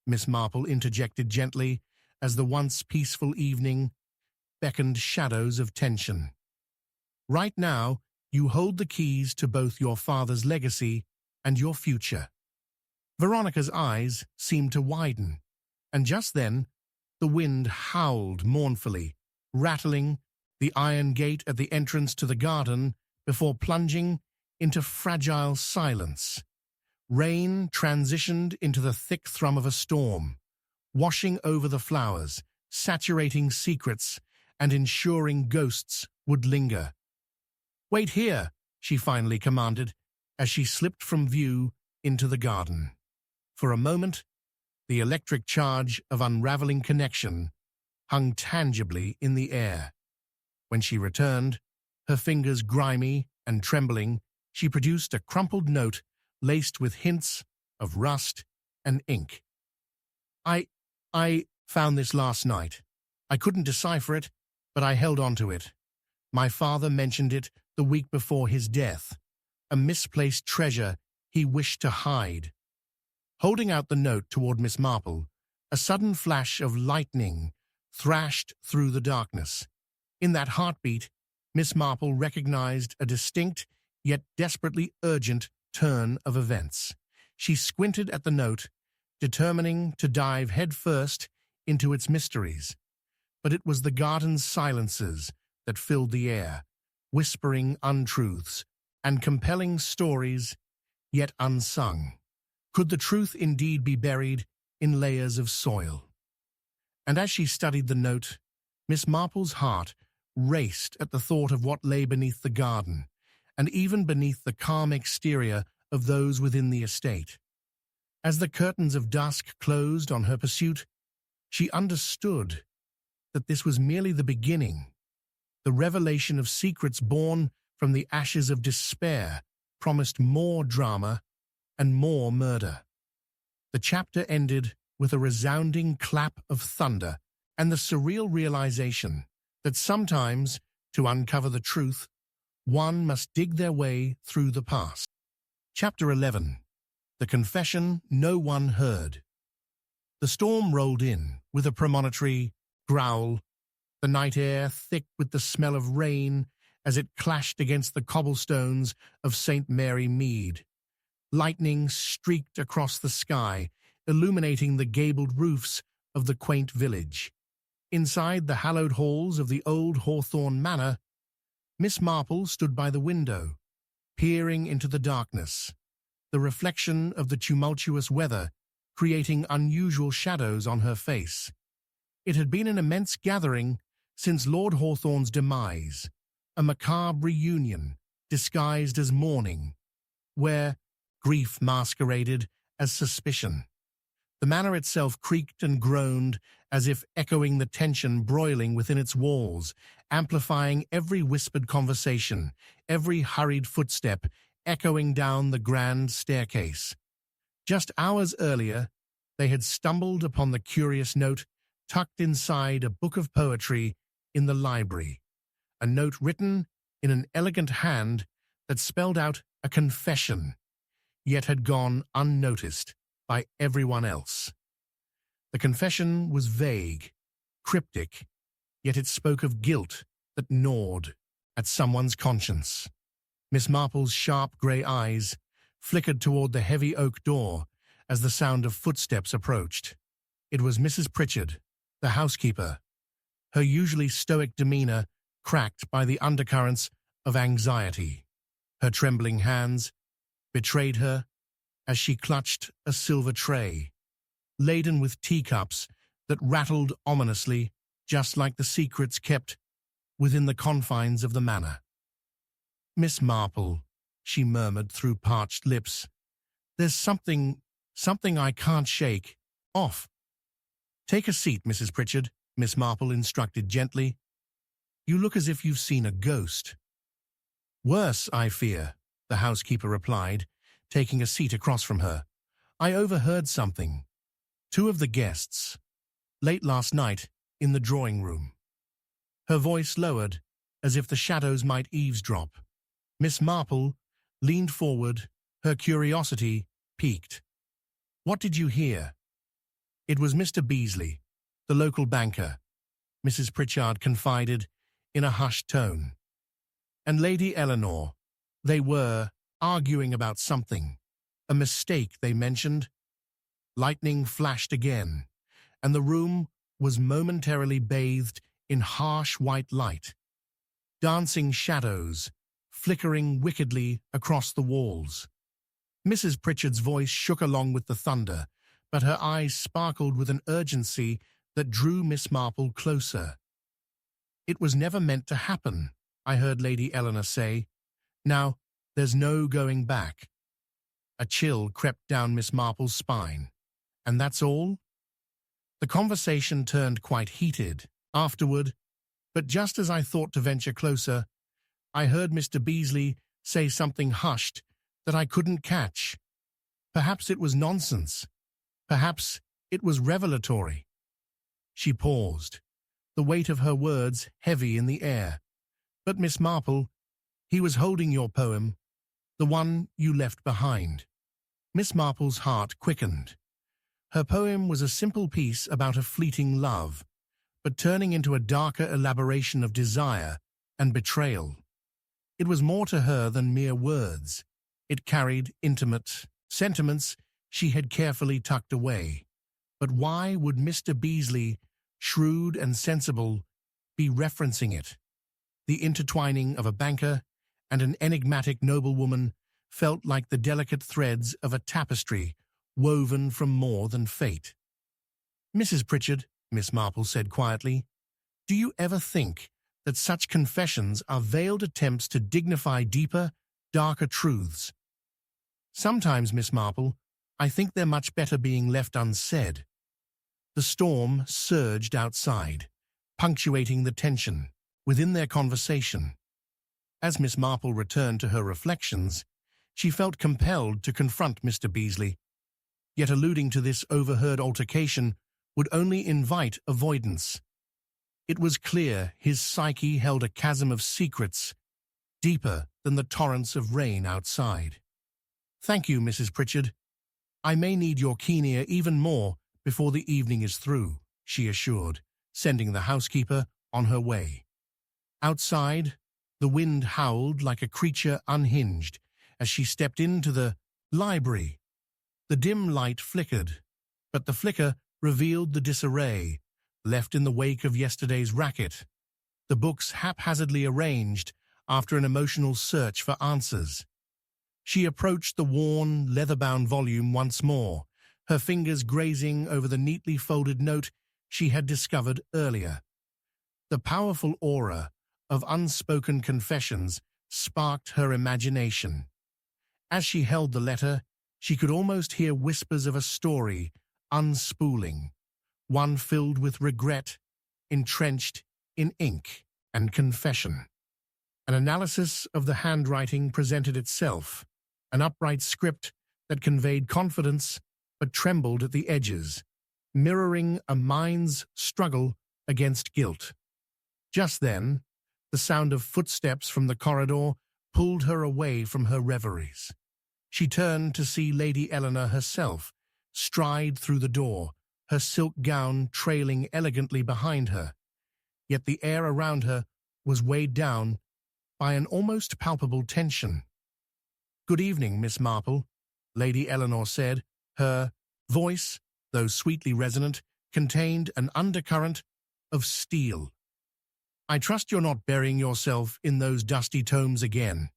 Miss Marple interjected gently as the once peaceful evening beckoned shadows of tension. "Right now, you hold the keys to both your father's legacy and your future." Veronica's eyes seemed to widen, and just then the wind howled mournfully, rattling the iron gate at the entrance to the garden before plunging into fragile silence. Rain transitioned into the thick thrum of a storm, washing over the flowers, saturating secrets, and ensuring ghosts would linger. "Wait here," she finally commanded, as she slipped from view into the garden. For a moment, The electric charge of unraveling connection hung tangibly in the air. When she returned, her fingers grimy and trembling, she produced a crumpled note laced with hints of rust and ink. I found this last night. I couldn't decipher it, but I held on to it. My father mentioned it the week before his death, a misplaced treasure he wished to hide. Holding out the note toward Miss Marple, a sudden flash of lightning thrashed through the darkness. In that heartbeat, Miss Marple recognized a distinct, yet desperately urgent turn of events. She squinted at the note, determining to dive headfirst into its mysteries. But it was the garden's silences that filled the air, whispering untruths and compelling stories yet unsung. Could the truth indeed be buried in layers of soil? And as she studied the note, Miss Marple's heart raced at the thought of what lay beneath the garden, and even beneath the calm exterior of those within the estate. As the curtains of dusk closed on her pursuit, she understood that this was merely the beginning. The revelation of secrets born from the ashes of despair promised more drama and more murder. The chapter ended with a resounding clap of thunder and the surreal realization that sometimes, to uncover the truth, one must dig their way through the past. Chapter 11. The Confession No One Heard. The storm rolled in with a premonitory growl, the night air thick with the smell of rain as it clashed against the cobblestones of St. Mary Mead. Lightning streaked across the sky, illuminating the gabled roofs of the quaint village. Inside the hallowed halls of the old Hawthorne Manor, Miss Marple stood by the window, peering into the darkness, the reflection of the tumultuous weather creating unusual shadows on her face. It had been an immense gathering since Lord Hawthorne's demise, a macabre reunion disguised as mourning, where grief masqueraded as suspicion. The manor itself creaked and groaned as if echoing the tension broiling within its walls, amplifying every whispered conversation, every hurried footstep echoing down the grand staircase. Just hours earlier, they had stumbled upon the curious note tucked inside a book of poetry in the library, a note written in an elegant hand that spelled out a confession, yet had gone unnoticed by everyone else. The confession was vague, cryptic, yet it spoke of guilt that gnawed at someone's conscience. Miss Marple's sharp grey eyes flickered toward the heavy oak door as the sound of footsteps approached. It was Mrs. Pritchard, the housekeeper, her usually stoic demeanor cracked by the undercurrents of anxiety. Her trembling hands betrayed her as she clutched a silver tray, laden with teacups that rattled ominously, just like the secrets kept within the confines of the manor. "Miss Marple," she murmured through parched lips, "there's something I can't shake off." "Take a seat, Mrs. Pritchard," Miss Marple instructed gently. "You look as if you've seen a ghost." "Worse, I fear," the housekeeper replied, taking a seat across from her. "I overheard something. Two of the guests, late last night, in the drawing room." Her voice lowered, as if the shadows might eavesdrop. Miss Marple leaned forward, her curiosity piqued. "What did you hear?" "It was Mr. Beasley, the local banker," Mrs. Pritchard confided in a hushed tone. "And Lady Eleanor. They were arguing about something. A mistake, they mentioned." Lightning flashed again, and the room was momentarily bathed in harsh white light. Dancing shadows flickering wickedly across the walls. Mrs. Pritchard's voice shook along with the thunder, but her eyes sparkled with an urgency that drew Miss Marple closer. "It was never meant to happen," I heard Lady Eleanor say. "Now, there's no going back." A chill crept down Miss Marple's spine. And that's all? The conversation turned quite heated afterward, but just as I thought to venture closer, I heard Mr. Beasley say something hushed that I couldn't catch. Perhaps it was nonsense. Perhaps it was revelatory. She paused, the weight of her words heavy in the air. But Miss Marple, he was holding your poem, the one you left behind. Miss Marple's heart quickened. Her poem was a simple piece about a fleeting love, but turning into a darker elaboration of desire and betrayal. It was more to her than mere words. It carried intimate sentiments she had carefully tucked away. But why would Mr. Beasley, shrewd and sensible, be referencing it? The intertwining of a banker and an enigmatic noblewoman felt like the delicate threads of a tapestry woven from more than fate. "Mrs. Pritchard," Miss Marple said quietly, "do you ever think that such confessions are veiled attempts to dignify deeper, darker truths?" "Sometimes, Miss Marple, I think they're much better being left unsaid." The storm surged outside, punctuating the tension within their conversation. As Miss Marple returned to her reflections, she felt compelled to confront Mr. Beasley. Yet alluding to this overheard altercation would only invite avoidance. It was clear his psyche held a chasm of secrets deeper than the torrents of rain outside. "Thank you, Mrs. Pritchard. I may need your keen ear even more before the evening is through," she assured, sending the housekeeper on her way. Outside, the wind howled like a creature unhinged as she stepped into the library. The dim light flickered, but the flicker revealed the disarray left in the wake of yesterday's racket, the books haphazardly arranged after an emotional search for answers. She approached the worn, leather-bound volume once more, her fingers grazing over the neatly folded note she had discovered earlier. The powerful aura of unspoken confessions sparked her imagination. As she held the letter, she could almost hear whispers of a story unspooling, one filled with regret, entrenched in ink and confession. An analysis of the handwriting presented itself, an upright script that conveyed confidence but trembled at the edges, mirroring a mind's struggle against guilt. Just then, the sound of footsteps from the corridor pulled her away from her reveries. She turned to see Lady Eleanor herself stride through the door, her silk gown trailing elegantly behind her. Yet the air around her was weighed down by an almost palpable tension. "Good evening, Miss Marple," Lady Eleanor said. Her voice, though sweetly resonant, contained an undercurrent of steel. "I trust you're not burying yourself in those dusty tomes again."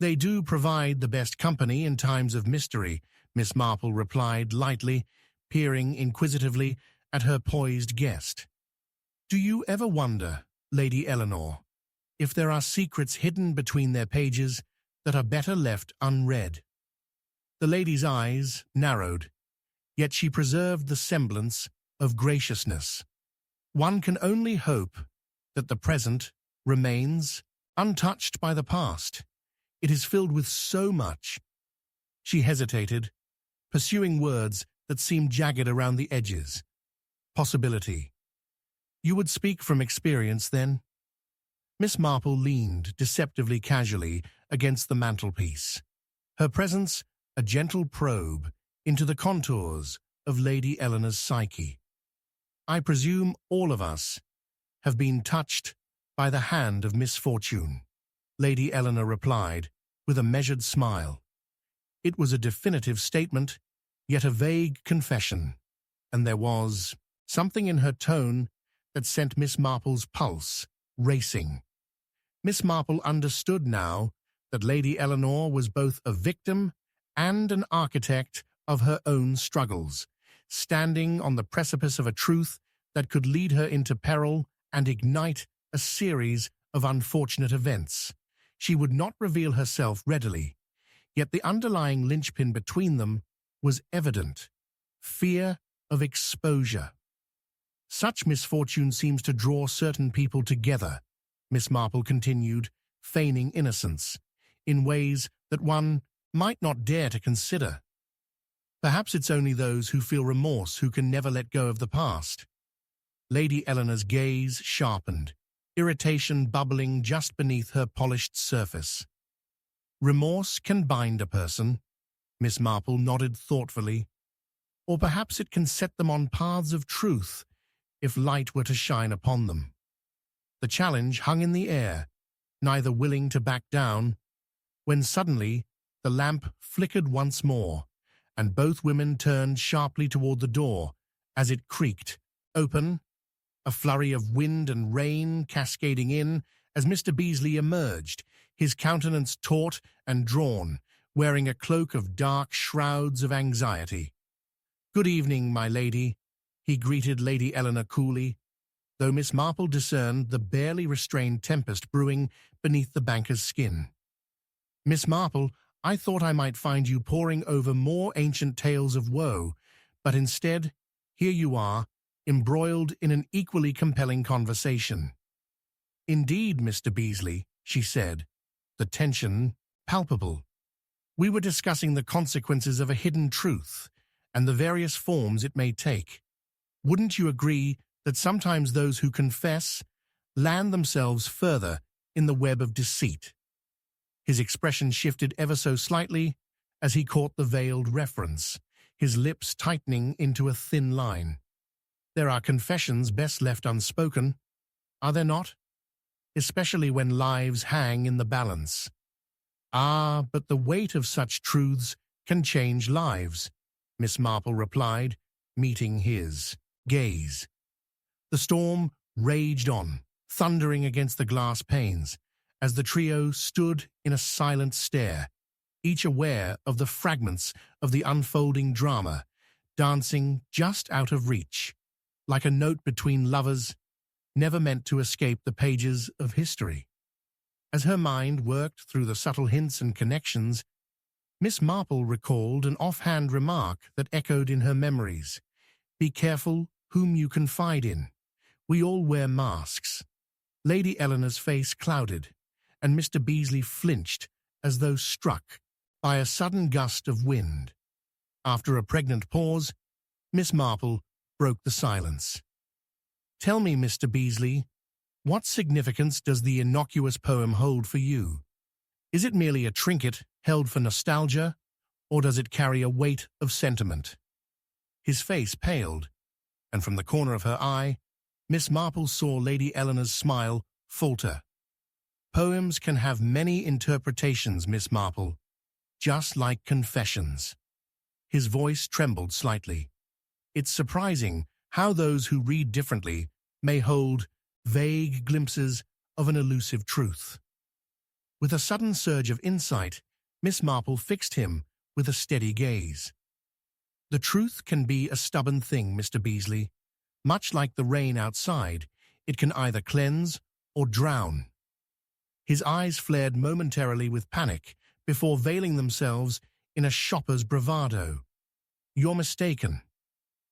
"They do provide the best company in times of mystery," Miss Marple replied lightly, peering inquisitively at her poised guest. "Do you ever wonder, Lady Eleanor, if there are secrets hidden between their pages that are better left unread?" The lady's eyes narrowed, yet she preserved the semblance of graciousness. "One can only hope that the present remains untouched by the past. It is filled with so much." She hesitated, pursuing words that seemed jagged around the edges. "Possibility. You would speak from experience, then?" Miss Marple leaned deceptively casually against the mantelpiece, her presence a gentle probe into the contours of Lady Eleanor's psyche. "I presume all of us have been touched by the hand of misfortune," Lady Eleanor replied with a measured smile. It was a definitive statement, yet a vague confession, and there was something in her tone that sent Miss Marple's pulse racing. Miss Marple understood now that Lady Eleanor was both a victim and an architect of her own struggles, standing on the precipice of a truth that could lead her into peril and ignite a series of unfortunate events. She would not reveal herself readily, yet the underlying linchpin between them was evident. fear of exposure. Such misfortune seems to draw certain people together, Miss Marple continued, feigning innocence, in ways that one might not dare to consider. Perhaps it's only those who feel remorse who can never let go of the past. Lady Eleanor's gaze sharpened, irritation bubbling just beneath her polished surface. Remorse can bind a person, Miss Marple nodded thoughtfully, or perhaps it can set them on paths of truth if light were to shine upon them. The challenge hung in the air, neither willing to back down, when suddenly the lamp flickered once more, and both women turned sharply toward the door as it creaked open, a flurry of wind and rain cascading in as Mr. Beasley emerged, his countenance taut and drawn, wearing a cloak of dark shrouds of anxiety. "Good evening, my lady," he greeted Lady Eleanor coolly, though Miss Marple discerned the barely restrained tempest brewing beneath the banker's skin. "Miss Marple, I thought I might find you poring over more ancient tales of woe, but instead, here you are, embroiled in an equally compelling conversation." "Indeed, Mr. Beasley," she said, the tension palpable. "We were discussing the consequences of a hidden truth and the various forms it may take. Wouldn't you agree that sometimes those who confess land themselves further in the web of deceit?" His expression shifted ever so slightly as he caught the veiled reference, his lips tightening into a thin line. "There are confessions best left unspoken, are there not? Especially when lives hang in the balance." "Ah, but the weight of such truths can change lives," Miss Marple replied, meeting his gaze. The storm raged on, thundering against the glass panes, as the trio stood in a silent stare, each aware of the fragments of the unfolding drama, dancing just out of reach, like a note between lovers, never meant to escape the pages of history. As her mind worked through the subtle hints and connections, Miss Marple recalled an offhand remark that echoed in her memories. "Be careful whom you confide in. We all wear masks." Lady Eleanor's face clouded, and Mr. Beasley flinched as though struck by a sudden gust of wind. After a pregnant pause, Miss Marple broke the silence. "Tell me, Mr. Beasley, what significance does the innocuous poem hold for you? Is it merely a trinket held for nostalgia, or does it carry a weight of sentiment?" His face paled, and from the corner of her eye, Miss Marple saw Lady Eleanor's smile falter. "Poems can have many interpretations, Miss Marple, just like confessions." His voice trembled slightly. "It's surprising how those who read differently may hold vague glimpses of an elusive truth." With a sudden surge of insight, Miss Marple fixed him with a steady gaze. "The truth can be a stubborn thing, Mr. Beasley. Much like the rain outside, it can either cleanse or drown." His eyes flared momentarily with panic before veiling themselves in a shopper's bravado. "You're mistaken.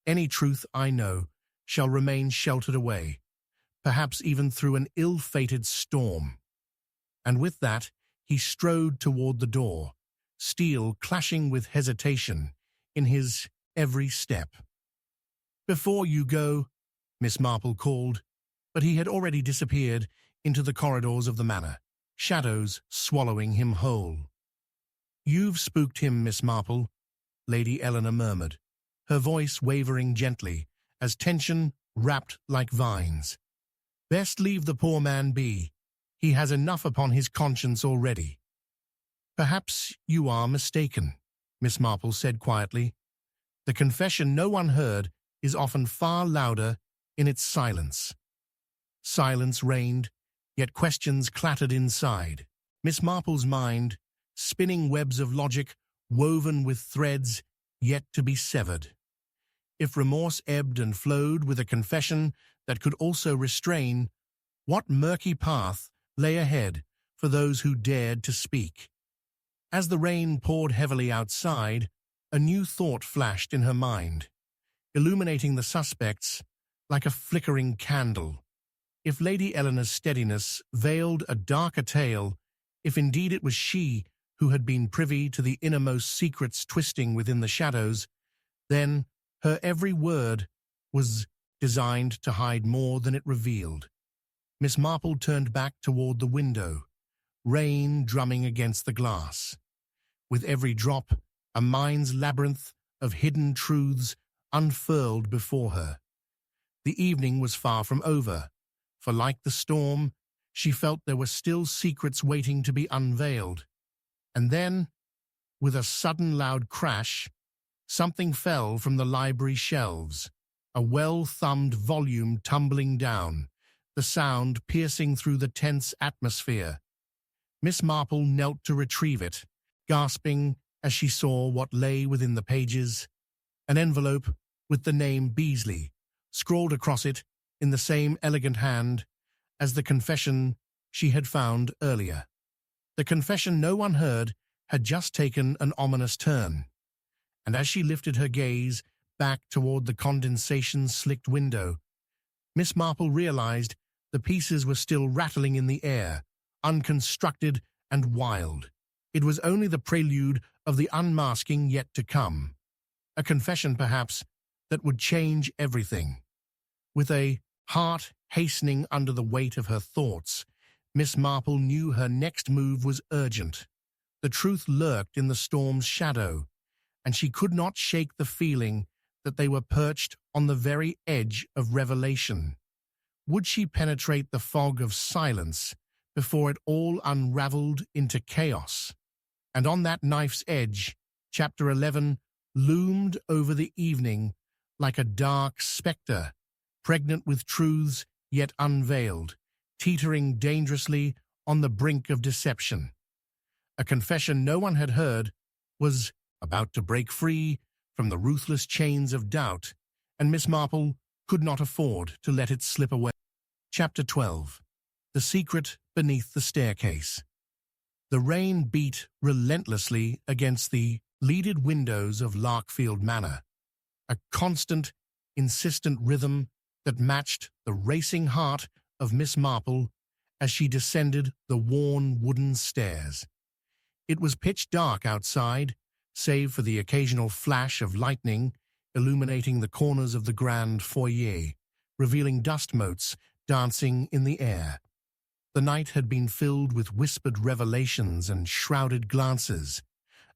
Any truth I know shall remain sheltered away, perhaps even through an ill-fated storm." And with that, he strode toward the door, steel clashing with hesitation in his every step. "Before you go," Miss Marple called, but he had already disappeared into the corridors of the manor, shadows swallowing him whole. "You've spooked him, Miss Marple," Lady Eleanor murmured, her voice wavering gently as tension wrapped like vines. "Best leave the poor man be. He has enough upon his conscience already." "Perhaps you are mistaken," Miss Marple said quietly. "The confession no one heard is often far louder in its silence." Silence reigned, yet questions clattered inside. Miss Marple's mind, spinning webs of logic woven with threads yet to be severed. If remorse ebbed and flowed with a confession that could also restrain, what murky path lay ahead for those who dared to speak? As the rain poured heavily outside, a new thought flashed in her mind. illuminating the suspects like a flickering candle. If Lady Eleanor's steadiness veiled a darker tale, if indeed it was she who had been privy to the innermost secrets twisting within the shadows, then her every word was designed to hide more than it revealed. Miss Marple turned back toward the window, rain drumming against the glass. With every drop, a mind's labyrinth of hidden truths unfurled before her. The evening was far from over, for like the storm, she felt there were still secrets waiting to be unveiled. And then, with a sudden loud crash, something fell from the library shelves, a well-thumbed volume tumbling down, the sound piercing through the tense atmosphere. Miss Marple knelt to retrieve it, gasping as she saw what lay within the pages, an envelope with the name Beasley, scrawled across it in the same elegant hand as the confession she had found earlier. The confession no one heard had just taken an ominous turn, and as she lifted her gaze back toward the condensation-slicked window, Miss Marple realized the pieces were still rattling in the air, unconstructed and wild. It was only the prelude of the unmasking yet to come. A confession, perhaps, that would change everything. With a heart hastening under the weight of her thoughts, Miss Marple knew her next move was urgent. The truth lurked in the storm's shadow, and she could not shake the feeling that they were perched on the very edge of revelation. Would she penetrate the fog of silence before it all unraveled into chaos? And on that knife's edge, Chapter 11 loomed over the evening like a dark spectre, pregnant with truths yet unveiled, teetering dangerously on the brink of deception. A confession no one had heard was about to break free from the ruthless chains of doubt, and Miss Marple could not afford to let it slip away. Chapter 12. The Secret Beneath the Staircase. The rain beat relentlessly against the leaded windows of Larkfield Manor, a constant, insistent rhythm that matched the racing heart of Miss Marple as she descended the worn wooden stairs. It was pitch dark outside, save for the occasional flash of lightning illuminating the corners of the grand foyer, revealing dust motes dancing in the air. The night had been filled with whispered revelations and shrouded glances,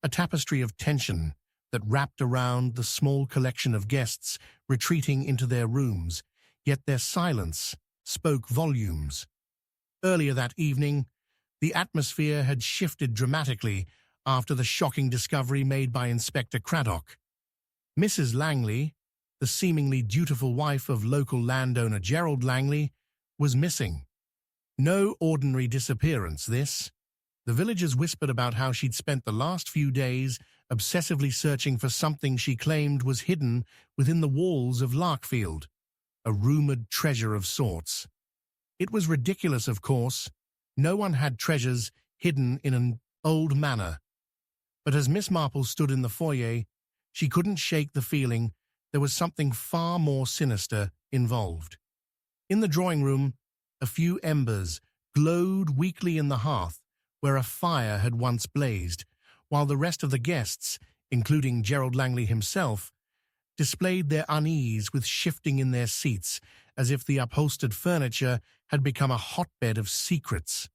a tapestry of tension that wrapped around the small collection of guests retreating into their rooms, yet their silence spoke volumes. Earlier that evening, the atmosphere had shifted dramatically after the shocking discovery made by Inspector Craddock. Mrs. Langley, the seemingly dutiful wife of local landowner Gerald Langley, was missing. No ordinary disappearance, this. The villagers whispered about how she'd spent the last few days obsessively searching for something she claimed was hidden within the walls of Larkfield, a rumored treasure of sorts. It was ridiculous, of course. No one had treasures hidden in an old manor. But as Miss Marple stood in the foyer, she couldn't shake the feeling there was something far more sinister involved. In the drawing room, a few embers glowed weakly in the hearth where a fire had once blazed, while the rest of the guests, including Gerald Langley himself, displayed their unease with shifting in their seats as if the upholstered furniture had become a hotbed of secrets.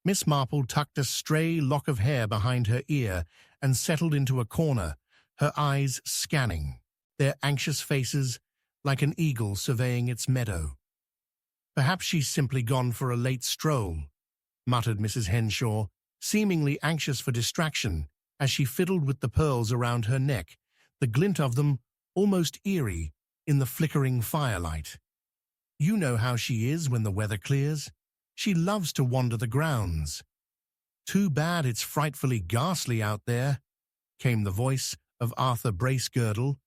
Miss Marple tucked a stray lock of hair behind her ear and settled into a corner, her eyes scanning, their anxious faces like an eagle surveying its meadow. "Perhaps she's simply gone for a late stroll," muttered Mrs. Henshaw, seemingly anxious for distraction as she fiddled with the pearls around her neck, the glint of them almost eerie in the flickering firelight. "You know how she is when the weather clears. She loves to wander the grounds." "Too bad it's frightfully ghastly out there," came the voice of Arthur Bracegirdle,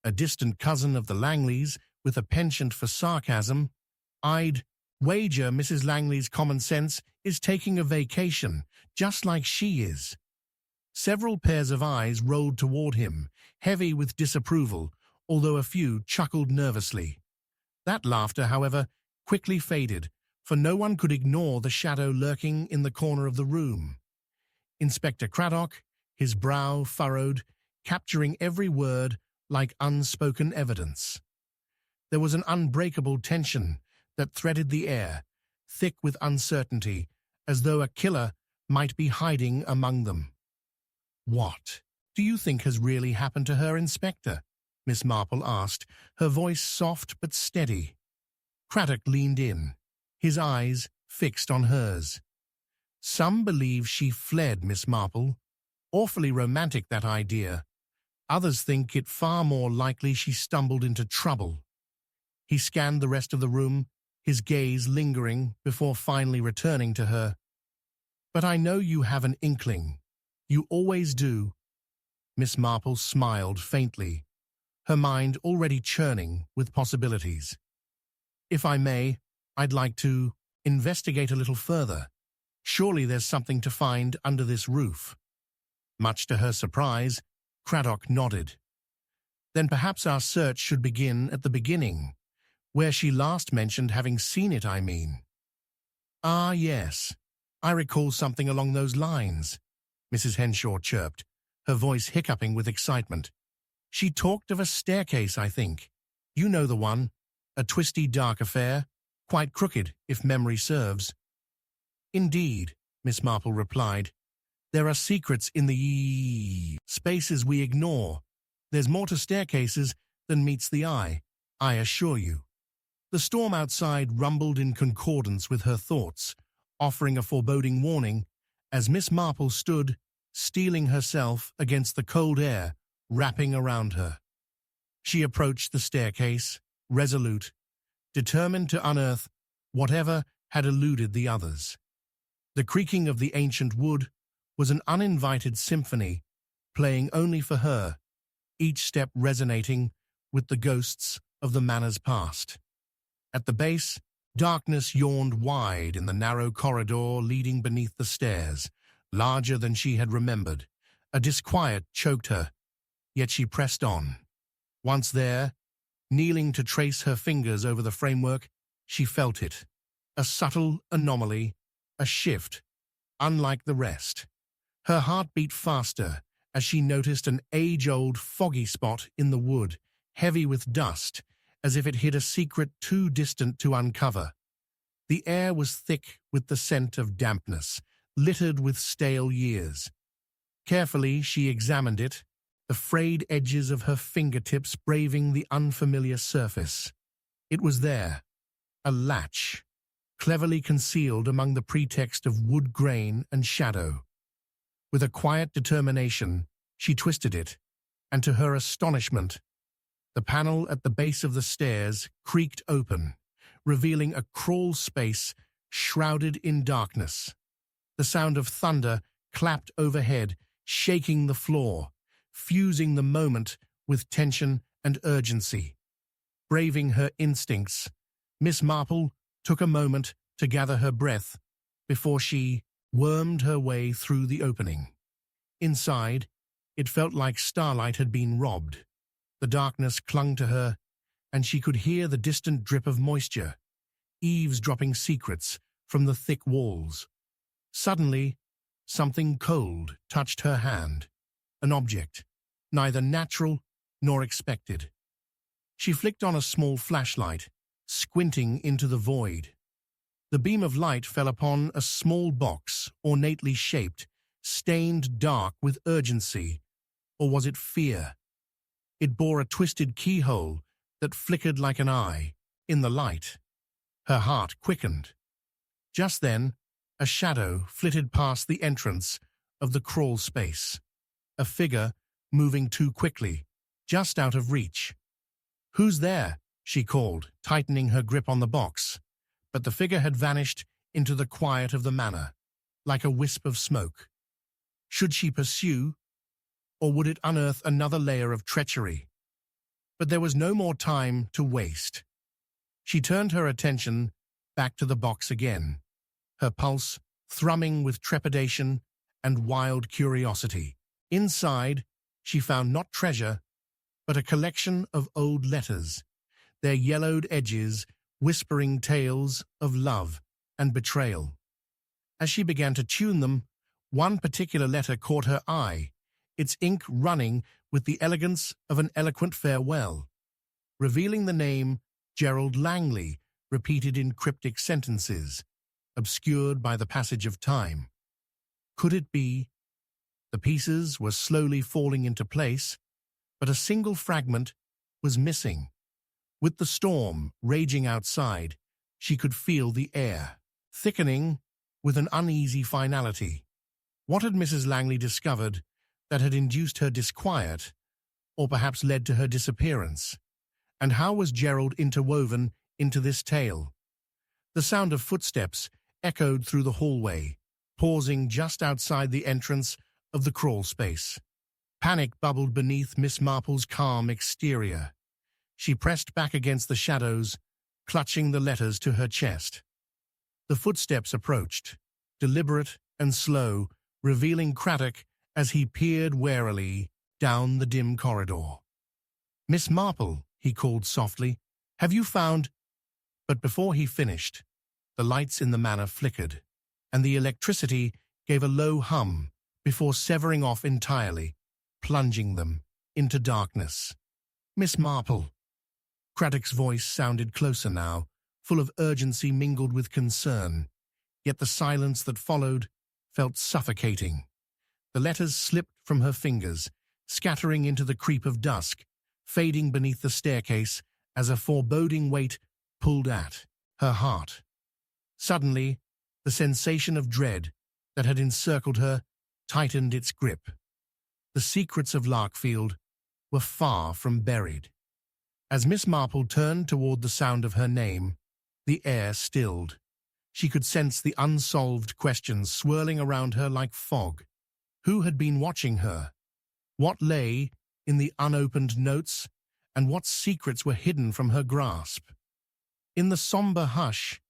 a distant cousin of the Langleys with a penchant for sarcasm. "I'd wager Mrs. Langley's common sense is taking a vacation, just like she is." Several pairs of eyes rolled toward him, heavy with disapproval, although a few chuckled nervously. That laughter, however, quickly faded, for no one could ignore the shadow lurking in the corner of the room. Inspector Craddock, his brow furrowed, capturing every word like unspoken evidence. There was an unbreakable tension that threaded the air, thick with uncertainty, as though a killer might be hiding among them. "What do you think has really happened to her, Inspector?" Miss Marple asked, her voice soft but steady. Craddock leaned in, his eyes fixed on hers. "Some believe she fled, Miss Marple. Awfully romantic, that idea. Others think it far more likely she stumbled into trouble." He scanned the rest of the room, his gaze lingering before finally returning to her. "But I know you have an inkling. You always do." Miss Marple smiled faintly, her mind already churning with possibilities. "If I may, I'd like to investigate a little further. Surely there's something to find under this roof." Much to her surprise, Craddock nodded. "Then perhaps our search should begin at the beginning, where she last mentioned having seen it, I mean." "Ah, yes. I recall something along those lines," Mrs. Henshaw chirped, her voice hiccuping with excitement. "She talked of a staircase, I think. You know the one. A twisty, dark affair, quite crooked, if memory serves." "Indeed," Miss Marple replied. "There are secrets in the spaces we ignore. There's more to staircases than meets the eye, I assure you." The storm outside rumbled in concordance with her thoughts, offering a foreboding warning as Miss Marple stood, steeling herself against the cold air wrapping around her. She approached the staircase, resolute, determined to unearth whatever had eluded the others. The creaking of the ancient wood was an uninvited symphony, playing only for her, each step resonating with the ghosts of the manor's past. At the base, darkness yawned wide in the narrow corridor leading beneath the stairs, larger than she had remembered. A disquiet choked her, yet she pressed on. Once there, kneeling to trace her fingers over the framework, she felt it. A subtle anomaly, a shift, unlike the rest. Her heart beat faster as she noticed an age-old foggy spot in the wood, heavy with dust, as if it hid a secret too distant to uncover. The air was thick with the scent of dampness, littered with stale years. Carefully she examined it, the frayed edges of her fingertips braving the unfamiliar surface. It was there, a latch, cleverly concealed among the pretext of wood grain and shadow. With a quiet determination, she twisted it, and to her astonishment, the panel at the base of the stairs creaked open, revealing a crawl space shrouded in darkness. The sound of thunder clapped overhead, shaking the floor, fusing the moment with tension and urgency. Braving her instincts, Miss Marple took a moment to gather her breath before she wormed her way through the opening. Inside, it felt like starlight had been robbed. The darkness clung to her, and she could hear the distant drip of moisture, eavesdropping secrets from the thick walls. Suddenly, something cold touched her hand, an object, neither natural nor expected. She flicked on a small flashlight, squinting into the void. The beam of light fell upon a small box, ornately shaped, stained dark with urgency, or was it fear? It bore a twisted keyhole that flickered like an eye in the light. Her heart quickened. Just then, a shadow flitted past the entrance of the crawl space, a figure moving too quickly, just out of reach. "Who's there?" she called, tightening her grip on the box. But the figure had vanished into the quiet of the manor, like a wisp of smoke. Should she pursue, or would it unearth another layer of treachery? But there was no more time to waste. She turned her attention back to the box again, her pulse thrumming with trepidation and wild curiosity. Inside, she found not treasure, but a collection of old letters, their yellowed edges whispering tales of love and betrayal. As she began to tune them, one particular letter caught her eye, its ink running with the elegance of an eloquent farewell, revealing the name Gerald Langley repeated in cryptic sentences, obscured by the passage of time. Could it be? The pieces were slowly falling into place, but a single fragment was missing. With the storm raging outside, she could feel the air, thickening with an uneasy finality. What had Mrs. Langley discovered that had induced her disquiet, or perhaps led to her disappearance? And how was Gerald interwoven into this tale? The sound of footsteps echoed through the hallway, pausing just outside the entrance of the crawl space. Panic bubbled beneath Miss Marple's calm exterior. She pressed back against the shadows, clutching the letters to her chest. The footsteps approached, deliberate and slow, revealing Craddock as he peered warily down the dim corridor. "Miss Marple," he called softly, "have you found—" But before he finished, the lights in the manor flickered, and the electricity gave a low hum before severing off entirely, plunging them into darkness. "Miss Marple." Craddock's voice sounded closer now, full of urgency mingled with concern, yet the silence that followed felt suffocating. The letters slipped from her fingers, scattering into the creep of dusk, fading beneath the staircase as a foreboding weight pulled at her heart. Suddenly, the sensation of dread that had encircled her tightened its grip. The secrets of Larkfield were far from buried. As Miss Marple turned toward the sound of her name, the air stilled. She could sense the unsolved questions swirling around her like fog. Who had been watching her? What lay in the unopened notes? And what secrets were hidden from her grasp? In the somber hush,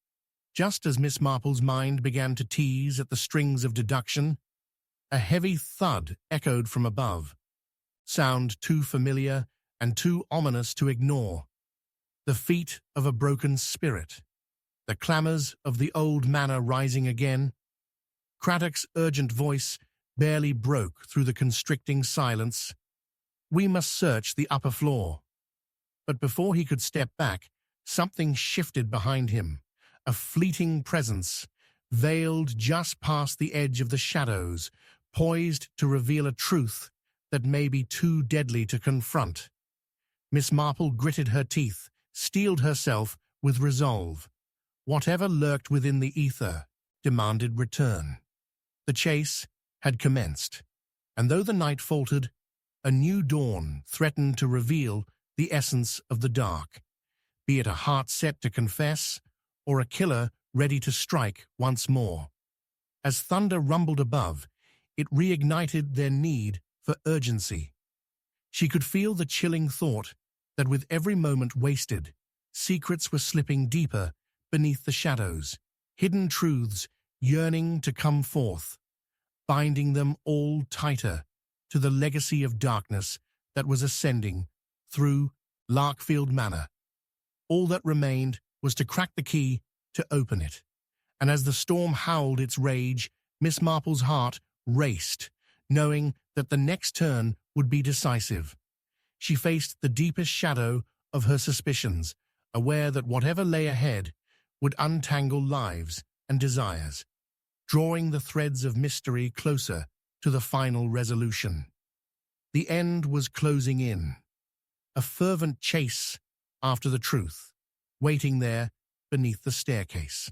just as Miss Marple's mind began to tease at the strings of deduction, a heavy thud echoed from above, sound too familiar and too ominous to ignore. The feet of a broken spirit, the clamors of the old manor rising again. Craddock's urgent voice barely broke through the constricting silence. "We must search the upper floor." But before he could step back, something shifted behind him, a fleeting presence, veiled just past the edge of the shadows, poised to reveal a truth that may be too deadly to confront. Miss Marple gritted her teeth, steeled herself with resolve. Whatever lurked within the ether demanded return. The chase had commenced, and though the night faltered, a new dawn threatened to reveal the essence of the dark, be it a heart set to confess or a killer ready to strike once more. As thunder rumbled above, it reignited their need for urgency. She could feel the chilling thought that with every moment wasted, secrets were slipping deeper beneath the shadows, hidden truths yearning to come forth, binding them all tighter to the legacy of darkness that was ascending through Larkfield Manor. All that remained was to crack the key to open it, and as the storm howled its rage, Miss Marple's heart raced, knowing that the next turn would be decisive. She faced the deepest shadow of her suspicions, aware that whatever lay ahead would untangle lives and desires, drawing the threads of mystery closer to the final resolution. The end was closing in, a fervent chase after the truth, waiting there beneath the staircase.